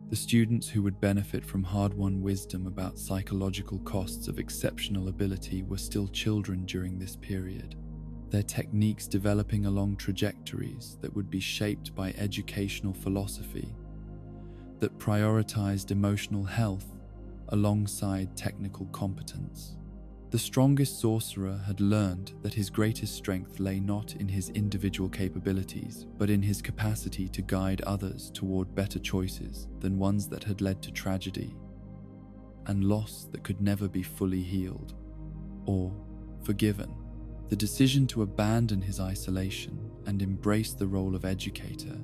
The students who would benefit from hard-won wisdom about psychological costs of exceptional ability were still children during this period, their techniques developing along trajectories that would be shaped by educational philosophy that prioritized emotional health alongside technical competence. The strongest sorcerer had learned that his greatest strength lay not in his individual capabilities, but in his capacity to guide others toward better choices than ones that had led to tragedy and loss that could never be fully healed or forgiven. The decision to abandon his isolation and embrace the role of educator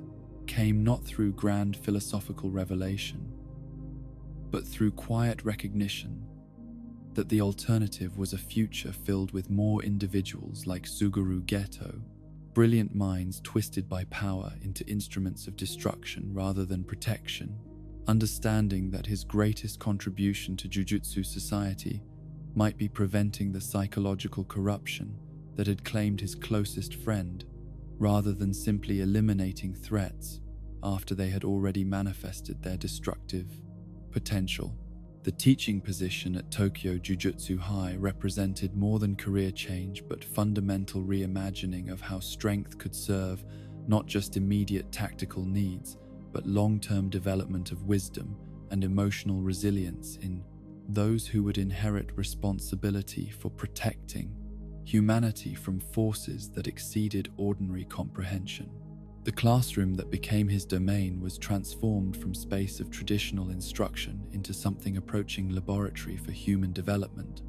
came not through grand philosophical revelation, but through quiet recognition that the alternative was a future filled with more individuals like Suguru Geto, brilliant minds twisted by power into instruments of destruction rather than protection, understanding that his greatest contribution to Jujutsu society might be preventing the psychological corruption that had claimed his closest friend, rather than simply eliminating threats after they had already manifested their destructive potential. The teaching position at Tokyo Jujutsu High represented more than career change but fundamental reimagining of how strength could serve not just immediate tactical needs, but long-term development of wisdom and emotional resilience in those who would inherit responsibility for protecting humanity from forces that exceeded ordinary comprehension. The classroom that became his domain was transformed from space of traditional instruction into something approaching laboratory for human development,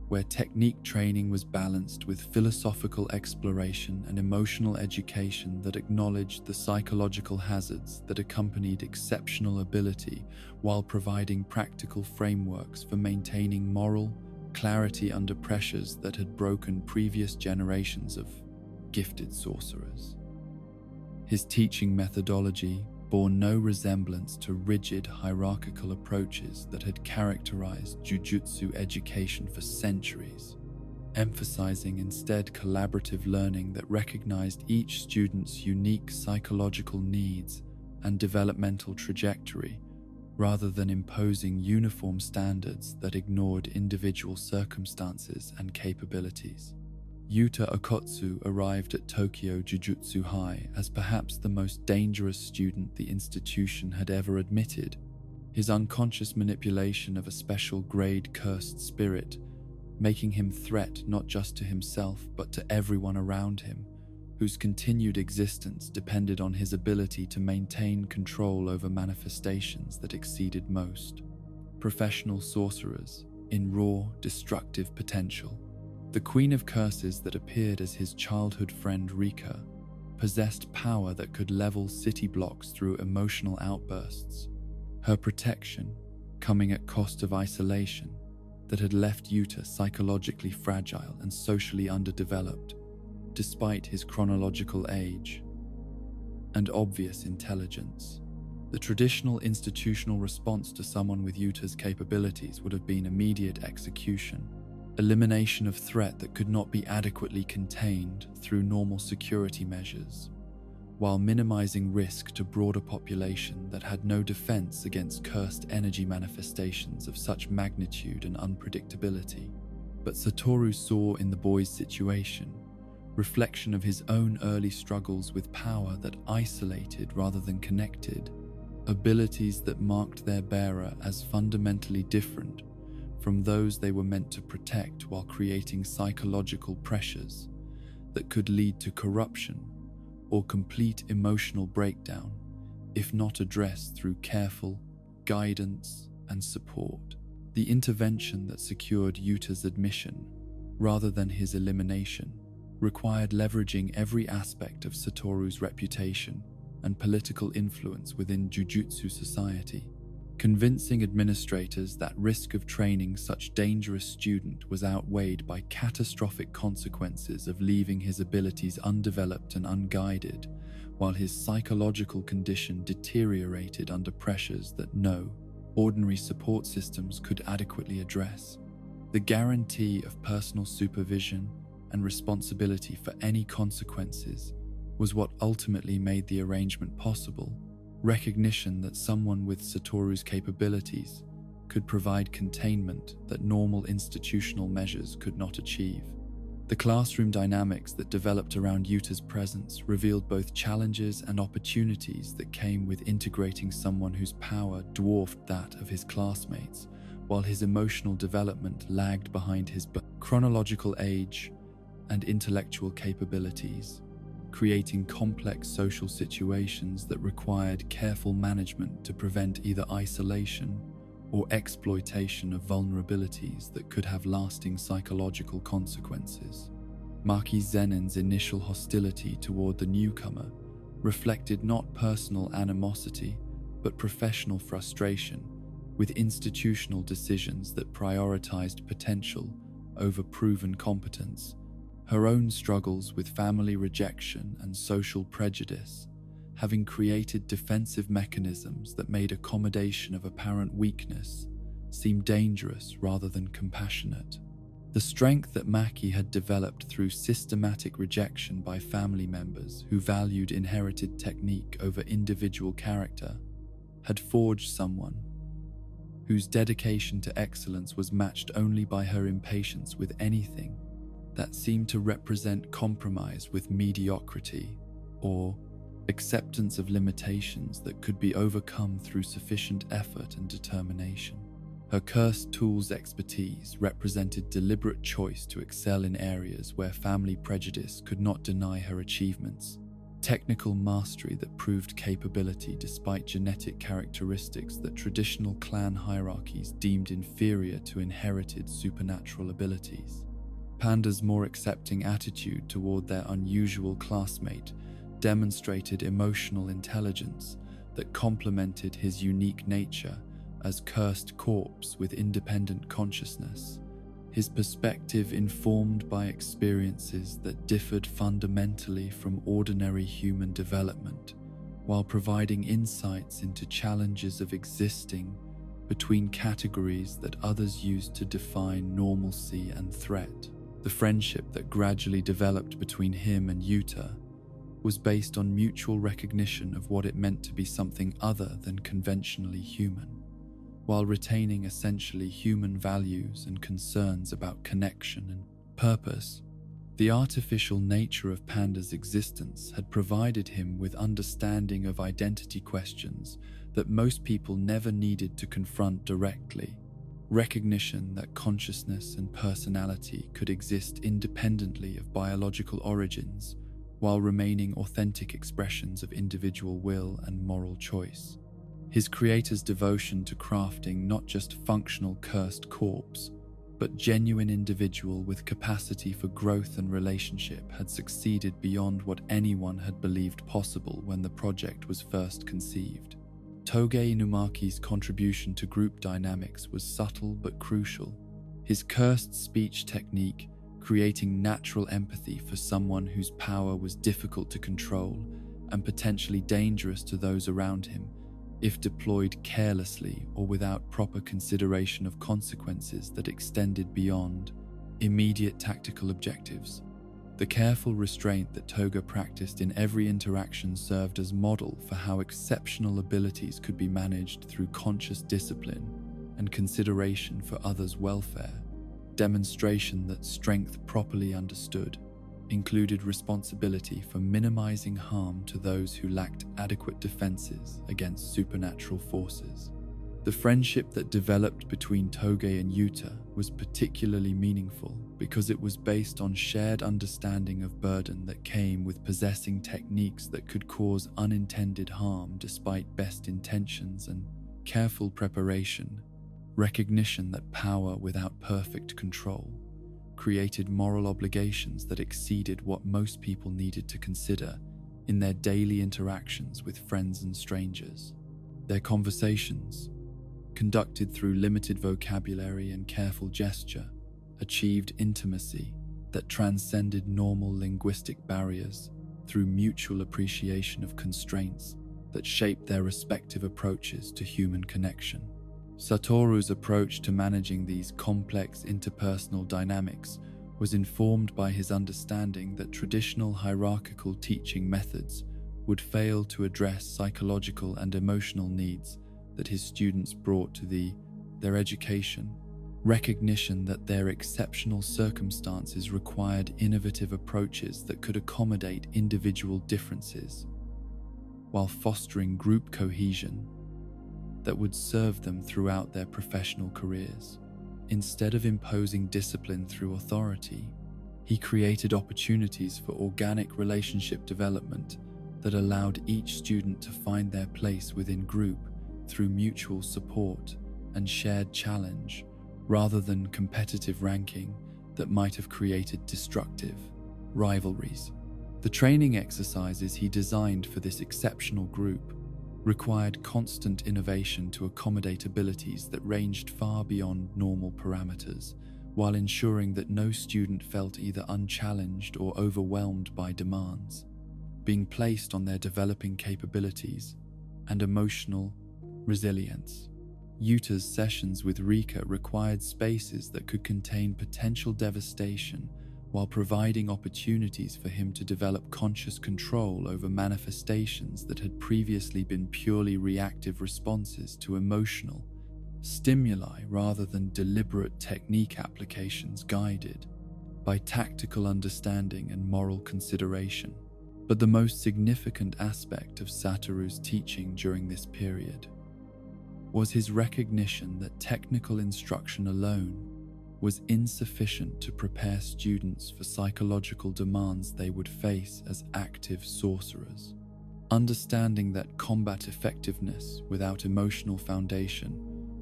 where technique training was balanced with philosophical exploration and emotional education that acknowledged the psychological hazards that accompanied exceptional ability while providing practical frameworks for maintaining moral clarity under pressures that had broken previous generations of gifted sorcerers. His teaching methodology bore no resemblance to rigid hierarchical approaches that had characterized Jujutsu education for centuries, emphasizing instead collaborative learning that recognized each student's unique psychological needs and developmental trajectory, rather than imposing uniform standards that ignored individual circumstances and capabilities. Yuta Okotsu arrived at Tokyo Jujutsu High as perhaps the most dangerous student the institution had ever admitted. His unconscious manipulation of a special grade cursed spirit, making him threat not just to himself but to everyone around him, whose continued existence depended on his ability to maintain control over manifestations that exceeded most. Professional sorcerers in raw, destructive potential. The Queen of Curses that appeared as his childhood friend Rika possessed power that could level city blocks through emotional outbursts. Her protection, coming at cost of isolation, that had left Yuta psychologically fragile and socially underdeveloped, despite his chronological age and obvious intelligence. The traditional institutional response to someone with Yuta's capabilities would have been immediate execution, elimination of threat that could not be adequately contained through normal security measures, while minimizing risk to broader population that had no defense against cursed energy manifestations of such magnitude and unpredictability. But Satoru saw in the boy's situation reflection of his own early struggles with power that isolated rather than connected, abilities that marked their bearer as fundamentally different from those they were meant to protect, while creating psychological pressures that could lead to corruption or complete emotional breakdown if not addressed through careful guidance and support. The intervention that secured Yuta's admission, rather than his elimination, required leveraging every aspect of Satoru's reputation and political influence within Jujutsu society, convincing administrators that risk of training such dangerous student was outweighed by catastrophic consequences of leaving his abilities undeveloped and unguided, while his psychological condition deteriorated under pressures that no ordinary support systems could adequately address. The guarantee of personal supervision and responsibility for any consequences was what ultimately made the arrangement possible. Recognition that someone with Satoru's capabilities could provide containment that normal institutional measures could not achieve. The classroom dynamics that developed around Yuta's presence revealed both challenges and opportunities that came with integrating someone whose power dwarfed that of his classmates, while his emotional development lagged behind his chronological age and intellectual capabilities, creating complex social situations that required careful management to prevent either isolation or exploitation of vulnerabilities that could have lasting psychological consequences. Maki Zenin's initial hostility toward the newcomer reflected not personal animosity, but professional frustration with institutional decisions that prioritized potential over proven competence. Her own struggles with family rejection and social prejudice, having created defensive mechanisms that made accommodation of apparent weakness seem dangerous rather than compassionate. The strength that Maki had developed through systematic rejection by family members who valued inherited technique over individual character had forged someone whose dedication to excellence was matched only by her impatience with anything that seemed to represent compromise with mediocrity or acceptance of limitations that could be overcome through sufficient effort and determination. Her cursed tools expertise represented deliberate choice to excel in areas where family prejudice could not deny her achievements, technical mastery that proved capability despite genetic characteristics that traditional clan hierarchies deemed inferior to inherited supernatural abilities. Panda's more accepting attitude toward their unusual classmate demonstrated emotional intelligence that complemented his unique nature as cursed corpse with independent consciousness, his perspective informed by experiences that differed fundamentally from ordinary human development, while providing insights into challenges of existing between categories that others used to define normalcy and threat. The friendship that gradually developed between him and Yuta was based on mutual recognition of what it meant to be something other than conventionally human, while retaining essentially human values and concerns about connection and purpose. The artificial nature of Panda's existence had provided him with understanding of identity questions that most people never needed to confront directly, recognition that consciousness and personality could exist independently of biological origins while remaining authentic expressions of individual will and moral choice. His creator's devotion to crafting not just functional cursed corpse, but genuine individual with capacity for growth and relationship had succeeded beyond what anyone had believed possible when the project was first conceived. Toge Inumaki's contribution to group dynamics was subtle but crucial. His cursed speech technique, creating natural empathy for someone whose power was difficult to control and potentially dangerous to those around him, if deployed carelessly or without proper consideration of consequences that extended beyond immediate tactical objectives. The careful restraint that Toga practiced in every interaction served as model for how exceptional abilities could be managed through conscious discipline and consideration for others' welfare. Demonstration that strength properly understood included responsibility for minimizing harm to those who lacked adequate defenses against supernatural forces. The friendship that developed between Toge and Yuta was particularly meaningful because it was based on shared understanding of burden that came with possessing techniques that could cause unintended harm despite best intentions and careful preparation. Recognition that power without perfect control created moral obligations that exceeded what most people needed to consider in their daily interactions with friends and strangers. Their conversations, conducted through limited vocabulary and careful gesture, achieved intimacy that transcended normal linguistic barriers through mutual appreciation of constraints that shaped their respective approaches to human connection. Satoru's approach to managing these complex interpersonal dynamics was informed by his understanding that traditional hierarchical teaching methods would fail to address psychological and emotional needs that his students brought to their education. Recognition that their exceptional circumstances required innovative approaches that could accommodate individual differences, while fostering group cohesion that would serve them throughout their professional careers. Instead of imposing discipline through authority, he created opportunities for organic relationship development that allowed each student to find their place within group through mutual support and shared challenge, rather than competitive ranking that might have created destructive rivalries. The training exercises he designed for this exceptional group required constant innovation to accommodate abilities that ranged far beyond normal parameters, while ensuring that no student felt either unchallenged or overwhelmed by demands being placed on their developing capabilities and emotional resilience. Yuta's sessions with Rika required spaces that could contain potential devastation while providing opportunities for him to develop conscious control over manifestations that had previously been purely reactive responses to emotional stimuli rather than deliberate technique applications guided by tactical understanding and moral consideration. But the most significant aspect of Satoru's teaching during this period was his recognition that technical instruction alone was insufficient to prepare students for psychological demands they would face as active sorcerers. Understanding that combat effectiveness without emotional foundation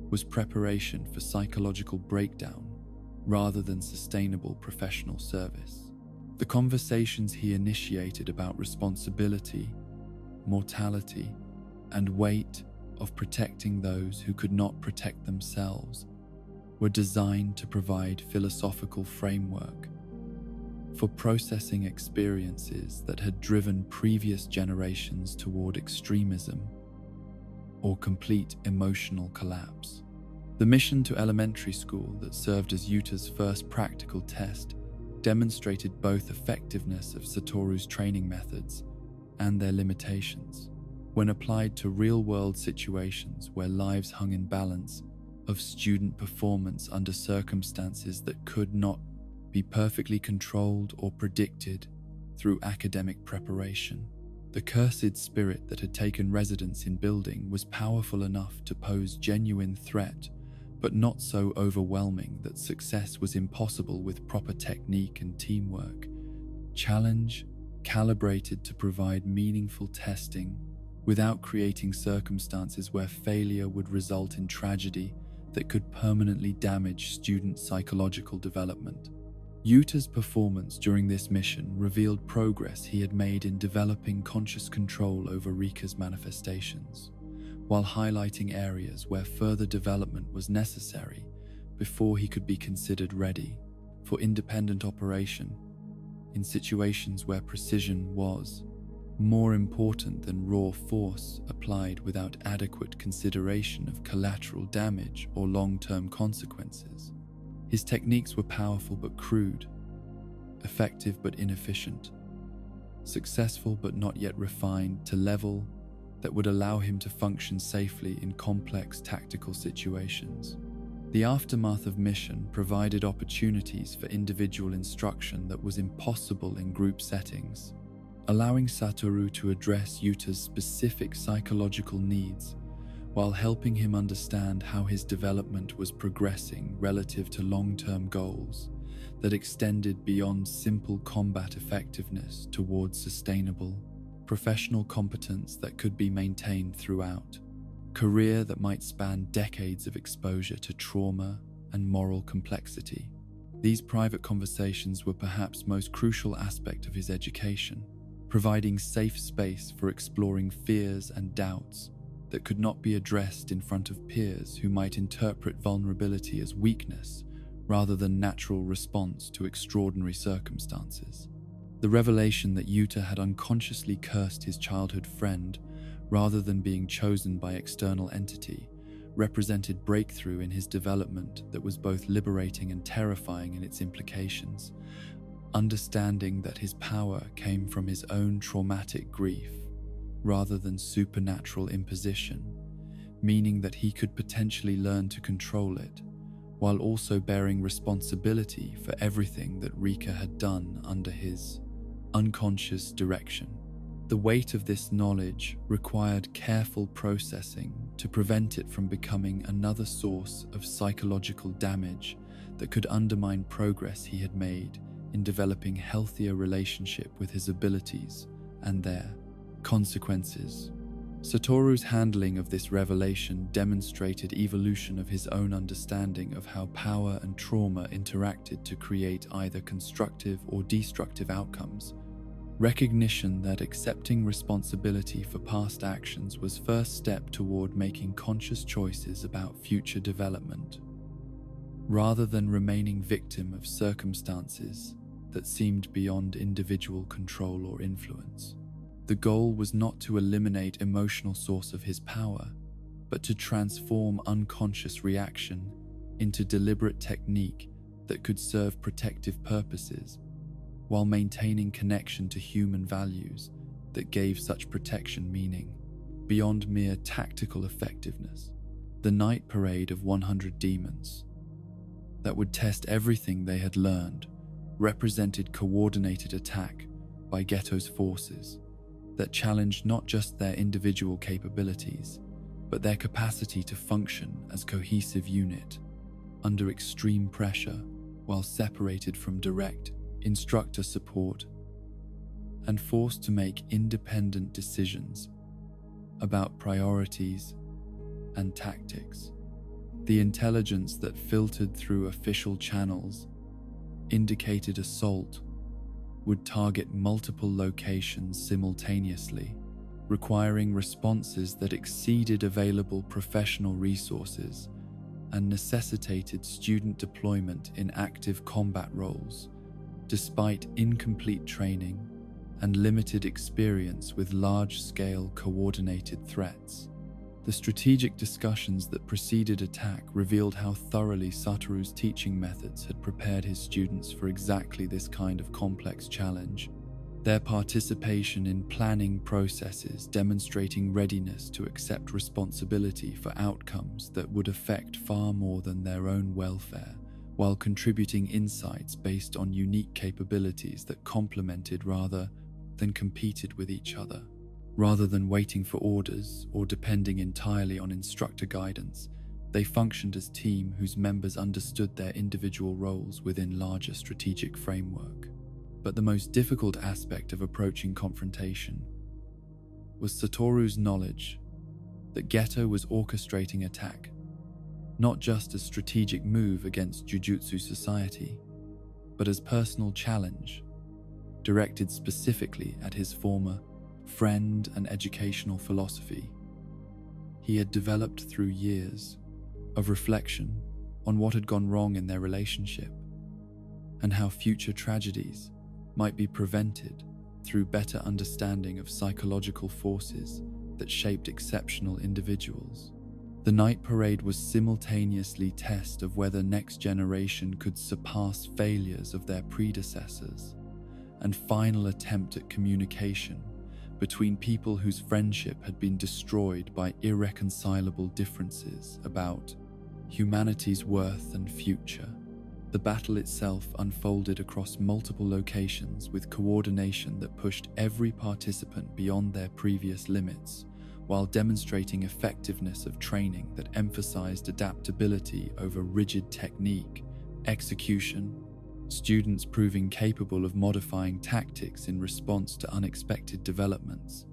was preparation for psychological breakdown rather than sustainable professional service. The conversations he initiated about responsibility, mortality, and weight of protecting those who could not protect themselves were designed to provide philosophical framework for processing experiences that had driven previous generations toward extremism or complete emotional collapse. The mission to elementary school that served as Yuta's first practical test demonstrated both effectiveness of Satoru's training methods and their limitations. When applied to real-world situations where lives hung in balance, of student performance under circumstances that could not be perfectly controlled or predicted through academic preparation. The cursed spirit that had taken residence in building was powerful enough to pose genuine threat, but not so overwhelming that success was impossible with proper technique and teamwork. Challenge, calibrated to provide meaningful testing without creating circumstances where failure would result in tragedy that could permanently damage student psychological development. Yuta's performance during this mission revealed progress he had made in developing conscious control over Rika's manifestations, while highlighting areas where further development was necessary before he could be considered ready for independent operation in situations where precision was more important than raw force applied without adequate consideration of collateral damage or long-term consequences. His techniques were powerful but crude, effective but inefficient, successful but not yet refined to level that would allow him to function safely in complex tactical situations. The aftermath of mission provided opportunities for individual instruction that was impossible in group settings, allowing Satoru to address Yuta's specific psychological needs while helping him understand how his development was progressing relative to long-term goals that extended beyond simple combat effectiveness towards sustainable, professional competence that could be maintained throughout. Career that might span decades of exposure to trauma and moral complexity. These private conversations were perhaps the most crucial aspect of his education, providing safe space for exploring fears and doubts that could not be addressed in front of peers who might interpret vulnerability as weakness rather than natural response to extraordinary circumstances. The revelation that Yuta had unconsciously cursed his childhood friend rather than being chosen by external entity represented breakthrough in his development that was both liberating and terrifying in its implications. Understanding that his power came from his own traumatic grief rather than supernatural imposition, meaning that he could potentially learn to control it, while also bearing responsibility for everything that Rika had done under his unconscious direction. The weight of this knowledge required careful processing to prevent it from becoming another source of psychological damage that could undermine progress he had made in developing healthier relationship with his abilities and their consequences. Satoru's handling of this revelation demonstrated evolution of his own understanding of how power and trauma interacted to create either constructive or destructive outcomes, Recognition that accepting responsibility for past actions was first step toward making conscious choices about future development, rather than remaining victim of circumstances that seemed beyond individual control or influence. The goal was not to eliminate emotional source of his power, but to transform unconscious reaction into deliberate technique that could serve protective purposes, while maintaining connection to human values that gave such protection meaning, beyond mere tactical effectiveness. The night parade of 100 demons that would test everything they had learned represented coordinated attack by Ghetto's forces that challenged not just their individual capabilities, but their capacity to function as cohesive unit under extreme pressure while separated from direct instructor support and forced to make independent decisions about priorities and tactics. The intelligence that filtered through official channels indicated assault would target multiple locations simultaneously, requiring responses that exceeded available professional resources and necessitated student deployment in active combat roles, despite incomplete training and limited experience with large-scale coordinated threats. The strategic discussions that preceded attack revealed how thoroughly Satoru's teaching methods had prepared his students for exactly this kind of complex challenge, their participation in planning processes demonstrating readiness to accept responsibility for outcomes that would affect far more than their own welfare, while contributing insights based on unique capabilities that complemented rather than competed with each other. Rather than waiting for orders or depending entirely on instructor guidance, they functioned as a team whose members understood their individual roles within larger strategic framework. But the most difficult aspect of approaching confrontation was Satoru's knowledge that Geto was orchestrating attack, not just as strategic move against Jujutsu society, but as personal challenge, directed specifically at his former friend and educational philosophy he had developed through years of reflection on what had gone wrong in their relationship and how future tragedies might be prevented through better understanding of psychological forces that shaped exceptional individuals. The night parade was simultaneously a test of whether next generation could surpass failures of their predecessors and final attempt at communication between people whose friendship had been destroyed by irreconcilable differences about humanity's worth and future. The battle itself unfolded across multiple locations with coordination that pushed every participant beyond their previous limits, while demonstrating effectiveness of training that emphasized adaptability over rigid technique, execution, students proving capable of modifying tactics in response to unexpected developments,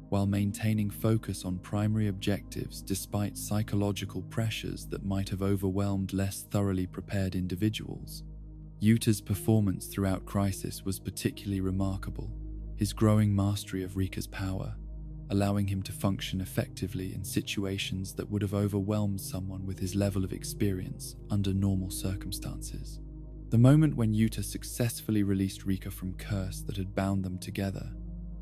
while maintaining focus on primary objectives despite psychological pressures that might have overwhelmed less thoroughly prepared individuals. Yuta's performance throughout Crisis was particularly remarkable, his growing mastery of Rika's power, allowing him to function effectively in situations that would have overwhelmed someone with his level of experience under normal circumstances. The moment when Yuta successfully released Rika from curse that had bound them together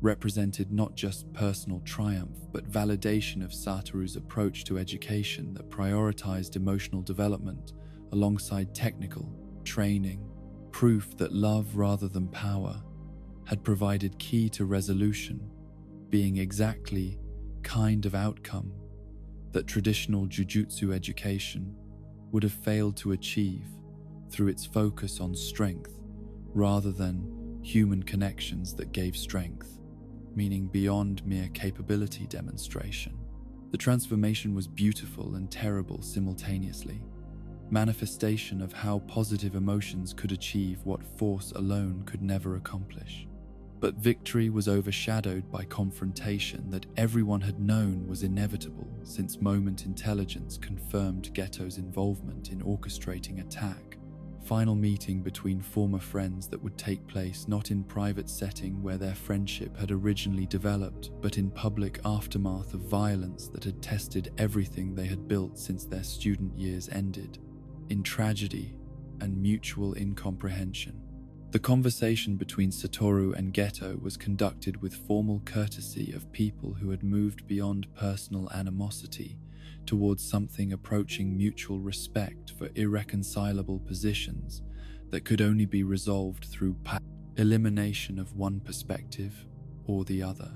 represented not just personal triumph, but validation of Satoru's approach to education that prioritized emotional development alongside technical training, proof that love rather than power had provided key to resolution, being exactly kind of outcome that traditional Jujutsu education would have failed to achieve through its focus on strength rather than human connections that gave strength, meaning beyond mere capability demonstration. The transformation was beautiful and terrible simultaneously, manifestation of how positive emotions could achieve what force alone could never accomplish. But victory was overshadowed by confrontation that everyone had known was inevitable, since Moment Intelligence confirmed Ghetto's involvement in orchestrating attack final meeting between former friends that would take place not in private setting where their friendship had originally developed, but in public aftermath of violence that had tested everything they had built since their student years ended, in tragedy and mutual incomprehension. The conversation between Satoru and Geto was conducted with formal courtesy of people who had moved beyond personal animosity towards something approaching mutual respect for irreconcilable positions that could only be resolved through elimination of one perspective or the other.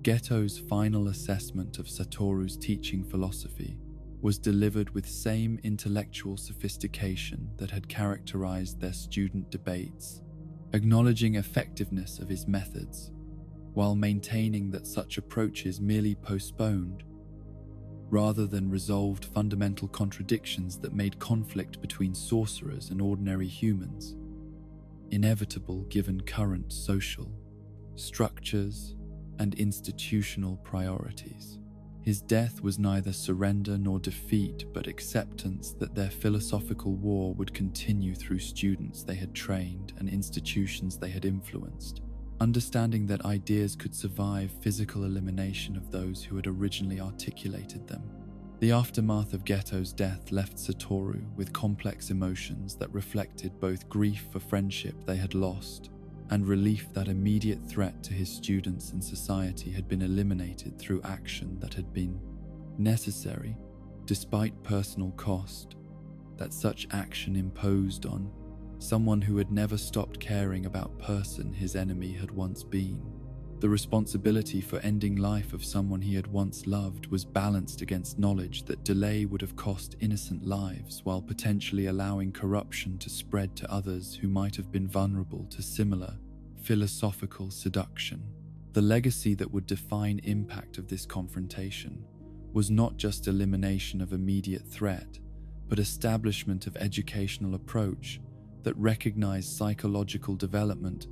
Geto's final assessment of Satoru's teaching philosophy was delivered with same intellectual sophistication that had characterized their student debates, acknowledging effectiveness of his methods, while maintaining that such approaches merely postponed, rather than resolved, fundamental contradictions that made conflict between sorcerers and ordinary humans inevitable given current social structures and institutional priorities. His death was neither surrender nor defeat, but acceptance that their philosophical war would continue through students they had trained and institutions they had influenced, understanding that ideas could survive physical elimination of those who had originally articulated them. The aftermath of Geto's death left Satoru with complex emotions that reflected both grief for friendship they had lost and relief that immediate threat to his students and society had been eliminated through action that had been necessary, despite personal cost, that such action imposed on someone who had never stopped caring about person his enemy had once been. The responsibility for ending life of someone he had once loved was balanced against knowledge that delay would have cost innocent lives while potentially allowing corruption to spread to others who might have been vulnerable to similar philosophical seduction. The legacy that would define impact of this confrontation was not just elimination of immediate threat, but establishment of educational approach that recognized psychological development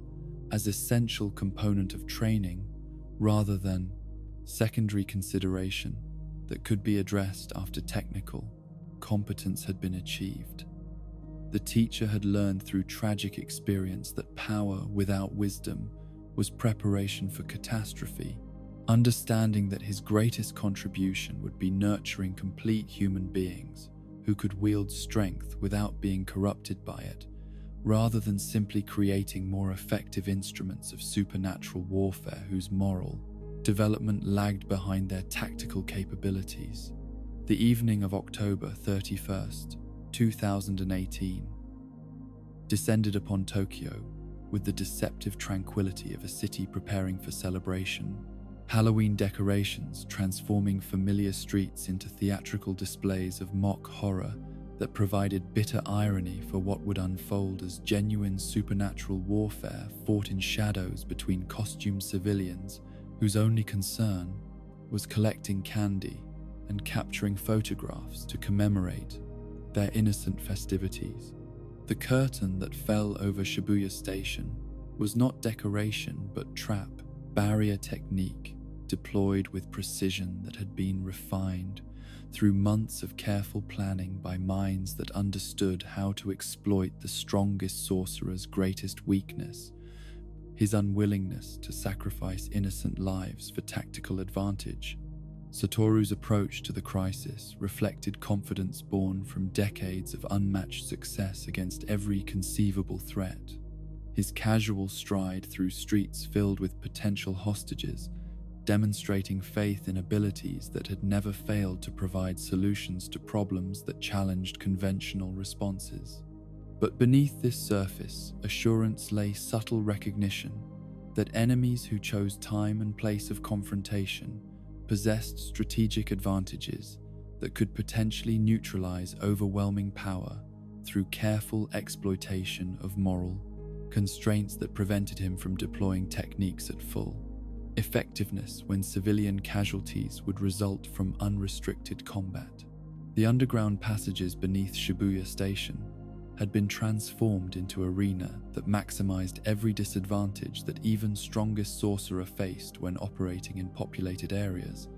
as essential component of training rather than secondary consideration that could be addressed after technical competence had been achieved. The teacher had learned through tragic experience that power without wisdom was preparation for catastrophe, understanding that his greatest contribution would be nurturing complete human beings who could wield strength without being corrupted by it, rather than simply creating more effective instruments of supernatural warfare whose moral development lagged behind their tactical capabilities. The evening of October 31st, 2018, descended upon Tokyo with the deceptive tranquility of a city preparing for celebration. Halloween decorations transforming familiar streets into theatrical displays of mock horror that provided bitter irony for what would unfold as genuine supernatural warfare fought in shadows between costumed civilians whose only concern was collecting candy and capturing photographs to commemorate their innocent festivities. The curtain that fell over Shibuya Station was not decoration but trap, barrier technique deployed with precision that had been refined through months of careful planning by minds that understood how to exploit the strongest sorcerer's greatest weakness, his unwillingness to sacrifice innocent lives for tactical advantage. Satoru's approach to the crisis reflected confidence born from decades of unmatched success against every conceivable threat. His casual stride through streets filled with potential hostages, demonstrating faith in abilities that had never failed to provide solutions to problems that challenged conventional responses. But beneath this surface assurance lay subtle recognition that enemies who chose time and place of confrontation possessed strategic advantages that could potentially neutralize overwhelming power through careful exploitation of moral constraints that prevented him from deploying techniques at full effectiveness when civilian casualties would result from unrestricted combat. The underground passages beneath Shibuya Station had been transformed into arena that maximized every disadvantage that even strongest sorcerer faced when operating in populated areas.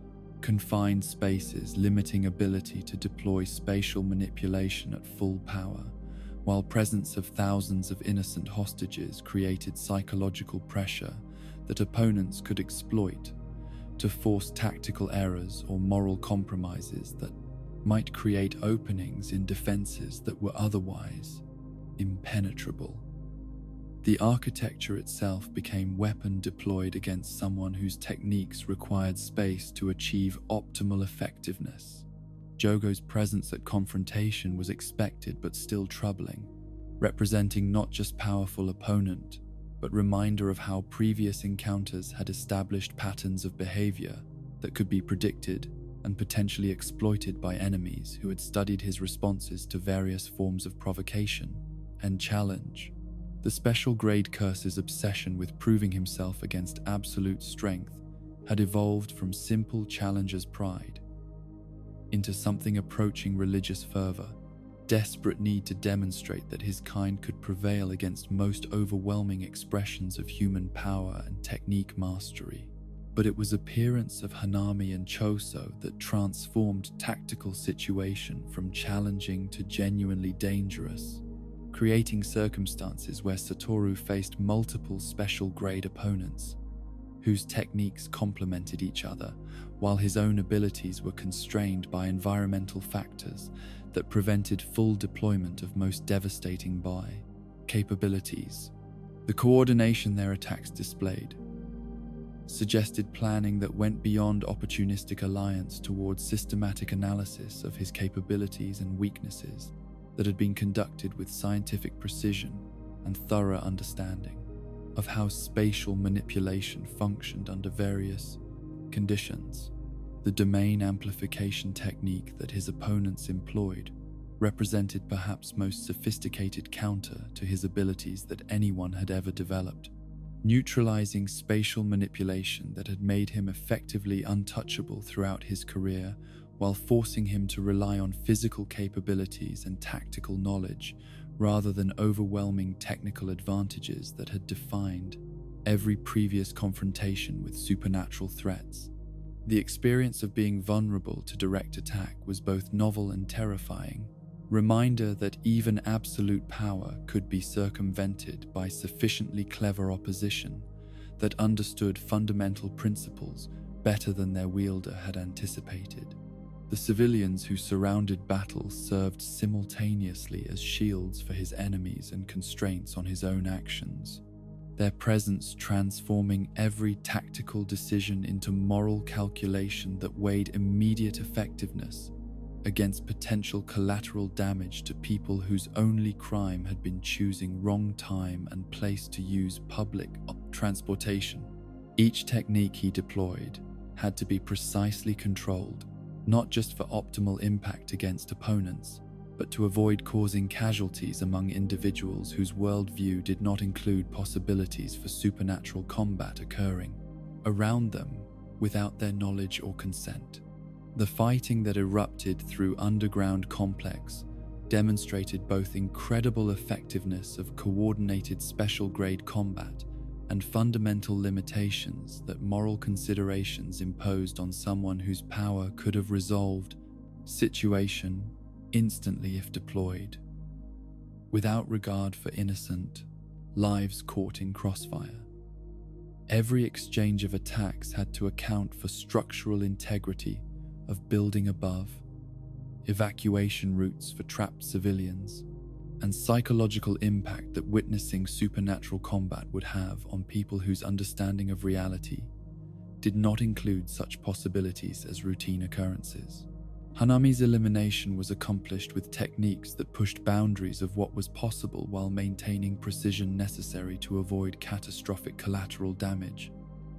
Confined spaces limiting ability to deploy spatial manipulation at full power, while presence of thousands of innocent hostages created psychological pressure that opponents could exploit to force tactical errors or moral compromises that might create openings in defenses that were otherwise impenetrable. The architecture itself became weapon deployed against someone whose techniques required space to achieve optimal effectiveness. Jogo's presence at confrontation was expected but still troubling, representing not just powerful opponent, but reminder of how previous encounters had established patterns of behavior that could be predicted and potentially exploited by enemies who had studied his responses to various forms of provocation and challenge. The special grade curse's obsession with proving himself against absolute strength had evolved from simple challenger's pride into something approaching religious fervor, desperate need to demonstrate that his kind could prevail against most overwhelming expressions of human power and technique mastery. But it was appearance of Hanami and Choso that transformed tactical situation from challenging to genuinely dangerous, creating circumstances where Satoru faced multiple special grade opponents, whose techniques complemented each other, while his own abilities were constrained by environmental factors that prevented full deployment of most devastating capabilities. The coordination their attacks displayed suggested planning that went beyond opportunistic alliance towards systematic analysis of his capabilities and weaknesses that had been conducted with scientific precision and thorough understanding of how spatial manipulation functioned under various conditions. The domain amplification technique that his opponents employed represented perhaps most sophisticated counter to his abilities that anyone had ever developed, neutralizing spatial manipulation that had made him effectively untouchable throughout his career, while forcing him to rely on physical capabilities and tactical knowledge rather than overwhelming technical advantages that had defined every previous confrontation with supernatural threats. The experience of being vulnerable to direct attack was both novel and terrifying, reminder that even absolute power could be circumvented by sufficiently clever opposition that understood fundamental principles better than their wielder had anticipated. The civilians who surrounded battle served simultaneously as shields for his enemies and constraints on his own actions, their presence transforming every tactical decision into moral calculation that weighed immediate effectiveness against potential collateral damage to people whose only crime had been choosing wrong time and place to use public transportation. Each technique he deployed had to be precisely controlled, not just for optimal impact against opponents, but to avoid causing casualties among individuals whose worldview did not include possibilities for supernatural combat occurring around them without their knowledge or consent. The fighting that erupted through Underground Complex demonstrated both incredible effectiveness of coordinated special grade combat and fundamental limitations that moral considerations imposed on someone whose power could have resolved situation instantly if deployed, without regard for innocent lives caught in crossfire. Every exchange of attacks had to account for structural integrity of building above, evacuation routes for trapped civilians, and psychological impact that witnessing supernatural combat would have on people whose understanding of reality did not include such possibilities as routine occurrences. Hanami's elimination was accomplished with techniques that pushed boundaries of what was possible while maintaining precision necessary to avoid catastrophic collateral damage.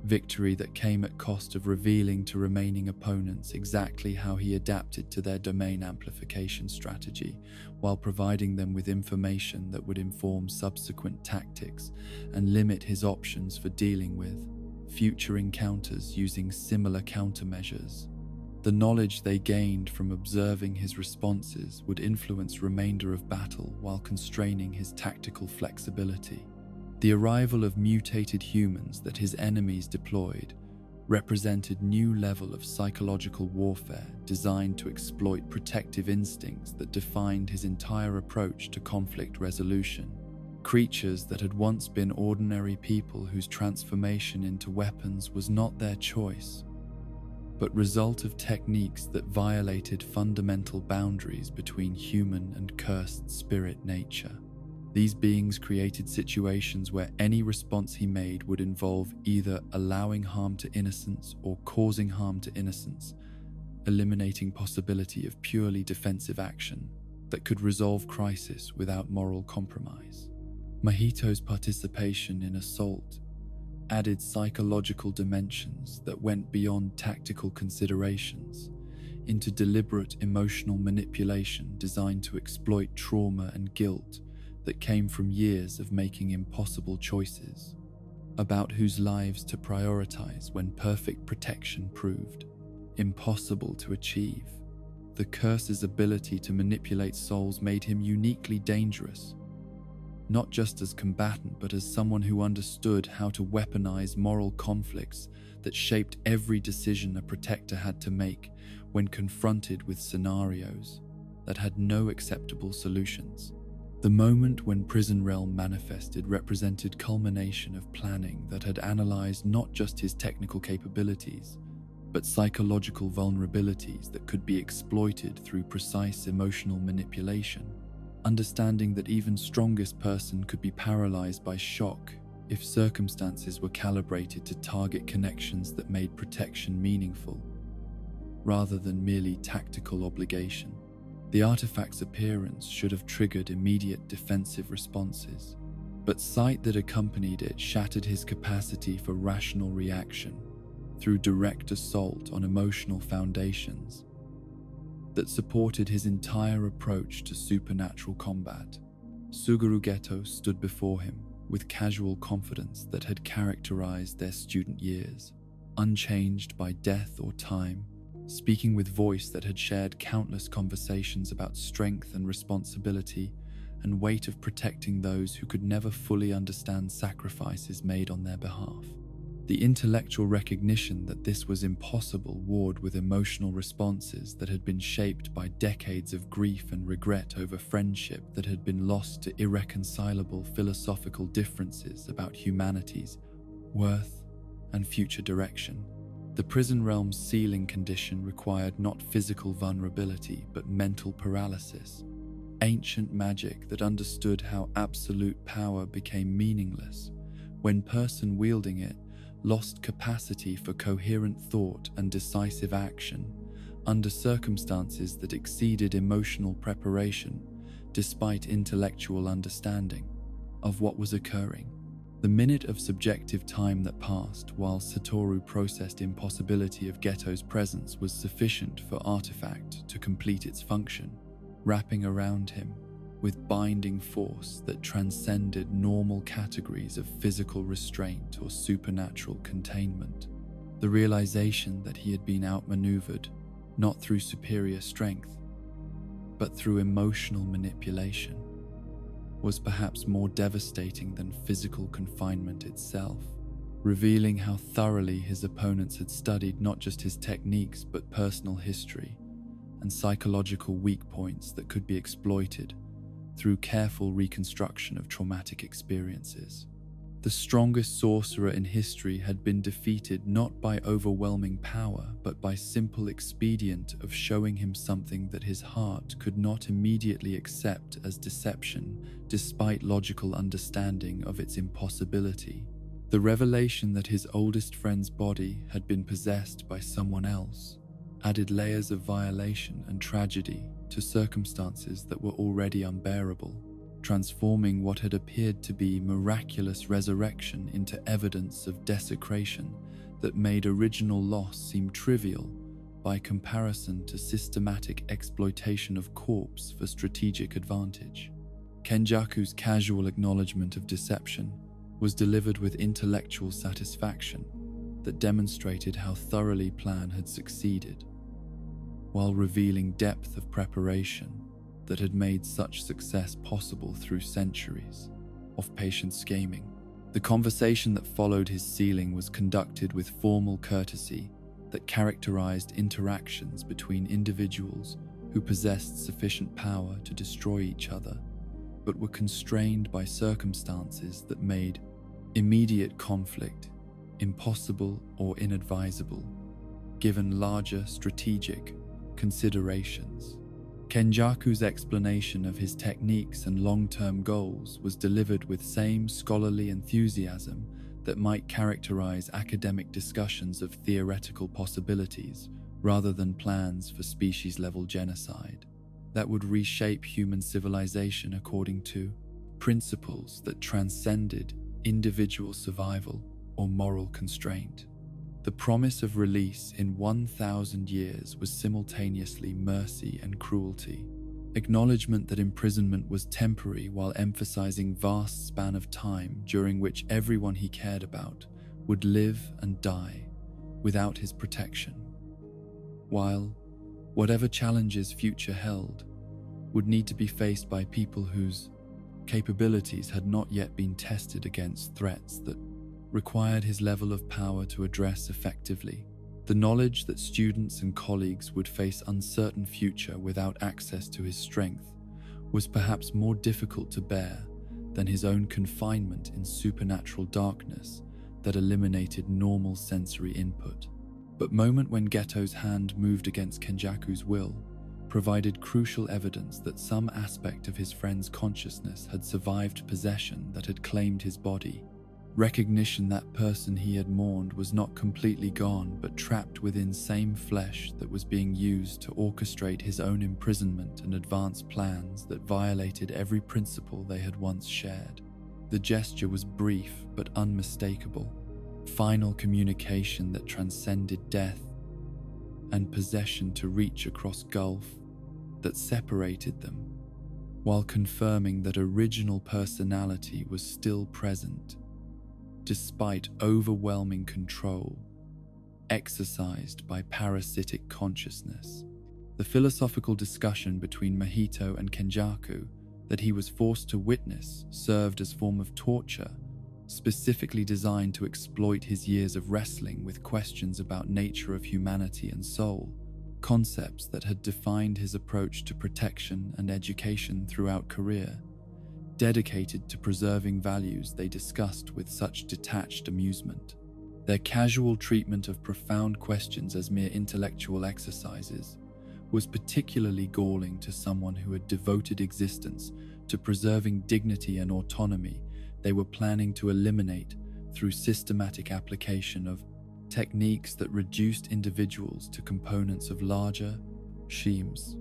Victory that came at cost of revealing to remaining opponents exactly how he adapted to their domain amplification strategy, while providing them with information that would inform subsequent tactics and limit his options for dealing with future encounters using similar countermeasures. The knowledge they gained from observing his responses would influence remainder of battle while constraining his tactical flexibility. The arrival of mutated humans that his enemies deployed represented new level of psychological warfare designed to exploit protective instincts that defined his entire approach to conflict resolution. Creatures that had once been ordinary people whose transformation into weapons was not their choice, but result of techniques that violated fundamental boundaries between human and cursed spirit nature. These beings created situations where any response he made would involve either allowing harm to innocence or causing harm to innocence, eliminating possibility of purely defensive action that could resolve crisis without moral compromise. Mahito's participation in assault added psychological dimensions that went beyond tactical considerations into deliberate emotional manipulation designed to exploit trauma and guilt that came from years of making impossible choices about whose lives to prioritize when perfect protection proved impossible to achieve. The curse's ability to manipulate souls made him uniquely dangerous, not just as combatant but as someone who understood how to weaponize moral conflicts that shaped every decision a protector had to make when confronted with scenarios that had no acceptable solutions. The moment when Prison Realm manifested represented culmination of planning that had analyzed not just his technical capabilities, but psychological vulnerabilities that could be exploited through precise emotional manipulation. Understanding that even strongest person could be paralyzed by shock if circumstances were calibrated to target connections that made protection meaningful, rather than merely tactical obligation. The artifact's appearance should have triggered immediate defensive responses, but sight that accompanied it shattered his capacity for rational reaction through direct assault on emotional foundations that supported his entire approach to supernatural combat. Suguru Geto stood before him with casual confidence that had characterized their student years, unchanged by death or time, speaking with voice that had shared countless conversations about strength and responsibility and weight of protecting those who could never fully understand sacrifices made on their behalf. The intellectual recognition that this was impossible warred with emotional responses that had been shaped by decades of grief and regret over friendship that had been lost to irreconcilable philosophical differences about humanity's worth and future direction. The prison realm's sealing condition required not physical vulnerability but mental paralysis, ancient magic that understood how absolute power became meaningless when person wielding it lost capacity for coherent thought and decisive action under circumstances that exceeded emotional preparation despite intellectual understanding of what was occurring. The minute of subjective time that passed while Satoru processed impossibility of Geto's presence was sufficient for Artifact to complete its function, wrapping around him with binding force that transcended normal categories of physical restraint or supernatural containment. The realization that he had been outmaneuvered, not through superior strength, but through emotional manipulation, was perhaps more devastating than physical confinement itself, revealing how thoroughly his opponents had studied not just his techniques but personal history and psychological weak points that could be exploited through careful reconstruction of traumatic experiences. The strongest sorcerer in history had been defeated not by overwhelming power, but by simple expedient of showing him something that his heart could not immediately accept as deception, despite logical understanding of its impossibility. The revelation that his oldest friend's body had been possessed by someone else added layers of violation and tragedy to circumstances that were already unbearable, transforming what had appeared to be miraculous resurrection into evidence of desecration that made original loss seem trivial by comparison to systematic exploitation of corpse for strategic advantage. Kenjaku's casual acknowledgement of deception was delivered with intellectual satisfaction that demonstrated how thoroughly plan had succeeded, while revealing depth of preparation that had made such success possible through centuries of patient scheming. The conversation that followed his sealing was conducted with formal courtesy that characterized interactions between individuals who possessed sufficient power to destroy each other, but were constrained by circumstances that made immediate conflict impossible or inadvisable, given larger strategic considerations. Kenjaku's explanation of his techniques and long-term goals was delivered with same scholarly enthusiasm that might characterize academic discussions of theoretical possibilities rather than plans for species-level genocide that would reshape human civilization according to principles that transcended individual survival or moral constraint. The promise of release in 1,000 years was simultaneously mercy and cruelty. Acknowledgement that imprisonment was temporary while emphasizing vast span of time during which everyone he cared about would live and die without his protection, while whatever challenges future held would need to be faced by people whose capabilities had not yet been tested against threats that required his level of power to address effectively. The knowledge that students and colleagues would face uncertain future without access to his strength was perhaps more difficult to bear than his own confinement in supernatural darkness that eliminated normal sensory input. But moment when Geto's hand moved against Kenjaku's will provided crucial evidence that some aspect of his friend's consciousness had survived possession that had claimed his body. Recognition that person he had mourned was not completely gone, but trapped within same flesh that was being used to orchestrate his own imprisonment and advance plans that violated every principle they had once shared. The gesture was brief but unmistakable, final communication that transcended death and possession to reach across gulf that separated them, while confirming that original personality was still present, despite overwhelming control exercised by parasitic consciousness. The philosophical discussion between Mahito and Kenjaku that he was forced to witness served as form of torture, specifically designed to exploit his years of wrestling with questions about nature of humanity and soul, concepts that had defined his approach to protection and education throughout career, dedicated to preserving values they discussed with such detached amusement. Their casual treatment of profound questions as mere intellectual exercises was particularly galling to someone who had devoted existence to preserving dignity and autonomy they were planning to eliminate through systematic application of techniques that reduced individuals to components of larger schemes.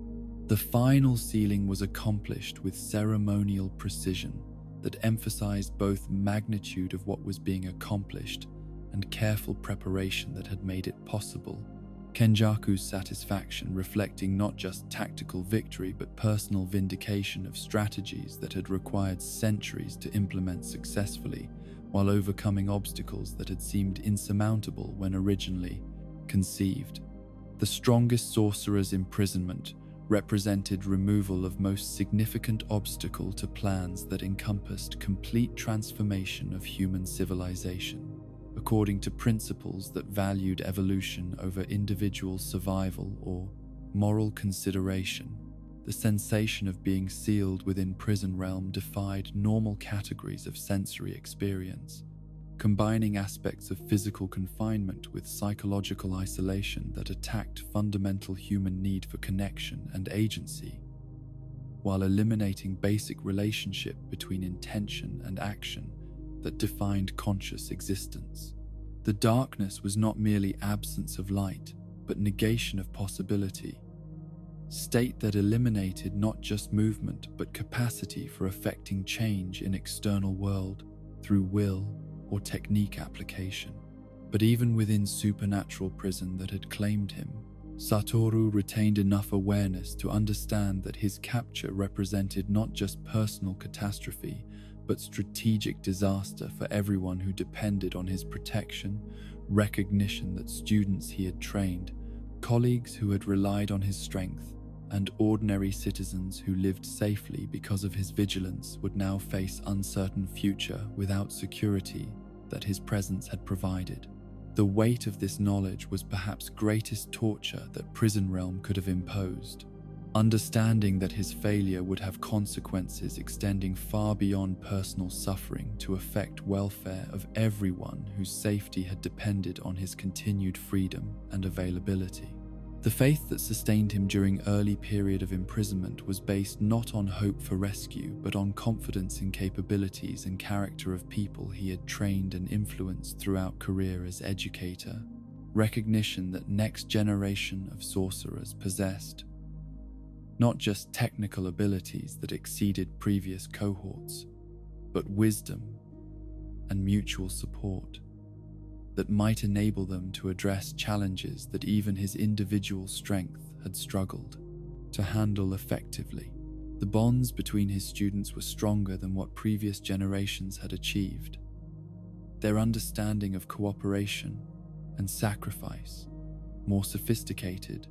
The final sealing was accomplished with ceremonial precision that emphasized both magnitude of what was being accomplished and careful preparation that had made it possible. Kenjaku's satisfaction reflecting not just tactical victory but personal vindication of strategies that had required centuries to implement successfully, while overcoming obstacles that had seemed insurmountable when originally conceived. The strongest sorcerer's imprisonment represented removal of most significant obstacle to plans that encompassed complete transformation of human civilization, according to principles that valued evolution over individual survival or moral consideration. The sensation of being sealed within prison realm defied normal categories of sensory experience, combining aspects of physical confinement with psychological isolation that attacked fundamental human need for connection and agency, while eliminating basic relationship between intention and action that defined conscious existence. The darkness was not merely absence of light, but negation of possibility, state that eliminated not just movement but capacity for affecting change in external world through will or technique application. But even within supernatural prison that had claimed him, Satoru retained enough awareness to understand that his capture represented not just personal catastrophe, but strategic disaster for everyone who depended on his protection, recognition that students he had trained, colleagues who had relied on his strength, and ordinary citizens who lived safely because of his vigilance would now face uncertain future without security that his presence had provided. The weight of this knowledge was perhaps greatest torture that Prison Realm could have imposed. Understanding that his failure would have consequences extending far beyond personal suffering to affect welfare of everyone whose safety had depended on his continued freedom and availability. The faith that sustained him during early period of imprisonment was based not on hope for rescue, but on confidence in capabilities and character of people he had trained and influenced throughout career as educator. Recognition that next generation of sorcerers possessed not just technical abilities that exceeded previous cohorts, but wisdom and mutual support that might enable them to address challenges that even his individual strength had struggled to handle effectively. The bonds between his students were stronger than what previous generations had achieved. Their understanding of cooperation and sacrifice more sophisticated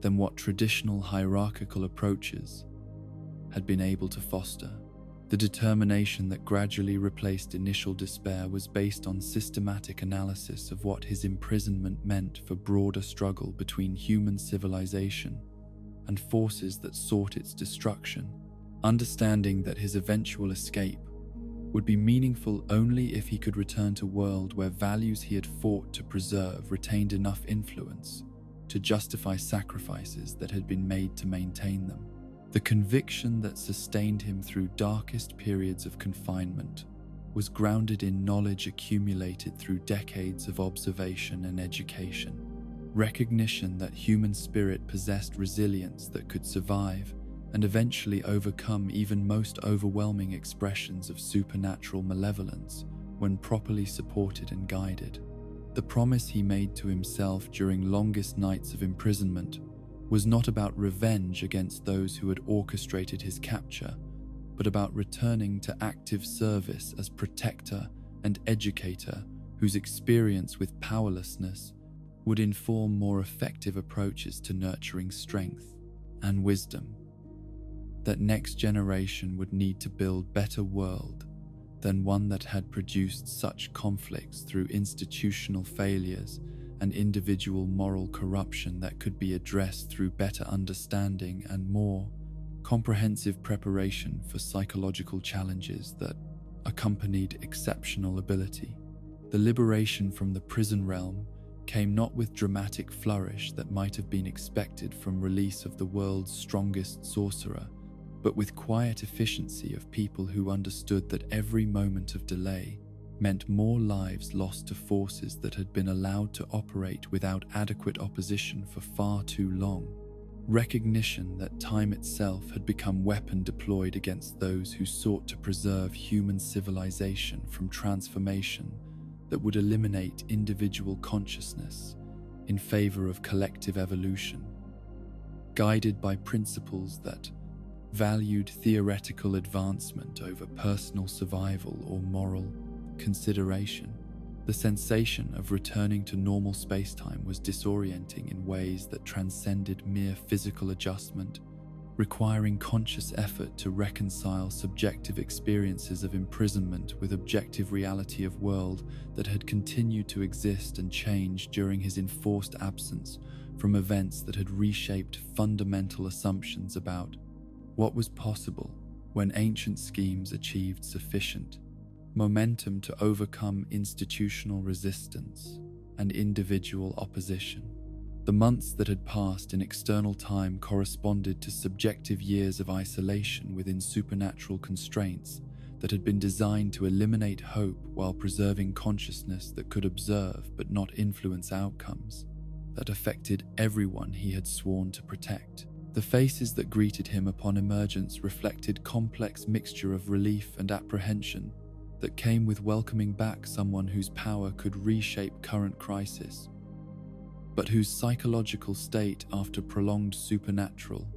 than what traditional hierarchical approaches had been able to foster. The determination that gradually replaced initial despair was based on systematic analysis of what his imprisonment meant for broader struggle between human civilization and forces that sought its destruction, understanding that his eventual escape would be meaningful only if he could return to a world where values he had fought to preserve retained enough influence to justify sacrifices that had been made to maintain them. The conviction that sustained him through darkest periods of confinement was grounded in knowledge accumulated through decades of observation and education. Recognition that human spirit possessed resilience that could survive and eventually overcome even most overwhelming expressions of supernatural malevolence when properly supported and guided. The promise he made to himself during longest nights of imprisonment was not about revenge against those who had orchestrated his capture, but about returning to active service as protector and educator whose experience with powerlessness would inform more effective approaches to nurturing strength and wisdom. That next generation would need to build better world than one that had produced such conflicts through institutional failures and individual moral corruption that could be addressed through better understanding and more comprehensive preparation for psychological challenges that accompanied exceptional ability. The liberation from the prison realm came not with dramatic flourish that might have been expected from release of the world's strongest sorcerer, but with quiet efficiency of people who understood that every moment of delay meant more lives lost to forces that had been allowed to operate without adequate opposition for far too long. Recognition that time itself had become weapon deployed against those who sought to preserve human civilization from transformation that would eliminate individual consciousness in favor of collective evolution, guided by principles that valued theoretical advancement over personal survival or moral consideration. The sensation of returning to normal spacetime was disorienting in ways that transcended mere physical adjustment, requiring conscious effort to reconcile subjective experiences of imprisonment with objective reality of world that had continued to exist and change during his enforced absence from events that had reshaped fundamental assumptions about what was possible when ancient schemes achieved sufficient momentum to overcome institutional resistance and individual opposition. The months that had passed in external time corresponded to subjective years of isolation within supernatural constraints that had been designed to eliminate hope while preserving consciousness that could observe but not influence outcomes that affected everyone he had sworn to protect. The faces that greeted him upon emergence reflected complex mixture of relief and apprehension that came with welcoming back someone whose power could reshape current crisis, but whose psychological state after prolonged supernatural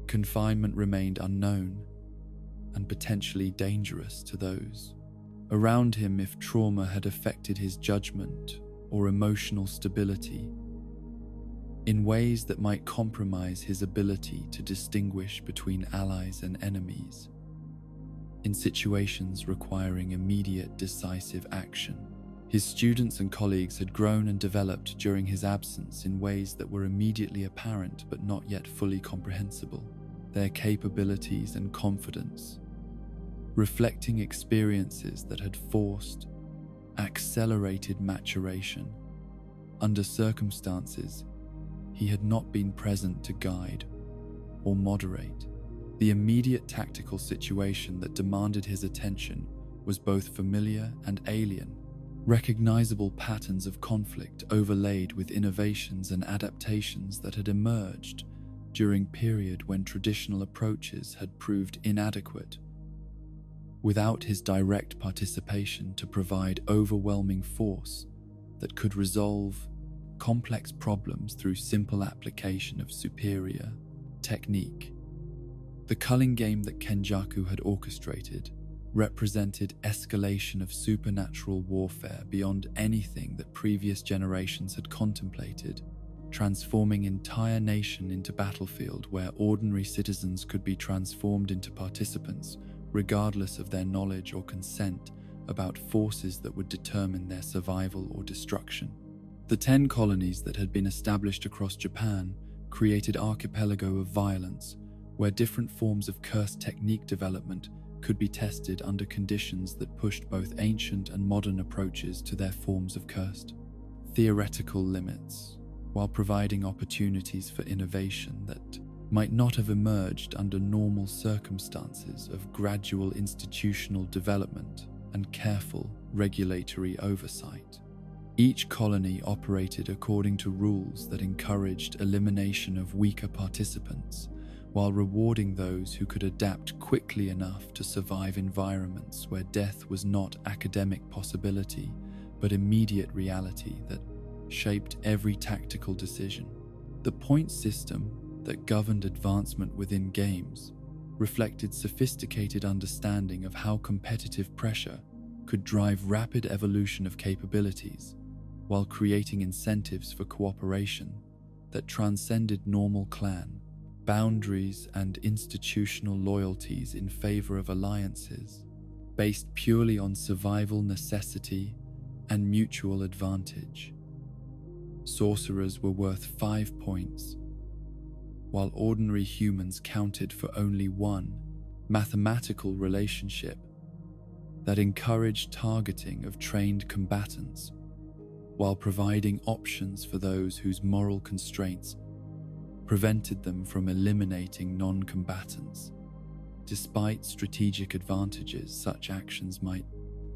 confinement remained unknown and potentially dangerous to those around him. If trauma had affected his judgment or emotional stability, in ways that might compromise his ability to distinguish between allies and enemies. In situations requiring immediate, decisive action, his students and colleagues had grown and developed during his absence in ways that were immediately apparent but not yet fully comprehensible. Their capabilities and confidence, reflecting experiences that had forced, accelerated maturation under circumstances he had not been present to guide or moderate. The immediate tactical situation that demanded his attention was both familiar and alien, recognizable patterns of conflict overlaid with innovations and adaptations that had emerged during a period when traditional approaches had proved inadequate. Without his direct participation to provide overwhelming force that could resolve complex problems through simple application of superior technique. The culling game that Kenjaku had orchestrated represented escalation of supernatural warfare beyond anything that previous generations had contemplated, transforming entire nation into battlefield where ordinary citizens could be transformed into participants regardless of their knowledge or consent about forces that would determine their survival or destruction. The 10 colonies that had been established across Japan created an archipelago of violence where different forms of cursed technique development could be tested under conditions that pushed both ancient and modern approaches to their forms of cursed theoretical limits, while providing opportunities for innovation that might not have emerged under normal circumstances of gradual institutional development and careful regulatory oversight. Each colony operated according to rules that encouraged elimination of weaker participants while rewarding those who could adapt quickly enough to survive environments where death was not academic possibility but immediate reality that shaped every tactical decision. The point system that governed advancement within games reflected sophisticated understanding of how competitive pressure could drive rapid evolution of capabilities while creating incentives for cooperation that transcended normal clan boundaries and institutional loyalties in favor of alliances based purely on survival necessity and mutual advantage. Sorcerers were worth 5 points, while ordinary humans counted for only 1 mathematical relationship that encouraged targeting of trained combatants while providing options for those whose moral constraints prevented them from eliminating non-combatants. Despite strategic advantages such actions might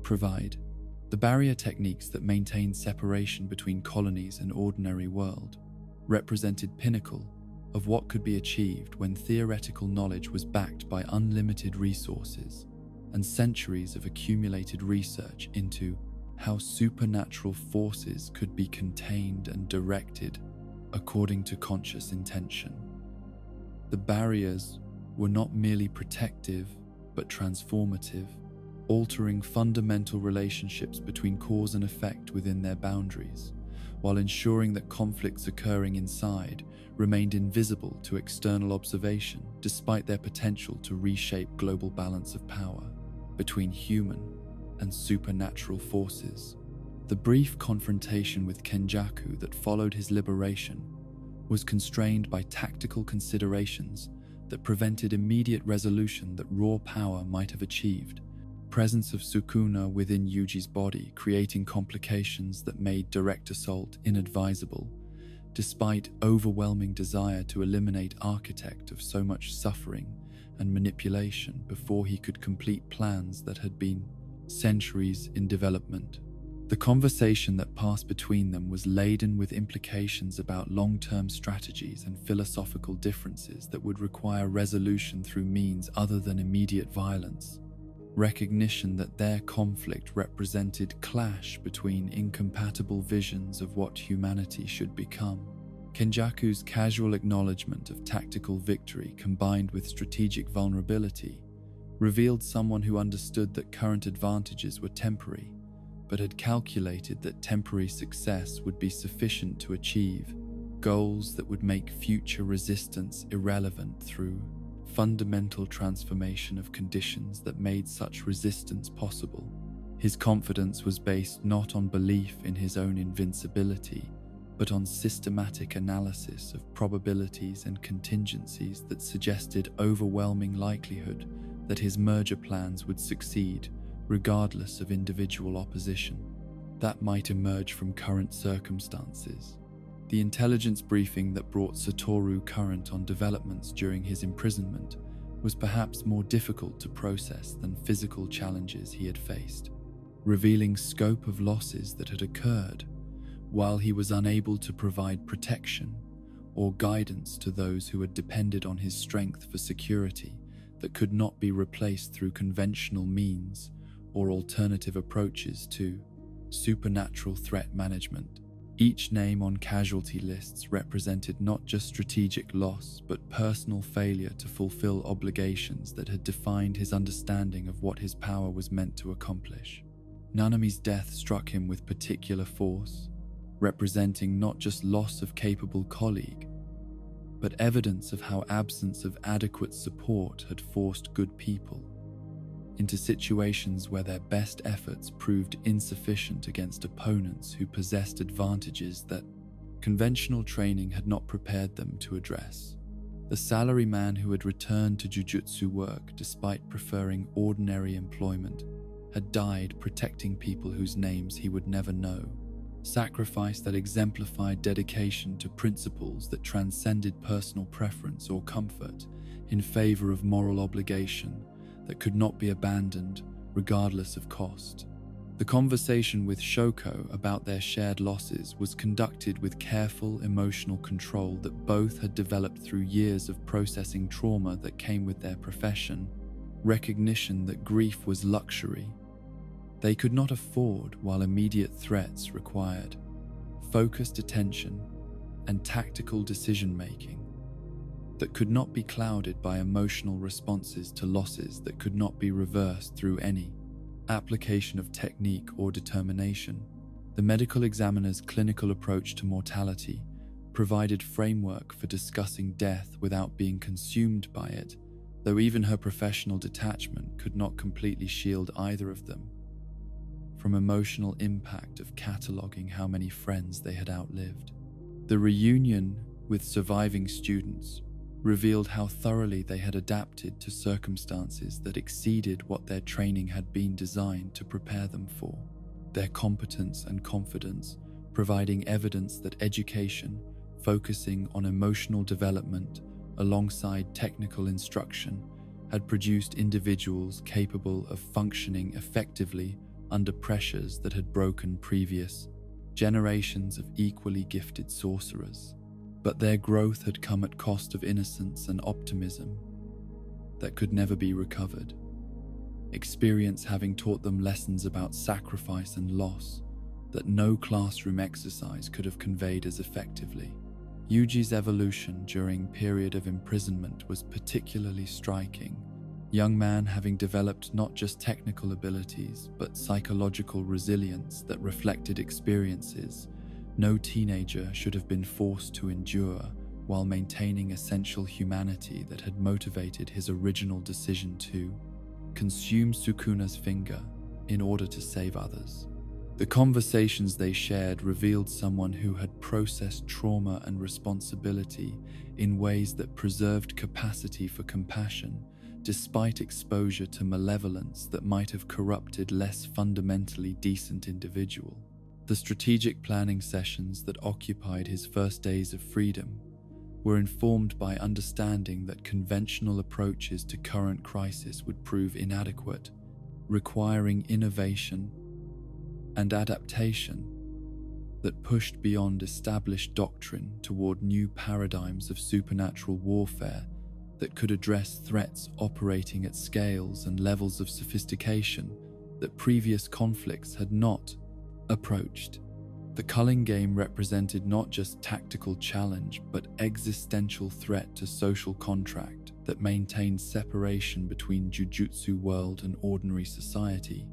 provide, the barrier techniques that maintained separation between colonies and ordinary world represented pinnacle of what could be achieved when theoretical knowledge was backed by unlimited resources and centuries of accumulated research into how supernatural forces could be contained and directed according to conscious intention. The barriers were not merely protective but transformative, altering fundamental relationships between cause and effect within their boundaries, while ensuring that conflicts occurring inside remained invisible to external observation despite their potential to reshape global balance of power between human and supernatural forces. The brief confrontation with Kenjaku that followed his liberation was constrained by tactical considerations that prevented immediate resolution that raw power might have achieved. Presence of Sukuna within Yuji's body creating complications that made direct assault inadvisable, despite overwhelming desire to eliminate architect of so much suffering and manipulation before he could complete plans that had been centuries in development. The conversation that passed between them was laden with implications about long-term strategies and philosophical differences that would require resolution through means other than immediate violence. Recognition that their conflict represented clash between incompatible visions of what humanity should become. Kenjaku's casual acknowledgement of tactical victory combined with strategic vulnerability revealed someone who understood that current advantages were temporary, but had calculated that temporary success would be sufficient to achieve goals that would make future resistance irrelevant through fundamental transformation of conditions that made such resistance possible. His confidence was based not on belief in his own invincibility, but on systematic analysis of probabilities and contingencies that suggested overwhelming likelihood that his merger plans would succeed regardless of individual opposition that might emerge from current circumstances. The intelligence briefing that brought Satoru current on developments during his imprisonment was perhaps more difficult to process than physical challenges he had faced, revealing scope of losses that had occurred while he was unable to provide protection or guidance to those who had depended on his strength for security that could not be replaced through conventional means or alternative approaches to supernatural threat management. Each name on casualty lists represented not just strategic loss, but personal failure to fulfill obligations that had defined his understanding of what his power was meant to accomplish. Nanami's death struck him with particular force, representing not just loss of capable colleague, but evidence of how absence of adequate support had forced good people into situations where their best efforts proved insufficient against opponents who possessed advantages that conventional training had not prepared them to address. The salaryman who had returned to Jujutsu work despite preferring ordinary employment had died protecting people whose names he would never know. Sacrifice that exemplified dedication to principles that transcended personal preference or comfort in favor of moral obligation that could not be abandoned regardless of cost. The conversation with Shoko about their shared losses was conducted with careful emotional control that both had developed through years of processing trauma that came with their profession, recognition that grief was luxury they could not afford while immediate threats required focused attention and tactical decision-making that could not be clouded by emotional responses to losses that could not be reversed through any application of technique or determination. The medical examiner's clinical approach to mortality provided framework for discussing death without being consumed by it, though even her professional detachment could not completely shield either of them from emotional impact of cataloging how many friends they had outlived. The reunion with surviving students revealed how thoroughly they had adapted to circumstances that exceeded what their training had been designed to prepare them for. Their competence and confidence providing evidence that education, focusing on emotional development alongside technical instruction, had produced individuals capable of functioning effectively under pressures that had broken previous generations of equally gifted sorcerers. But their growth had come at cost of innocence and optimism that could never be recovered. Experience having taught them lessons about sacrifice and loss that no classroom exercise could have conveyed as effectively. Yuji's evolution during period of imprisonment was particularly striking. Young man having developed not just technical abilities, but psychological resilience that reflected experiences no teenager should have been forced to endure while maintaining essential humanity that had motivated his original decision to consume Sukuna's finger in order to save others. The conversations they shared revealed someone who had processed trauma and responsibility in ways that preserved capacity for compassion despite exposure to malevolence that might have corrupted less fundamentally decent individual. The strategic planning sessions that occupied his first days of freedom were informed by understanding that conventional approaches to current crisis would prove inadequate, requiring innovation and adaptation that pushed beyond established doctrine toward new paradigms of supernatural warfare that could address threats operating at scales and levels of sophistication that previous conflicts had not approached. The culling game represented not just tactical challenge, but existential threat to social contract that maintained separation between Jujutsu world and ordinary society,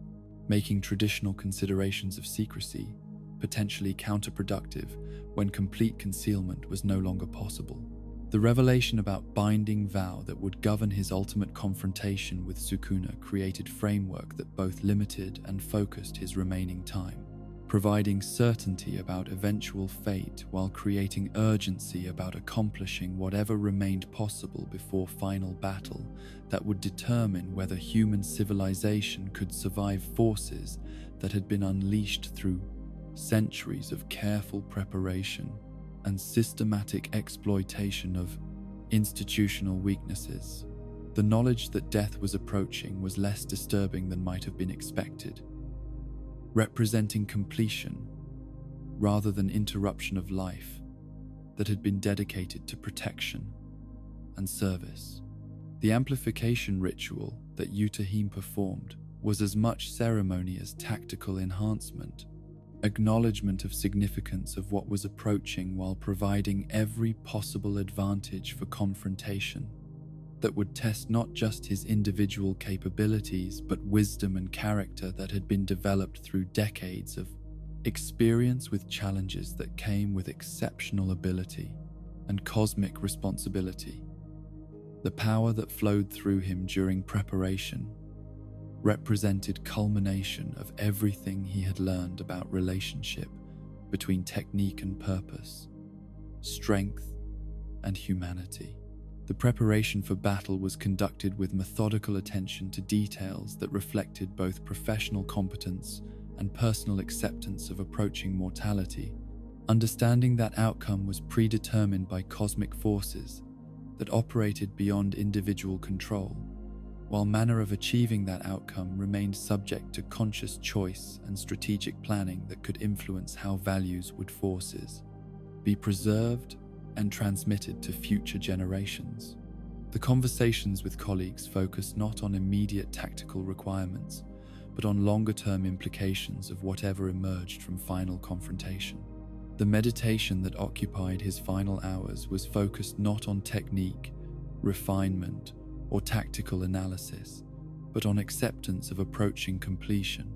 making traditional considerations of secrecy, potentially counterproductive when complete concealment was no longer possible. The revelation about binding vow that would govern his ultimate confrontation with Sukuna created framework that both limited and focused his remaining time, providing certainty about eventual fate while creating urgency about accomplishing whatever remained possible before final battle that would determine whether human civilization could survive forces that had been unleashed through centuries of careful preparation and systematic exploitation of institutional weaknesses. The knowledge that death was approaching was less disturbing than might have been expected, representing completion rather than interruption of life that had been dedicated to protection and service. The amplification ritual that Yutahim performed was as much ceremony as tactical enhancement, acknowledgement of significance of what was approaching while providing every possible advantage for confrontation that would test not just his individual capabilities but wisdom and character that had been developed through decades of experience with challenges that came with exceptional ability and cosmic responsibility. The power that flowed through him during preparation represented culmination of everything he had learned about relationship between technique and purpose, strength and humanity. The preparation for battle was conducted with methodical attention to details that reflected both professional competence and personal acceptance of approaching mortality, understanding that outcome was predetermined by cosmic forces that operated beyond individual control, while manner of achieving that outcome remained subject to conscious choice and strategic planning that could influence how values would forces be preserved and transmitted to future generations. The conversations with colleagues focused not on immediate tactical requirements, but on longer-term implications of whatever emerged from final confrontation. The meditation that occupied his final hours was focused not on technique, refinement, or tactical analysis, but on acceptance of approaching completion,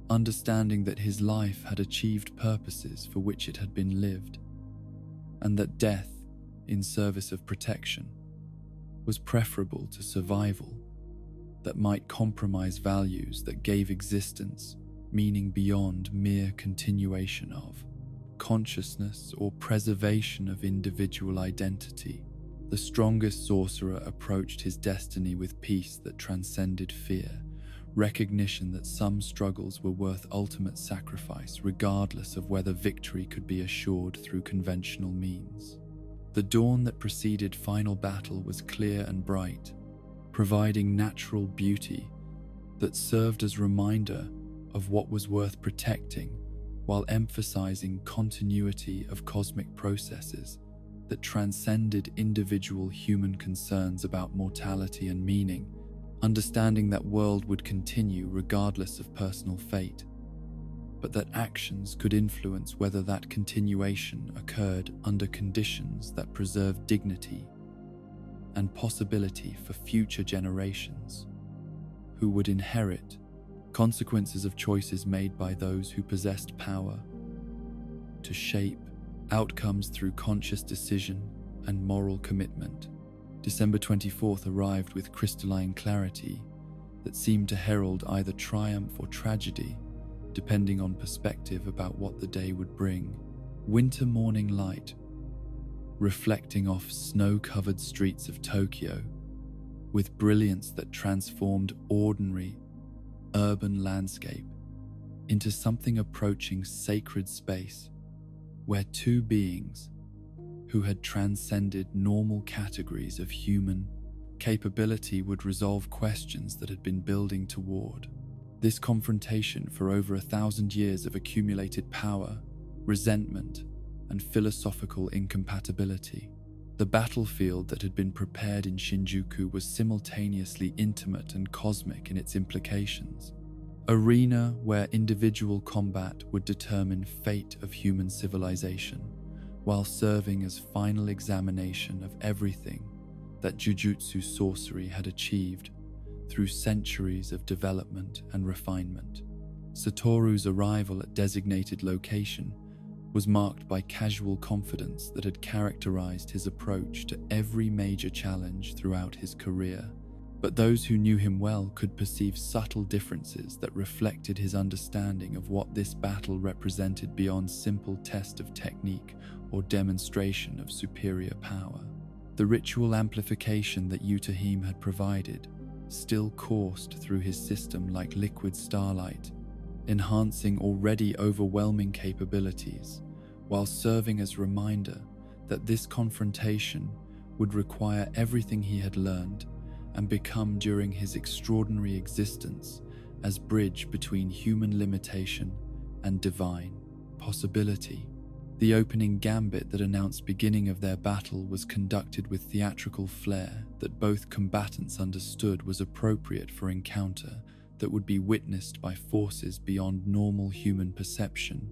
understanding that his life had achieved purposes for which it had been lived, and that death, in service of protection, was preferable to survival that might compromise values that gave existence meaning beyond mere continuation of consciousness or preservation of individual identity. The strongest sorcerer approached his destiny with peace that transcended fear, recognition that some struggles were worth ultimate sacrifice regardless of whether victory could be assured through conventional means. The dawn that preceded final battle was clear and bright, providing natural beauty that served as reminder of what was worth protecting while emphasizing continuity of cosmic processes that transcended individual human concerns about mortality and meaning, understanding that world would continue regardless of personal fate, but that actions could influence whether that continuation occurred under conditions that preserved dignity and possibility for future generations, who would inherit consequences of choices made by those who possessed power to shape outcomes through conscious decision and moral commitment. December 24th arrived with crystalline clarity that seemed to herald either triumph or tragedy, depending on perspective about what the day would bring. Winter morning light, reflecting off snow-covered streets of Tokyo, with brilliance that transformed ordinary urban landscape into something approaching sacred space, where two beings who had transcended normal categories of human capability would resolve questions that had been building toward. This confrontation for over 1,000 years of accumulated power, resentment, and philosophical incompatibility. The battlefield that had been prepared in Shinjuku was simultaneously intimate and cosmic in its implications. Arena where individual combat would determine fate of human civilization, while serving as final examination of everything that Jujutsu sorcery had achieved through centuries of development and refinement. Satoru's arrival at designated location was marked by casual confidence that had characterized his approach to every major challenge throughout his career. But those who knew him well could perceive subtle differences that reflected his understanding of what this battle represented beyond simple test of technique or demonstration of superior power. The ritual amplification that Yutahime had provided still coursed through his system like liquid starlight, enhancing already overwhelming capabilities, while serving as a reminder that this confrontation would require everything he had learned and become during his extraordinary existence as bridge between human limitation and divine possibility. The opening gambit that announced beginning of their battle was conducted with theatrical flair that both combatants understood was appropriate for encounter that would be witnessed by forces beyond normal human perception,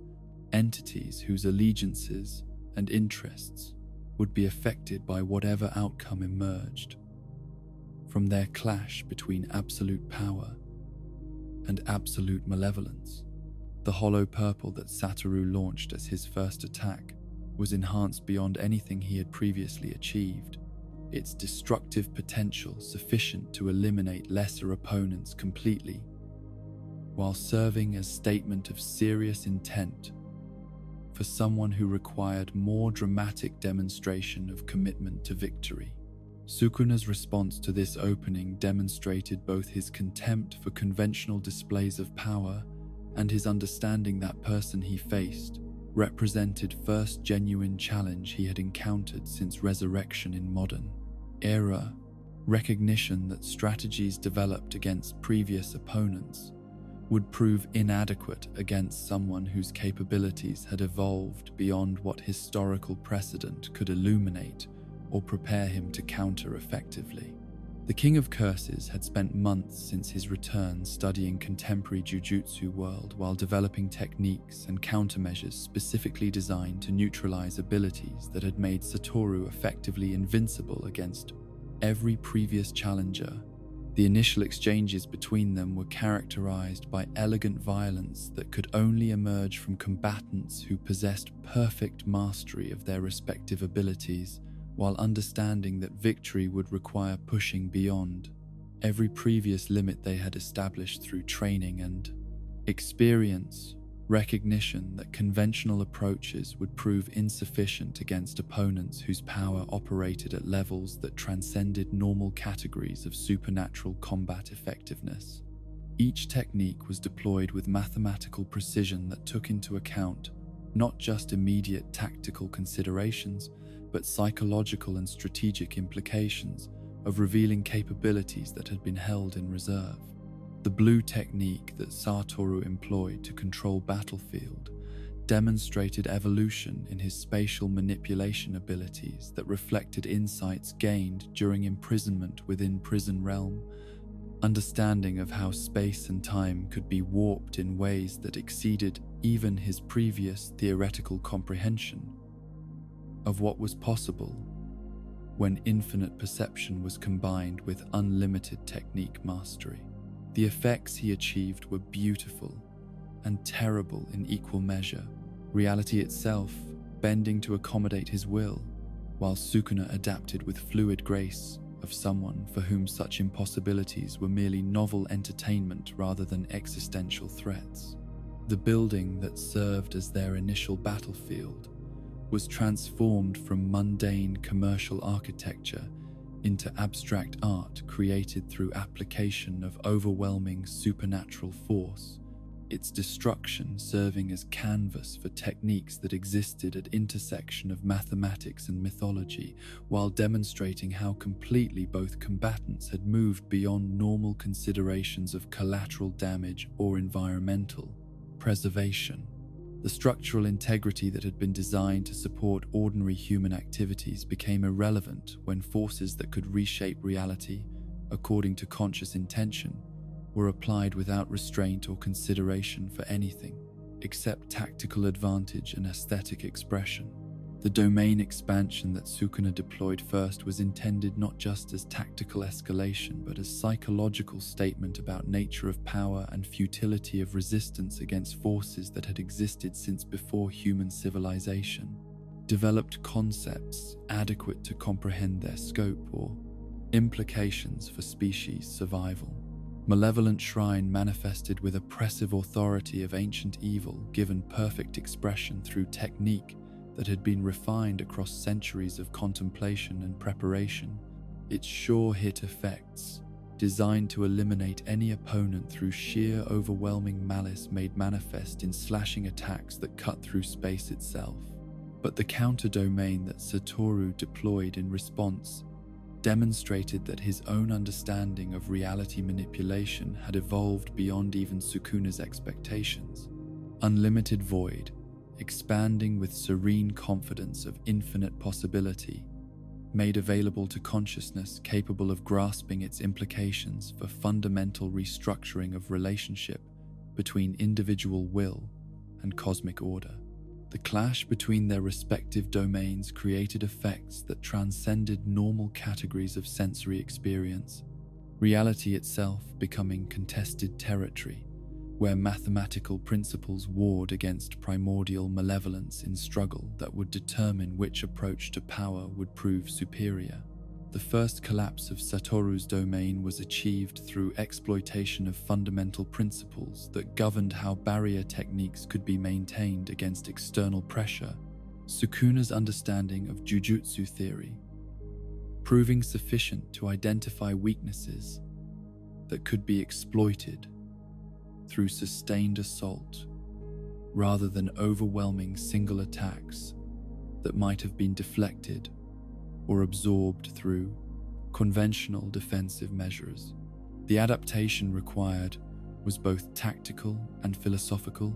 entities whose allegiances and interests would be affected by whatever outcome emerged from their clash between absolute power and absolute malevolence. The hollow purple that Satoru launched as his first attack was enhanced beyond anything he had previously achieved, its destructive potential sufficient to eliminate lesser opponents completely, while serving as statement of serious intent for someone who required more dramatic demonstration of commitment to victory. Sukuna's response to this opening demonstrated both his contempt for conventional displays of power and his understanding that person he faced represented first genuine challenge he had encountered since resurrection in modern era, recognition that strategies developed against previous opponents would prove inadequate against someone whose capabilities had evolved beyond what historical precedent could illuminate or prepare him to counter effectively. The King of Curses had spent months since his return studying contemporary Jujutsu world while developing techniques and countermeasures specifically designed to neutralize abilities that had made Satoru effectively invincible against every previous challenger. The initial exchanges between them were characterized by elegant violence that could only emerge from combatants who possessed perfect mastery of their respective abilities, while understanding that victory would require pushing beyond every previous limit they had established through training and experience. Recognition that conventional approaches would prove insufficient against opponents whose power operated at levels that transcended normal categories of supernatural combat effectiveness. Each technique was deployed with mathematical precision that took into account not just immediate tactical considerations, but psychological and strategic implications of revealing capabilities that had been held in reserve. The blue technique that Satoru employed to control battlefield demonstrated evolution in his spatial manipulation abilities that reflected insights gained during imprisonment within Prison Realm, understanding of how space and time could be warped in ways that exceeded even his previous theoretical comprehension of what was possible when infinite perception was combined with unlimited technique mastery. The effects he achieved were beautiful and terrible in equal measure, reality itself bending to accommodate his will, while Sukuna adapted with fluid grace of someone for whom such impossibilities were merely novel entertainment rather than existential threats. The building that served as their initial battlefield was transformed from mundane commercial architecture into abstract art created through application of overwhelming supernatural force, its destruction serving as canvas for techniques that existed at intersection of mathematics and mythology, while demonstrating how completely both combatants had moved beyond normal considerations of collateral damage or environmental preservation. The structural integrity that had been designed to support ordinary human activities became irrelevant when forces that could reshape reality, according to conscious intention, were applied without restraint or consideration for anything except tactical advantage and aesthetic expression. The domain expansion that Sukuna deployed first was intended not just as tactical escalation, but as psychological statement about nature of power and futility of resistance against forces that had existed since before human civilization. Developed concepts adequate to comprehend their scope or implications for species survival. Malevolent Shrine manifested with oppressive authority of ancient evil, given perfect expression through technique that had been refined across centuries of contemplation and preparation. Its sure-hit effects, designed to eliminate any opponent through sheer overwhelming malice, made manifest in slashing attacks that cut through space itself. But the counter-domain that Satoru deployed in response demonstrated that his own understanding of reality manipulation had evolved beyond even Sukuna's expectations. Unlimited Void, expanding with serene confidence of infinite possibility, made available to consciousness capable of grasping its implications for fundamental restructuring of relationship between individual will and cosmic order. The clash between their respective domains created effects that transcended normal categories of sensory experience, reality itself becoming contested territory, where mathematical principles warred against primordial malevolence in struggle that would determine which approach to power would prove superior. The first collapse of Satoru's domain was achieved through exploitation of fundamental principles that governed how barrier techniques could be maintained against external pressure. Sukuna's understanding of Jujutsu theory, proving sufficient to identify weaknesses that could be exploited through sustained assault, rather than overwhelming single attacks that might have been deflected or absorbed through conventional defensive measures. The adaptation required was both tactical and philosophical,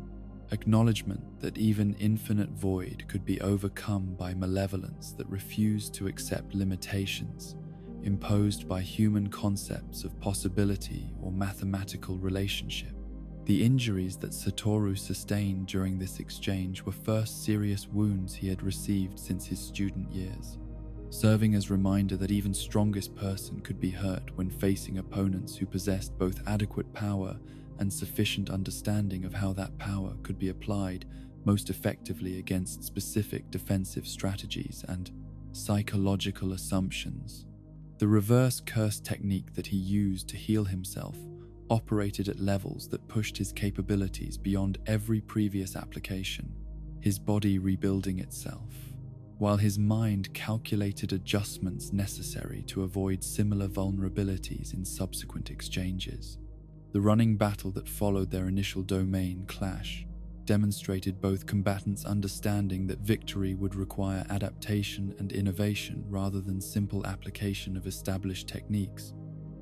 acknowledgement that even infinite void could be overcome by malevolence that refused to accept limitations imposed by human concepts of possibility or mathematical relationship. The injuries that Satoru sustained during this exchange were first serious wounds he had received since his student years, serving as reminder that even strongest person could be hurt when facing opponents who possessed both adequate power and sufficient understanding of how that power could be applied most effectively against specific defensive strategies and psychological assumptions. The reverse curse technique that he used to heal himself operated at levels that pushed his capabilities beyond every previous application, his body rebuilding itself, while his mind calculated adjustments necessary to avoid similar vulnerabilities in subsequent exchanges. The running battle that followed their initial domain clash demonstrated both combatants' understanding that victory would require adaptation and innovation rather than simple application of established techniques,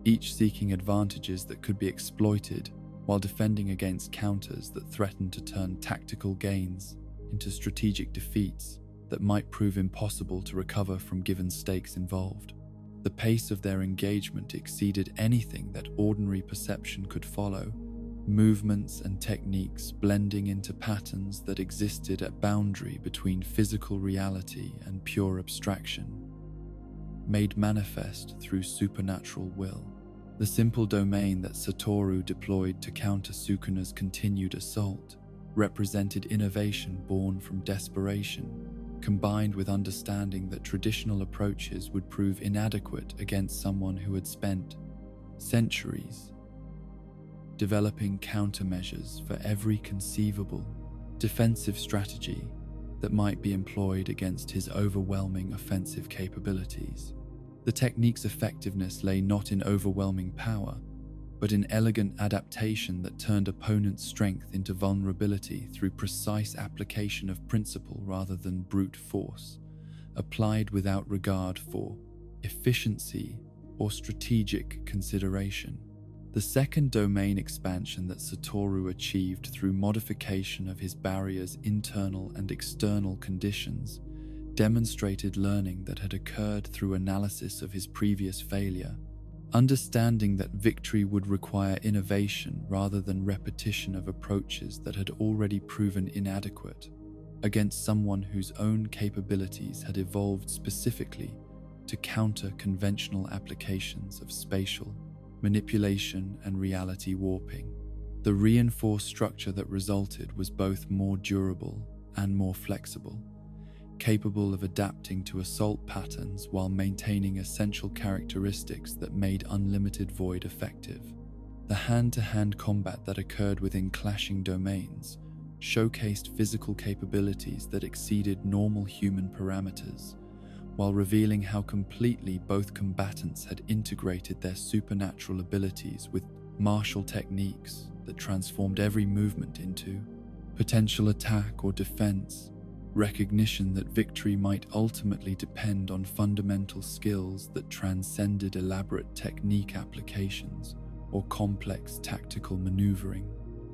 each seeking advantages that could be exploited while defending against counters that threatened to turn tactical gains into strategic defeats that might prove impossible to recover from given stakes involved. The pace of their engagement exceeded anything that ordinary perception could follow, movements and techniques blending into patterns that existed at boundary between physical reality and pure abstraction, made manifest through supernatural will. The simple domain that Satoru deployed to counter Sukuna's continued assault represented innovation born from desperation, combined with understanding that traditional approaches would prove inadequate against someone who had spent centuries developing countermeasures for every conceivable defensive strategy that might be employed against his overwhelming offensive capabilities. The technique's effectiveness lay not in overwhelming power, but in elegant adaptation that turned opponents' strength into vulnerability through precise application of principle rather than brute force, applied without regard for efficiency or strategic consideration. The second domain expansion that Satoru achieved through modification of his barrier's internal and external conditions demonstrated learning that had occurred through analysis of his previous failure, understanding that victory would require innovation rather than repetition of approaches that had already proven inadequate. against someone whose own capabilities had evolved specifically to counter conventional applications of spatial manipulation and reality warping. The reinforced structure that resulted was both more durable and more flexible, capable of adapting to assault patterns while maintaining essential characteristics that made unlimited void effective. The hand-to-hand combat that occurred within clashing domains showcased physical capabilities that exceeded normal human parameters, while revealing how completely both combatants had integrated their supernatural abilities with martial techniques that transformed every movement into potential attack or defense. Recognition that victory might ultimately depend on fundamental skills that transcended elaborate technique applications or complex tactical maneuvering.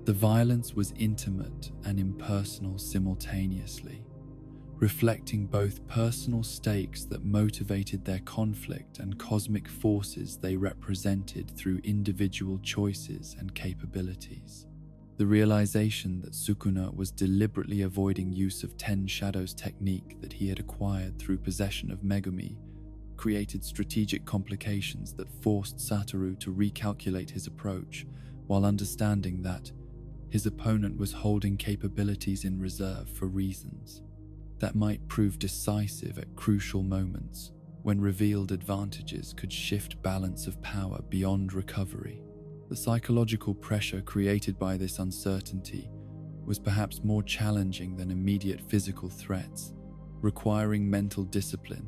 The violence was intimate and impersonal simultaneously, reflecting both personal stakes that motivated their conflict and cosmic forces they represented through individual choices and capabilities. The realization that Sukuna was deliberately avoiding use of Ten Shadows technique that he had acquired through possession of Megumi created strategic complications that forced Satoru to recalculate his approach, while understanding that his opponent was holding capabilities in reserve for reasons that might prove decisive at crucial moments when revealed advantages could shift balance of power beyond recovery. The psychological pressure created by this uncertainty was perhaps more challenging than immediate physical threats, requiring mental discipline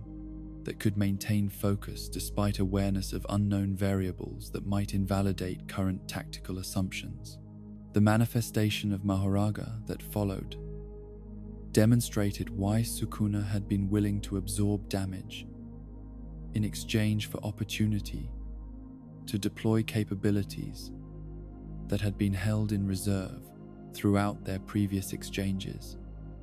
that could maintain focus despite awareness of unknown variables that might invalidate current tactical assumptions. The manifestation of Mahoraga that followed demonstrated why Sukuna had been willing to absorb damage in exchange for opportunity to deploy capabilities that had been held in reserve throughout their previous exchanges.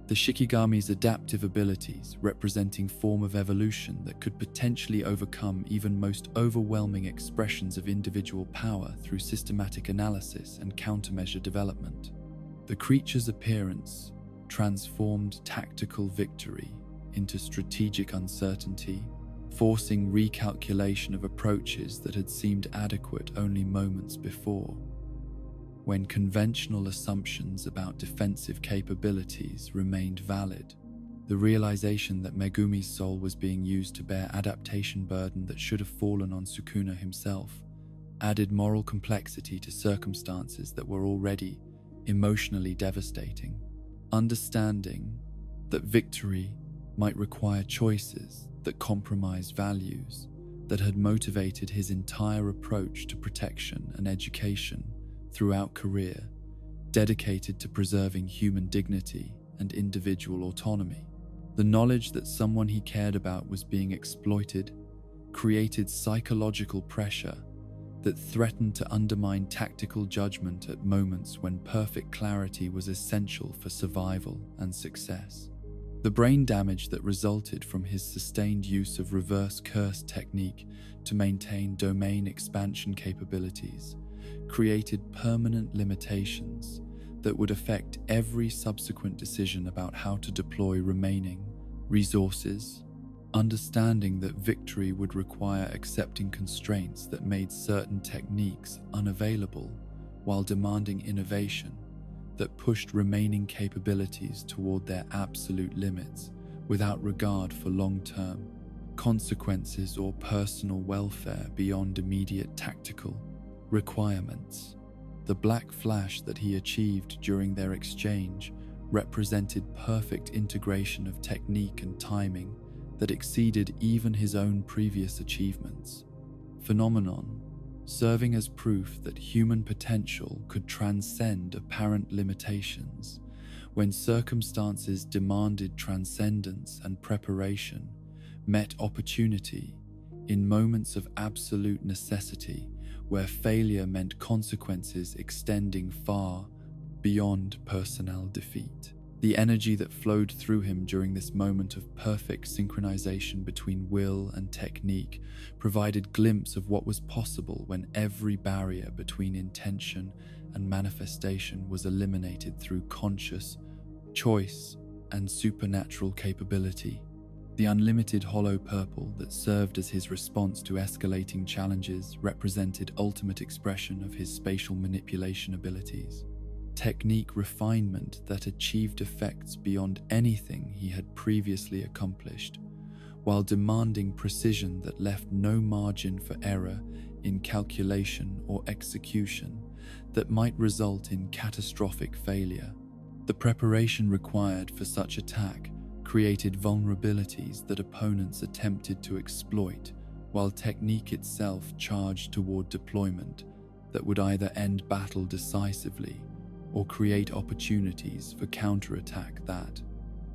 The Shikigami's adaptive abilities, representing form of evolution that could potentially overcome even most overwhelming expressions of individual power through systematic analysis and countermeasure development. The creature's appearance transformed tactical victory into strategic uncertainty, forcing recalculation of approaches that had seemed adequate only moments before. When conventional assumptions about defensive capabilities remained valid, the realization that Megumi's soul was being used to bear adaptation burden that should have fallen on Sukuna himself added moral complexity to circumstances that were already emotionally devastating. Understanding that victory might require choices that compromised values that had motivated his entire approach to protection and education throughout career, dedicated to preserving human dignity and individual autonomy. The knowledge that someone he cared about was being exploited created psychological pressure that threatened to undermine tactical judgment at moments when perfect clarity was essential for survival and success. The brain damage that resulted from his sustained use of reverse curse technique to maintain domain expansion capabilities created permanent limitations that would affect every subsequent decision about how to deploy remaining resources. Understanding that victory would require accepting constraints that made certain techniques unavailable while demanding innovation that pushed remaining capabilities toward their absolute limits without regard for long-term consequences or personal welfare beyond immediate tactical requirements. The black flash that he achieved during their exchange represented perfect integration of technique and timing that exceeded even his own previous achievements. Phenomenon serving as proof that human potential could transcend apparent limitations when circumstances demanded transcendence and preparation met opportunity in moments of absolute necessity where failure meant consequences extending far beyond personal defeat. The energy that flowed through him during this moment of perfect synchronization between will and technique provided glimpse of what was possible when every barrier between intention and manifestation was eliminated through conscious choice and supernatural capability. The unlimited hollow purple that served as his response to escalating challenges represented ultimate expression of his spatial manipulation abilities. Technique refinement that achieved effects beyond anything he had previously accomplished, while demanding precision that left no margin for error in calculation or execution that might result in catastrophic failure. The preparation required for such attack created vulnerabilities that opponents attempted to exploit, while technique itself charged toward deployment that would either end battle decisively or create opportunities for counterattack that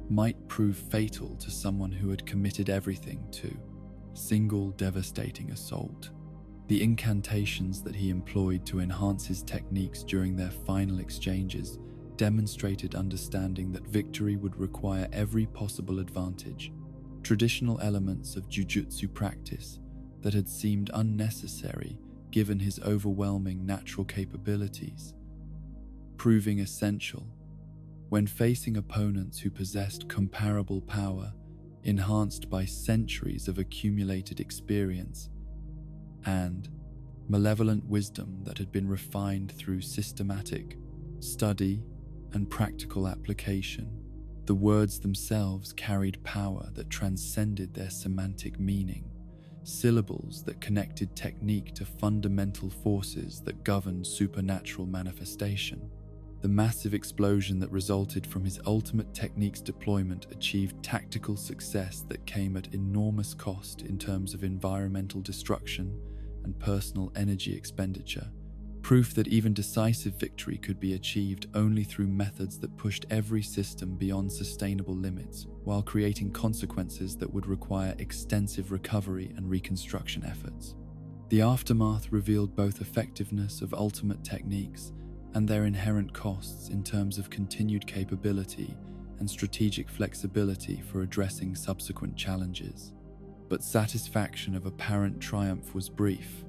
might prove fatal to someone who had committed everything to single devastating assault. The incantations that he employed to enhance his techniques during their final exchanges demonstrated understanding that victory would require every possible advantage. Traditional elements of Jujutsu practice that had seemed unnecessary given his overwhelming natural capabilities, proving essential when facing opponents who possessed comparable power, enhanced by centuries of accumulated experience, and malevolent wisdom that had been refined through systematic study and practical application. The words themselves carried power that transcended their semantic meaning, syllables that connected technique to fundamental forces that governed supernatural manifestation. The massive explosion that resulted from his ultimate technique's deployment achieved tactical success that came at enormous cost in terms of environmental destruction and personal energy expenditure. Proof that even decisive victory could be achieved only through methods that pushed every system beyond sustainable limits, while creating consequences that would require extensive recovery and reconstruction efforts. The aftermath revealed both effectiveness of ultimate techniques and their inherent costs in terms of continued capability and strategic flexibility for addressing subsequent challenges. But satisfaction of apparent triumph was brief,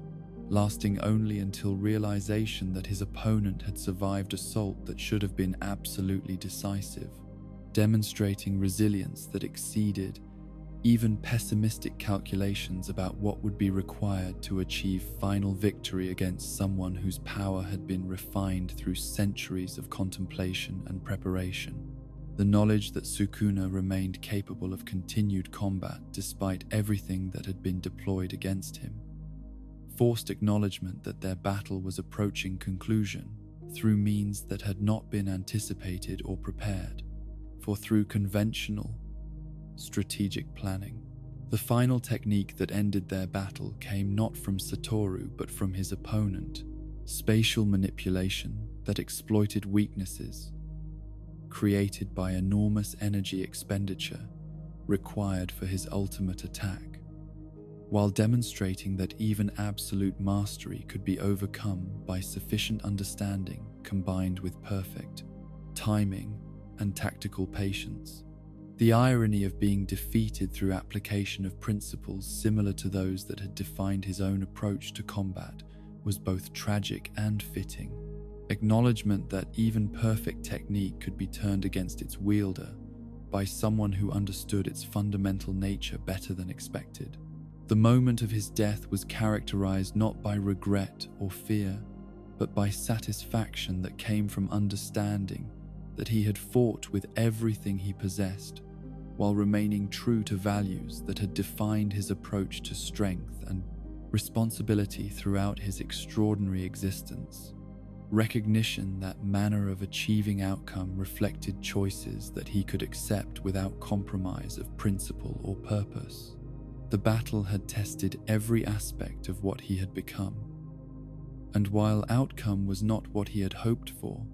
lasting only until realization that his opponent had survived assault that should have been absolutely decisive, demonstrating resilience that exceeded even pessimistic calculations about what would be required to achieve final victory against someone whose power had been refined through centuries of contemplation and preparation. The knowledge that Sukuna remained capable of continued combat despite everything that had been deployed against him forced acknowledgement that their battle was approaching conclusion through means that had not been anticipated or prepared for through conventional strategic planning. The final technique that ended their battle came not from Satoru but from his opponent, spatial manipulation that exploited weaknesses created by enormous energy expenditure required for his ultimate attack, while demonstrating that even absolute mastery could be overcome by sufficient understanding combined with perfect timing and tactical patience. The irony of being defeated through application of principles similar to those that had defined his own approach to combat was both tragic and fitting. Acknowledgement that even perfect technique could be turned against its wielder by someone who understood its fundamental nature better than expected. The moment of his death was characterized not by regret or fear, but by satisfaction that came from understanding that he had fought with everything he possessed, while remaining true to values that had defined his approach to strength and responsibility throughout his extraordinary existence. Recognition that manner of achieving outcome reflected choices that he could accept without compromise of principle or purpose. The battle had tested every aspect of what he had become, and while outcome was not what he had hoped for,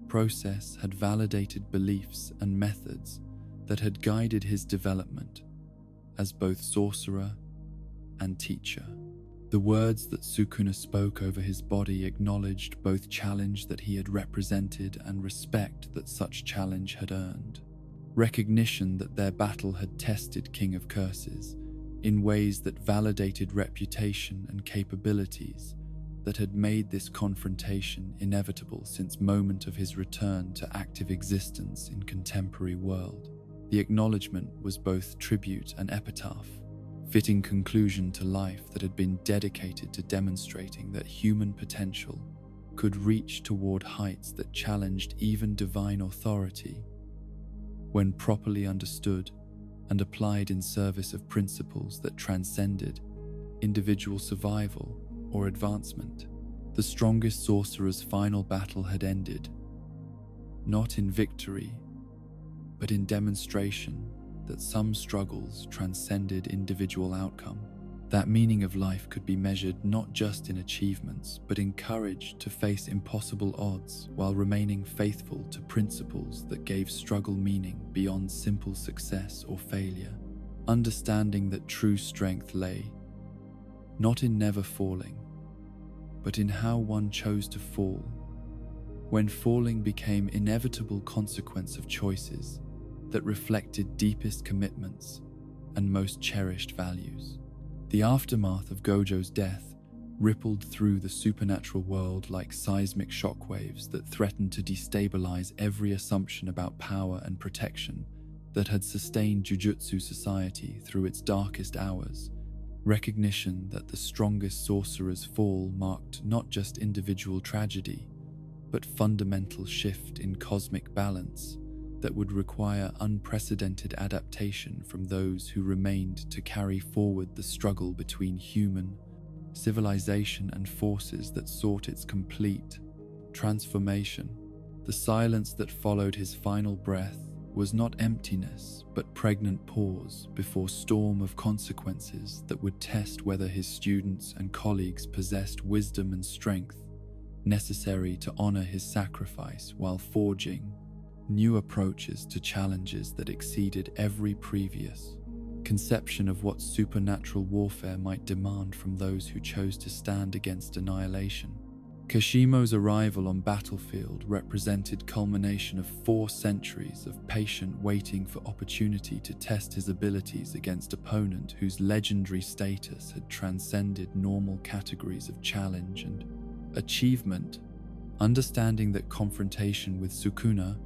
process had validated beliefs and methods that had guided his development as both sorcerer and teacher. The words that Sukuna spoke over his body acknowledged both challenge that he had represented and respect that such challenge had earned. Recognition that their battle had tested King of Curses in ways that validated reputation and capabilities that had made this confrontation inevitable since moment of his return to active existence in contemporary world. The acknowledgement was both tribute and epitaph, fitting conclusion to life that had been dedicated to demonstrating that human potential could reach toward heights that challenged even divine authority when properly understood and applied in service of principles that transcended individual survival or advancement. The strongest sorcerer's final battle had ended, not in victory, but in demonstration that some struggles transcended individual outcome. That meaning of life could be measured not just in achievements, but in courage to face impossible odds while remaining faithful to principles that gave struggle meaning beyond simple success or failure. Understanding that true strength lay not in never falling, but in how one chose to fall, when falling became inevitable consequence of choices that reflected deepest commitments and most cherished values. The aftermath of Gojo's death rippled through the supernatural world like seismic shockwaves that threatened to destabilize every assumption about power and protection that had sustained Jujutsu society through its darkest hours. Recognition that the strongest sorcerer's fall marked not just individual tragedy, but fundamental shift in cosmic balance that would require unprecedented adaptation from those who remained to carry forward the struggle between human civilization and forces that sought its complete transformation. The silence that followed his final breath was not emptiness, but pregnant pause before storm of consequences that would test whether his students and colleagues possessed wisdom and strength necessary to honor his sacrifice while forging new approaches to challenges that exceeded every previous conception of what supernatural warfare might demand from those who chose to stand against annihilation. Kashimo's arrival on battlefield represented culmination of 4 centuries of patient waiting for opportunity to test his abilities against opponent whose legendary status had transcended normal categories of challenge and achievement. Understanding that confrontation with Sukuna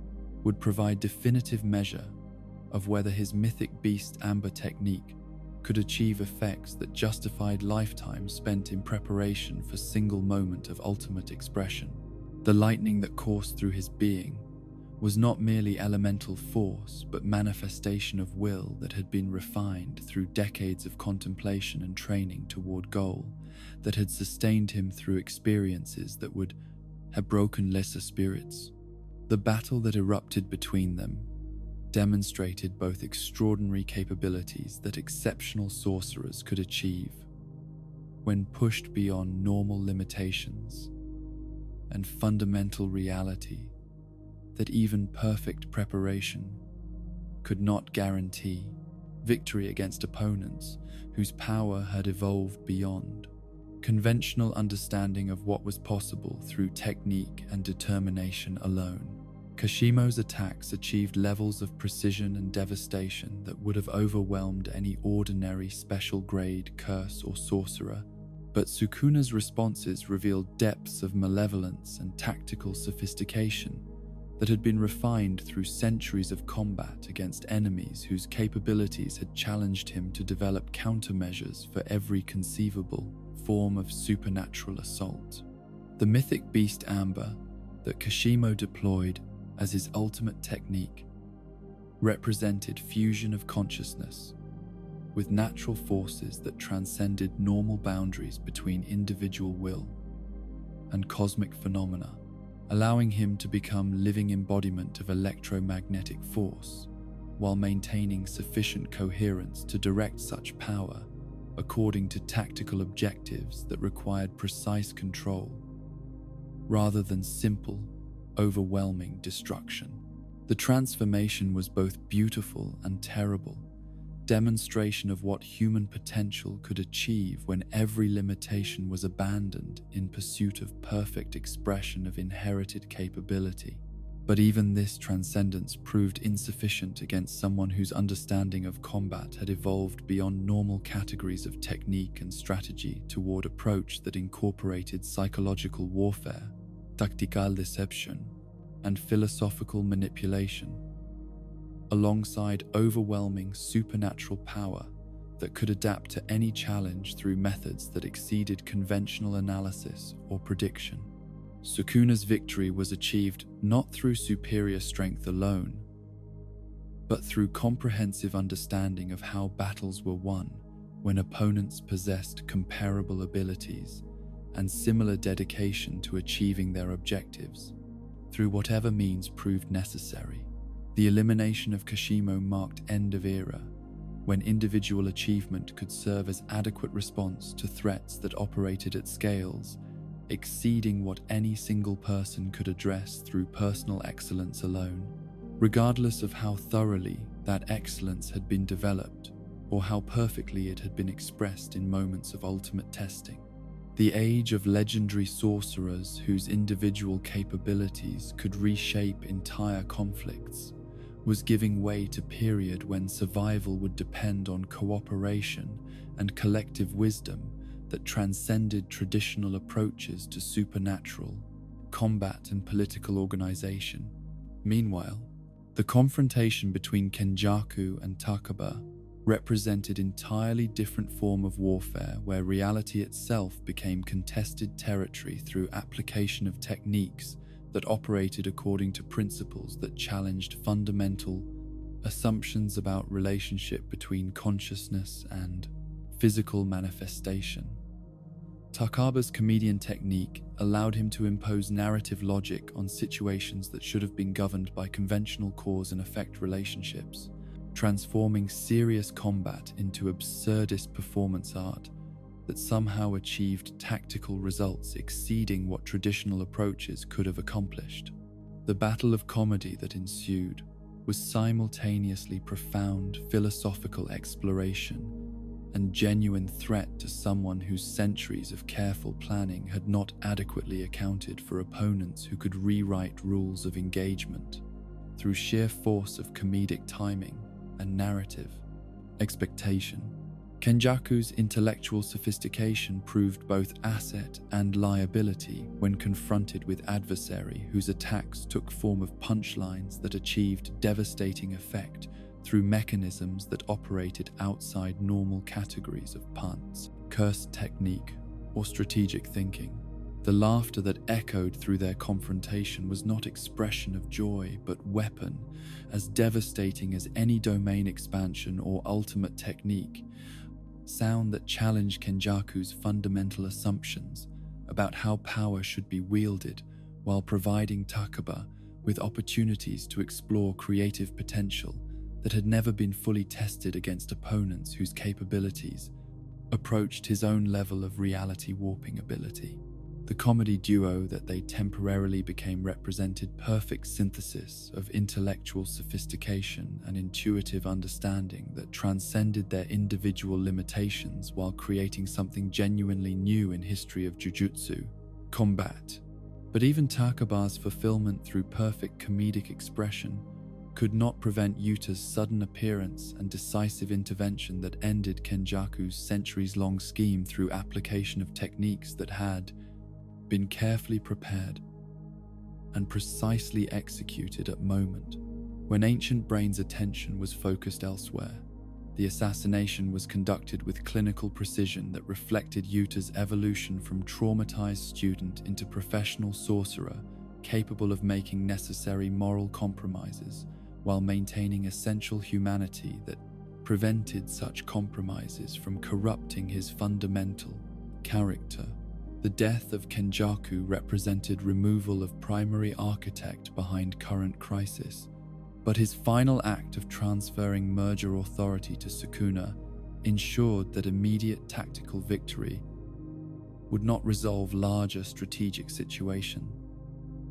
would provide definitive measure of whether his mythic beast amber technique could achieve effects that justified lifetimes spent in preparation for single moment of ultimate expression. The lightning that coursed through his being was not merely elemental force, but manifestation of will that had been refined through decades of contemplation and training toward goal that had sustained him through experiences that would have broken lesser spirits. The battle that erupted between them demonstrated both extraordinary capabilities that exceptional sorcerers could achieve when pushed beyond normal limitations, and fundamental reality that even perfect preparation could not guarantee victory against opponents whose power had evolved beyond conventional understanding of what was possible through technique and determination alone. Kashimo's attacks achieved levels of precision and devastation that would have overwhelmed any ordinary special-grade curse or sorcerer, but Sukuna's responses revealed depths of malevolence and tactical sophistication that had been refined through centuries of combat against enemies whose capabilities had challenged him to develop countermeasures for every conceivable form of supernatural assault. The mythic beast Amber that Kashimo deployed as his ultimate technique represented fusion of consciousness with natural forces that transcended normal boundaries between individual will and cosmic phenomena, allowing him to become living embodiment of electromagnetic force while maintaining sufficient coherence to direct such power according to tactical objectives that required precise control rather than simple, overwhelming destruction. The transformation was both beautiful and terrible, demonstration of what human potential could achieve when every limitation was abandoned in pursuit of perfect expression of inherited capability. But even this transcendence proved insufficient against someone whose understanding of combat had evolved beyond normal categories of technique and strategy toward approach that incorporated psychological warfare, tactical deception, and philosophical manipulation, alongside overwhelming supernatural power that could adapt to any challenge through methods that exceeded conventional analysis or prediction. Sukuna's victory was achieved not through superior strength alone, but through comprehensive understanding of how battles were won when opponents possessed comparable abilities and similar dedication to achieving their objectives, through whatever means proved necessary. The elimination of Kashimo marked end of era, when individual achievement could serve as adequate response to threats that operated at scales exceeding what any single person could address through personal excellence alone, regardless of how thoroughly that excellence had been developed or how perfectly it had been expressed in moments of ultimate testing. The age of legendary sorcerers whose individual capabilities could reshape entire conflicts was giving way to a period when survival would depend on cooperation and collective wisdom that transcended traditional approaches to supernatural combat and political organization. Meanwhile, the confrontation between Kenjaku and Takaba represented an entirely different form of warfare where reality itself became contested territory through application of techniques that operated according to principles that challenged fundamental assumptions about relationship between consciousness and physical manifestation. Takaba's comedian technique allowed him to impose narrative logic on situations that should have been governed by conventional cause and effect relationships, transforming serious combat into absurdist performance art that somehow achieved tactical results exceeding what traditional approaches could have accomplished. The battle of comedy that ensued was simultaneously profound philosophical exploration and genuine threat to someone whose centuries of careful planning had not adequately accounted for opponents who could rewrite rules of engagement through sheer force of comedic timing and narrative expectation. Kenjaku's intellectual sophistication proved both asset and liability when confronted with adversary whose attacks took form of punchlines that achieved devastating effect through mechanisms that operated outside normal categories of puns, cursed technique, or strategic thinking. The laughter that echoed through their confrontation was not expression of joy, but weapon, as devastating as any domain expansion or ultimate technique, sound that challenged Kenjaku's fundamental assumptions about how power should be wielded while providing Takaba with opportunities to explore creative potential that had never been fully tested against opponents whose capabilities approached his own level of reality warping ability. The comedy duo that they temporarily became represented perfect synthesis of intellectual sophistication and intuitive understanding that transcended their individual limitations while creating something genuinely new in history of Jujutsu combat. But even Takaba's fulfillment through perfect comedic expression could not prevent Yuta's sudden appearance and decisive intervention that ended Kenjaku's centuries-long scheme through application of techniques that had been carefully prepared and precisely executed at moment when Ancient Brain's attention was focused elsewhere. The assassination was conducted with clinical precision that reflected Yuta's evolution from traumatized student into professional sorcerer capable of making necessary moral compromises while maintaining essential humanity that prevented such compromises from corrupting his fundamental character. The death of Kenjaku represented removal of primary architect behind current crisis, but his final act of transferring merger authority to Sukuna ensured that immediate tactical victory would not resolve larger strategic situation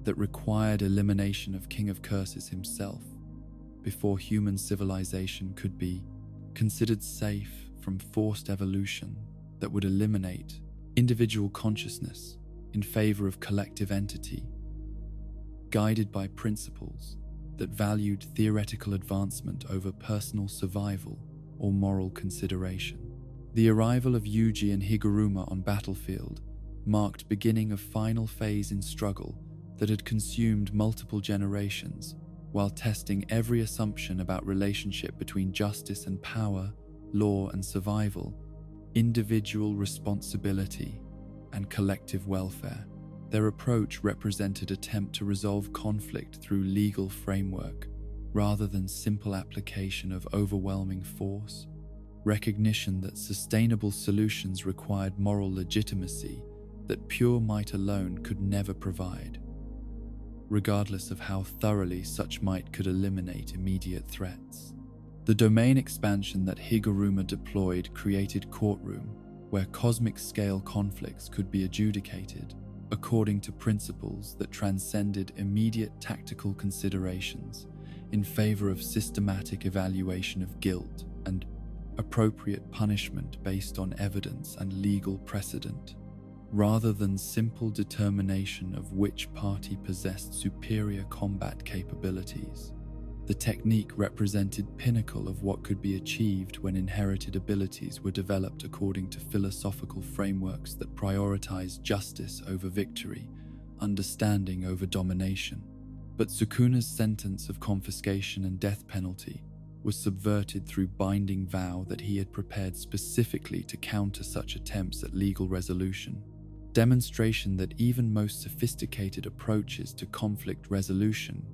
that required elimination of King of Curses himself before human civilization could be considered safe from forced evolution that would eliminate individual consciousness in favor of collective entity. guided by principles that valued theoretical advancement over personal survival or moral consideration. The arrival of Yuji and Higuruma on battlefield marked beginning of final phase in struggle that had consumed multiple generations, while testing every assumption about relationship between justice and power, law and survival, individual responsibility and collective welfare. Their approach represented attempt to resolve conflict through legal framework rather than simple application of overwhelming force, recognition that sustainable solutions required moral legitimacy that pure might alone could never provide, regardless of how thoroughly such might could eliminate immediate threats. The domain expansion that Higuruma deployed created courtroom where cosmic-scale conflicts could be adjudicated according to principles that transcended immediate tactical considerations in favor of systematic evaluation of guilt and appropriate punishment based on evidence and legal precedent, rather than simple determination of which party possessed superior combat capabilities. The technique represented pinnacle of what could be achieved when inherited abilities were developed according to philosophical frameworks that prioritized justice over victory, understanding over domination. But Sukuna's sentence of confiscation and death penalty was subverted through binding vow that he had prepared specifically to counter such attempts at legal resolution. Demonstration that even most sophisticated approaches to conflict resolution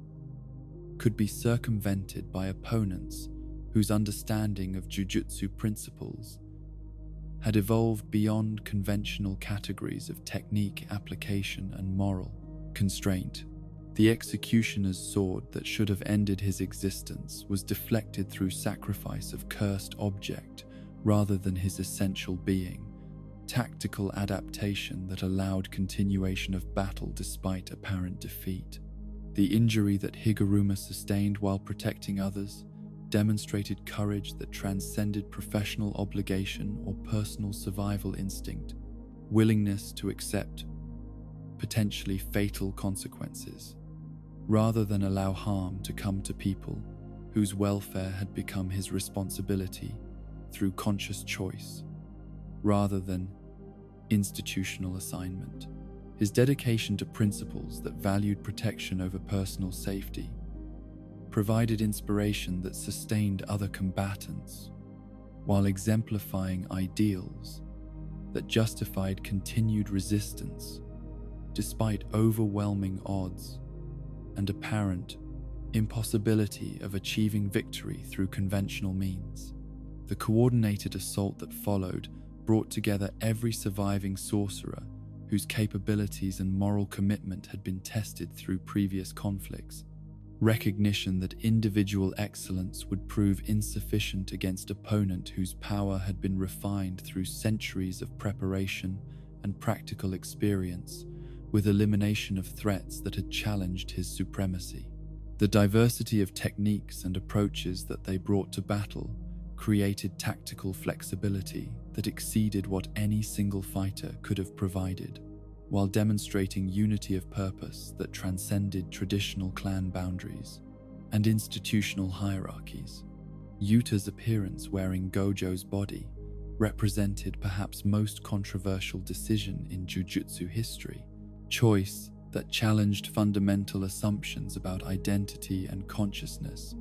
could be circumvented by opponents whose understanding of Jujutsu principles had evolved beyond conventional categories of technique, application, and moral constraint. The executioner's sword that should have ended his existence was deflected through sacrifice of cursed object rather than his essential being, tactical adaptation that allowed continuation of battle despite apparent defeat. The injury that Higuruma sustained while protecting others demonstrated courage that transcended professional obligation or personal survival instinct, willingness to accept potentially fatal consequences, rather than allow harm to come to people whose welfare had become his responsibility through conscious choice, rather than institutional assignment. His dedication to principles that valued protection over personal safety provided inspiration that sustained other combatants, while exemplifying ideals that justified continued resistance despite overwhelming odds and apparent impossibility of achieving victory through conventional means. The coordinated assault that followed brought together every surviving sorcerer whose capabilities and moral commitment had been tested through previous conflicts. Recognition that individual excellence would prove insufficient against opponent whose power had been refined through centuries of preparation and practical experience, with elimination of threats that had challenged his supremacy. The diversity of techniques and approaches that they brought to battle created tactical flexibility that exceeded what any single fighter could have provided, while demonstrating unity of purpose that transcended traditional clan boundaries and institutional hierarchies. Yuta's appearance wearing Gojo's body represented perhaps most controversial decision in Jujutsu history, choice that challenged fundamental assumptions about identity and consciousness,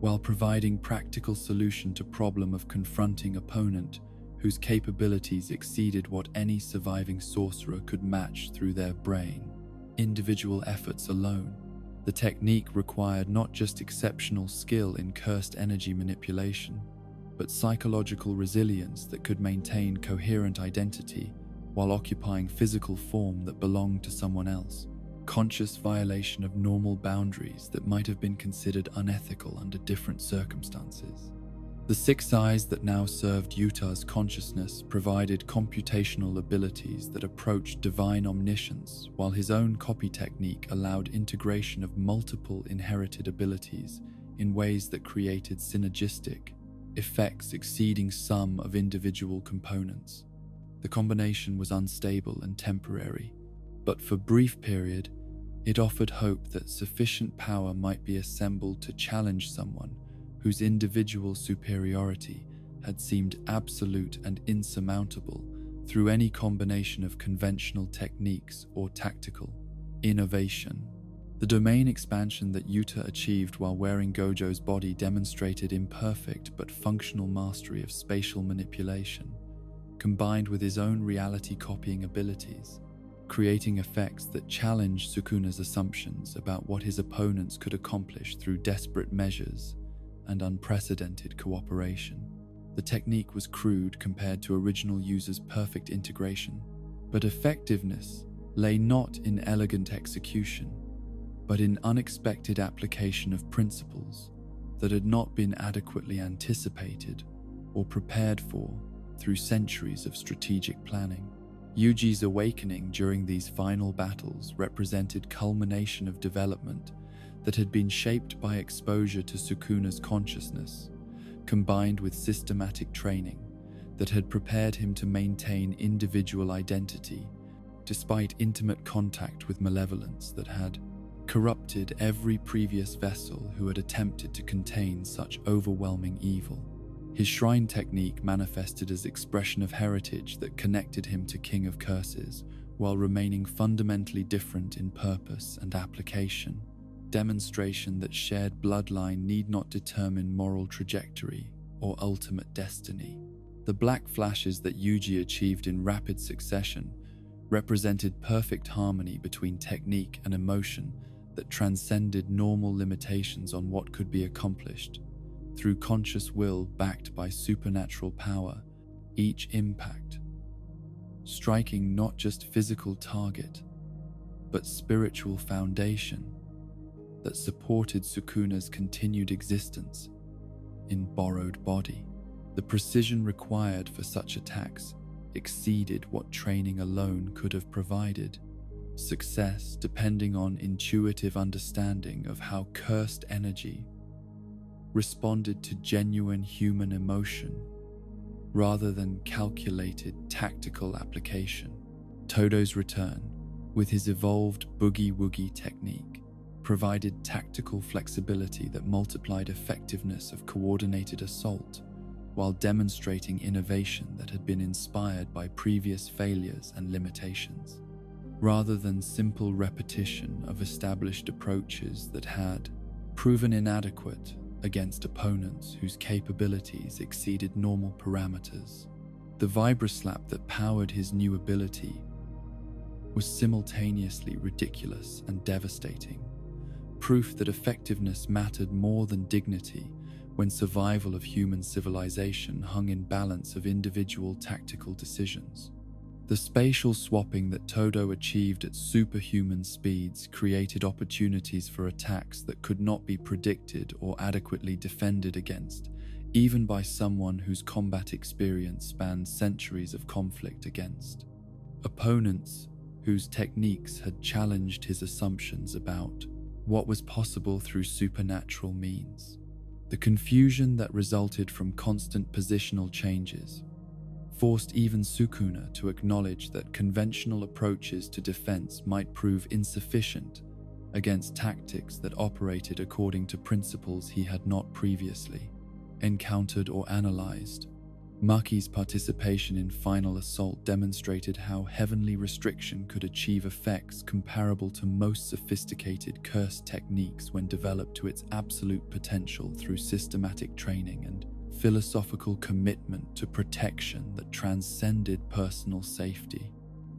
while providing practical solution to problem of confronting opponent whose capabilities exceeded what any surviving sorcerer could match through their brain. Individual efforts alone. The technique required not just exceptional skill in cursed energy manipulation, but psychological resilience that could maintain coherent identity while occupying physical form that belonged to someone else. Conscious violation of normal boundaries that might have been considered unethical under different circumstances. The six eyes that now served Yuta's consciousness provided computational abilities that approached divine omniscience, while his own copy technique allowed integration of multiple inherited abilities in ways that created synergistic effects exceeding sum of individual components. The combination was unstable and temporary, but for brief period, It offered hope that sufficient power might be assembled to challenge someone whose individual superiority had seemed absolute and insurmountable through any combination of conventional techniques or tactical innovation. The domain expansion that Yuta achieved while wearing Gojo's body demonstrated imperfect but functional mastery of spatial manipulation, combined with his own reality-copying abilities, creating effects that challenged Sukuna's assumptions about what his opponents could accomplish through desperate measures and unprecedented cooperation. The technique was crude compared to original user's perfect integration, but effectiveness lay not in elegant execution, but in unexpected application of principles that had not been adequately anticipated or prepared for through centuries of strategic planning. Yuji's awakening during these final battles represented culmination of development that had been shaped by exposure to Sukuna's consciousness, combined with systematic training that had prepared him to maintain individual identity despite intimate contact with malevolence that had corrupted every previous vessel who had attempted to contain such overwhelming evil. His shrine technique manifested as expression of heritage that connected him to King of Curses, while remaining fundamentally different in purpose and application, demonstration that shared bloodline need not determine moral trajectory or ultimate destiny. The black flashes that Yuji achieved in rapid succession represented perfect harmony between technique and emotion that transcended normal limitations on what could be accomplished through conscious will backed by supernatural power, each impact striking not just physical target, but spiritual foundation that supported Sukuna's continued existence in borrowed body. The precision required for such attacks exceeded what training alone could have provided. Success depending on intuitive understanding of how cursed energy responded to genuine human emotion rather than calculated tactical application. Todo's return, with his evolved boogie-woogie technique, provided tactical flexibility that multiplied effectiveness of coordinated assault while demonstrating innovation that had been inspired by previous failures and limitations, rather than simple repetition of established approaches that had proven inadequate against opponents whose capabilities exceeded normal parameters. The vibroslap that powered his new ability was simultaneously ridiculous and devastating, proof that effectiveness mattered more than dignity when survival of human civilization hung in balance of individual tactical decisions. The spatial swapping that Todo achieved at superhuman speeds created opportunities for attacks that could not be predicted or adequately defended against, even by someone whose combat experience spanned centuries of conflict against opponents whose techniques had challenged his assumptions about what was possible through supernatural means. The confusion that resulted from constant positional changes forced even Sukuna to acknowledge that conventional approaches to defense might prove insufficient against tactics that operated according to principles he had not previously encountered or analyzed. Maki's participation in Final Assault demonstrated how heavenly restriction could achieve effects comparable to most sophisticated curse techniques when developed to its absolute potential through systematic training and philosophical commitment to protection that transcended personal safety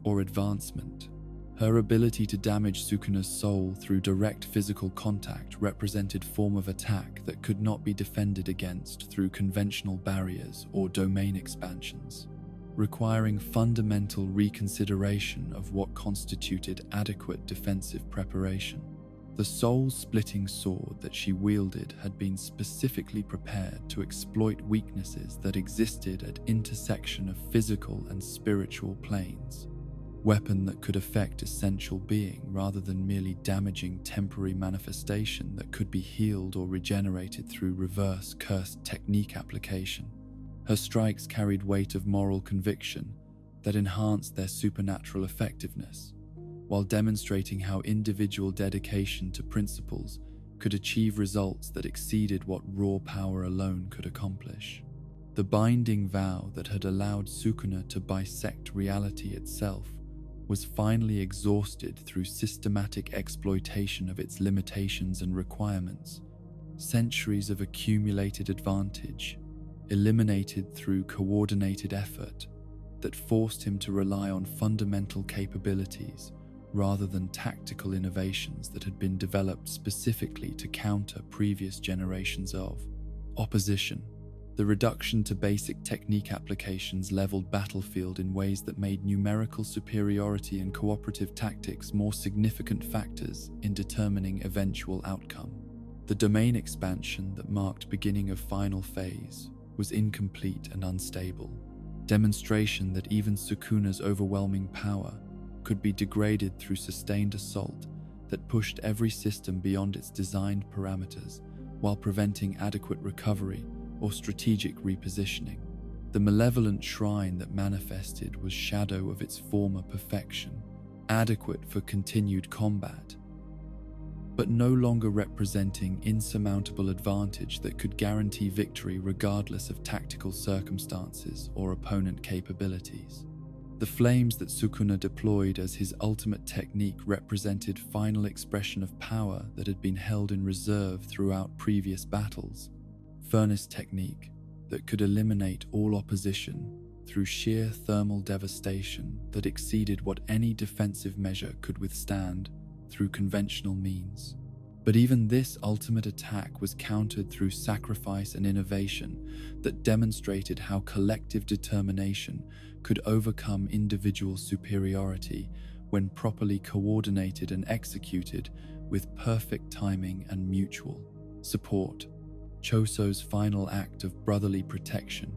or advancement. Her ability to damage Sukuna's soul through direct physical contact represented form of attack that could not be defended against through conventional barriers or domain expansions, requiring fundamental reconsideration of what constituted adequate defensive preparation. The soul-splitting sword that she wielded had been specifically prepared to exploit weaknesses that existed at intersection of physical and spiritual planes. Weapon that could affect essential being rather than merely damaging temporary manifestation that could be healed or regenerated through reverse cursed technique application. Her strikes carried weight of moral conviction that enhanced their supernatural effectiveness, while demonstrating how individual dedication to principles could achieve results that exceeded what raw power alone could accomplish. The binding vow that had allowed Sukuna to bisect reality itself was finally exhausted through systematic exploitation of its limitations and requirements. Centuries of accumulated advantage, eliminated through coordinated effort, that forced him to rely on fundamental capabilities rather than tactical innovations that had been developed specifically to counter previous generations of opposition. The reduction to basic technique applications leveled battlefield in ways that made numerical superiority and cooperative tactics more significant factors in determining eventual outcome. The domain expansion that marked beginning of final phase was incomplete and unstable. Demonstration that even Sukuna's overwhelming power could be degraded through sustained assault that pushed every system beyond its designed parameters while preventing adequate recovery or strategic repositioning. The malevolent shrine that manifested was shadow of its former perfection, adequate for continued combat, but no longer representing insurmountable advantage that could guarantee victory regardless of tactical circumstances or opponent capabilities. The flames that Sukuna deployed as his ultimate technique represented final expression of power that had been held in reserve throughout previous battles. Furnace technique that could eliminate all opposition through sheer thermal devastation that exceeded what any defensive measure could withstand through conventional means. But even this ultimate attack was countered through sacrifice and innovation that demonstrated how collective determination could overcome individual superiority when properly coordinated and executed with perfect timing and mutual support. Choso's final act of brotherly protection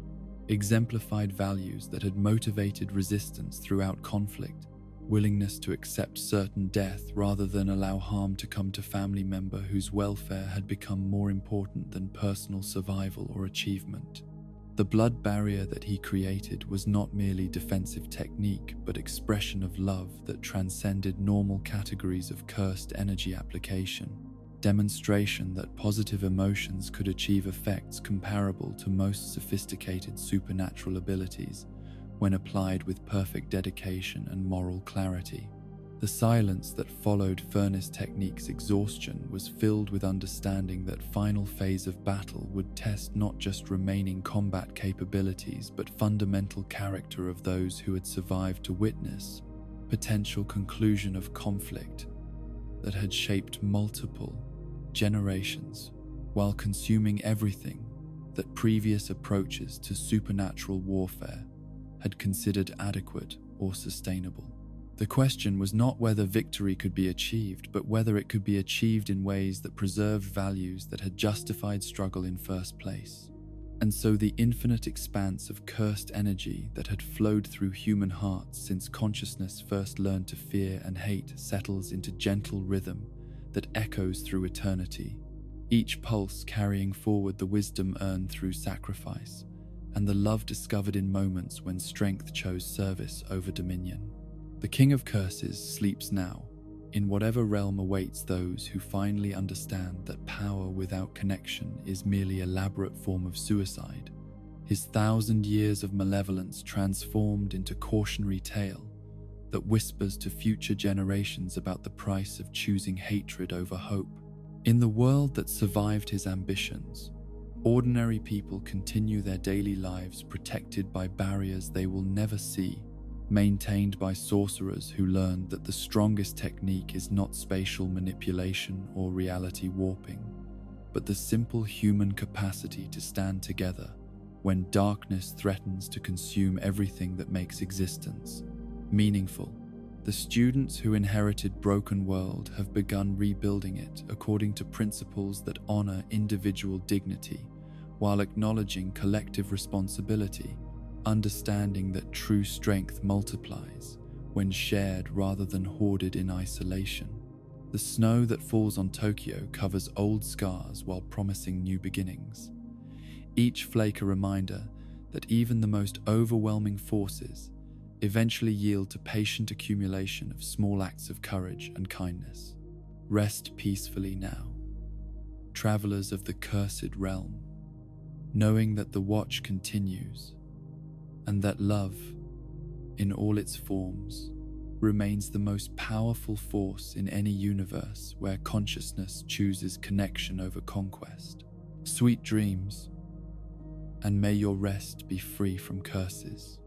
exemplified values that had motivated resistance throughout conflict, willingness to accept certain death rather than allow harm to come to family member whose welfare had become more important than personal survival or achievement. The blood barrier that he created was not merely defensive technique, but expression of love that transcended normal categories of cursed energy application. Demonstration that positive emotions could achieve effects comparable to most sophisticated supernatural abilities when applied with perfect dedication and moral clarity. The silence that followed Furnace Technique's exhaustion was filled with understanding that final phase of battle would test not just remaining combat capabilities but fundamental character of those who had survived to witness potential conclusion of conflict that had shaped multiple generations while consuming everything that previous approaches to supernatural warfare had considered adequate or sustainable. The question was not whether victory could be achieved, but whether it could be achieved in ways that preserved values that had justified struggle in first place. And so the infinite expanse of cursed energy that had flowed through human hearts since consciousness first learned to fear and hate settles into gentle rhythm that echoes through eternity, each pulse carrying forward the wisdom earned through sacrifice and the love discovered in moments when strength chose service over dominion. The King of Curses sleeps now, in whatever realm awaits those who finally understand that power without connection is merely an elaborate form of suicide, his 1,000 years of malevolence transformed into cautionary tale that whispers to future generations about the price of choosing hatred over hope. In the world that survived his ambitions, ordinary people continue their daily lives protected by barriers they will never see, maintained by sorcerers who learned that the strongest technique is not spatial manipulation or reality warping, but the simple human capacity to stand together when darkness threatens to consume everything that makes existence meaningful. The students who inherited Broken World have begun rebuilding it according to principles that honor individual dignity while acknowledging collective responsibility, understanding that true strength multiplies when shared rather than hoarded in isolation. The snow that falls on Tokyo covers old scars while promising new beginnings, each flake a reminder that even the most overwhelming forces, eventually yield to patient accumulation of small acts of courage and kindness. Rest peacefully now, travelers of the cursed realm, knowing that the watch continues, and that love, in all its forms, remains the most powerful force in any universe where consciousness chooses connection over conquest. Sweet dreams, and may your rest be free from curses.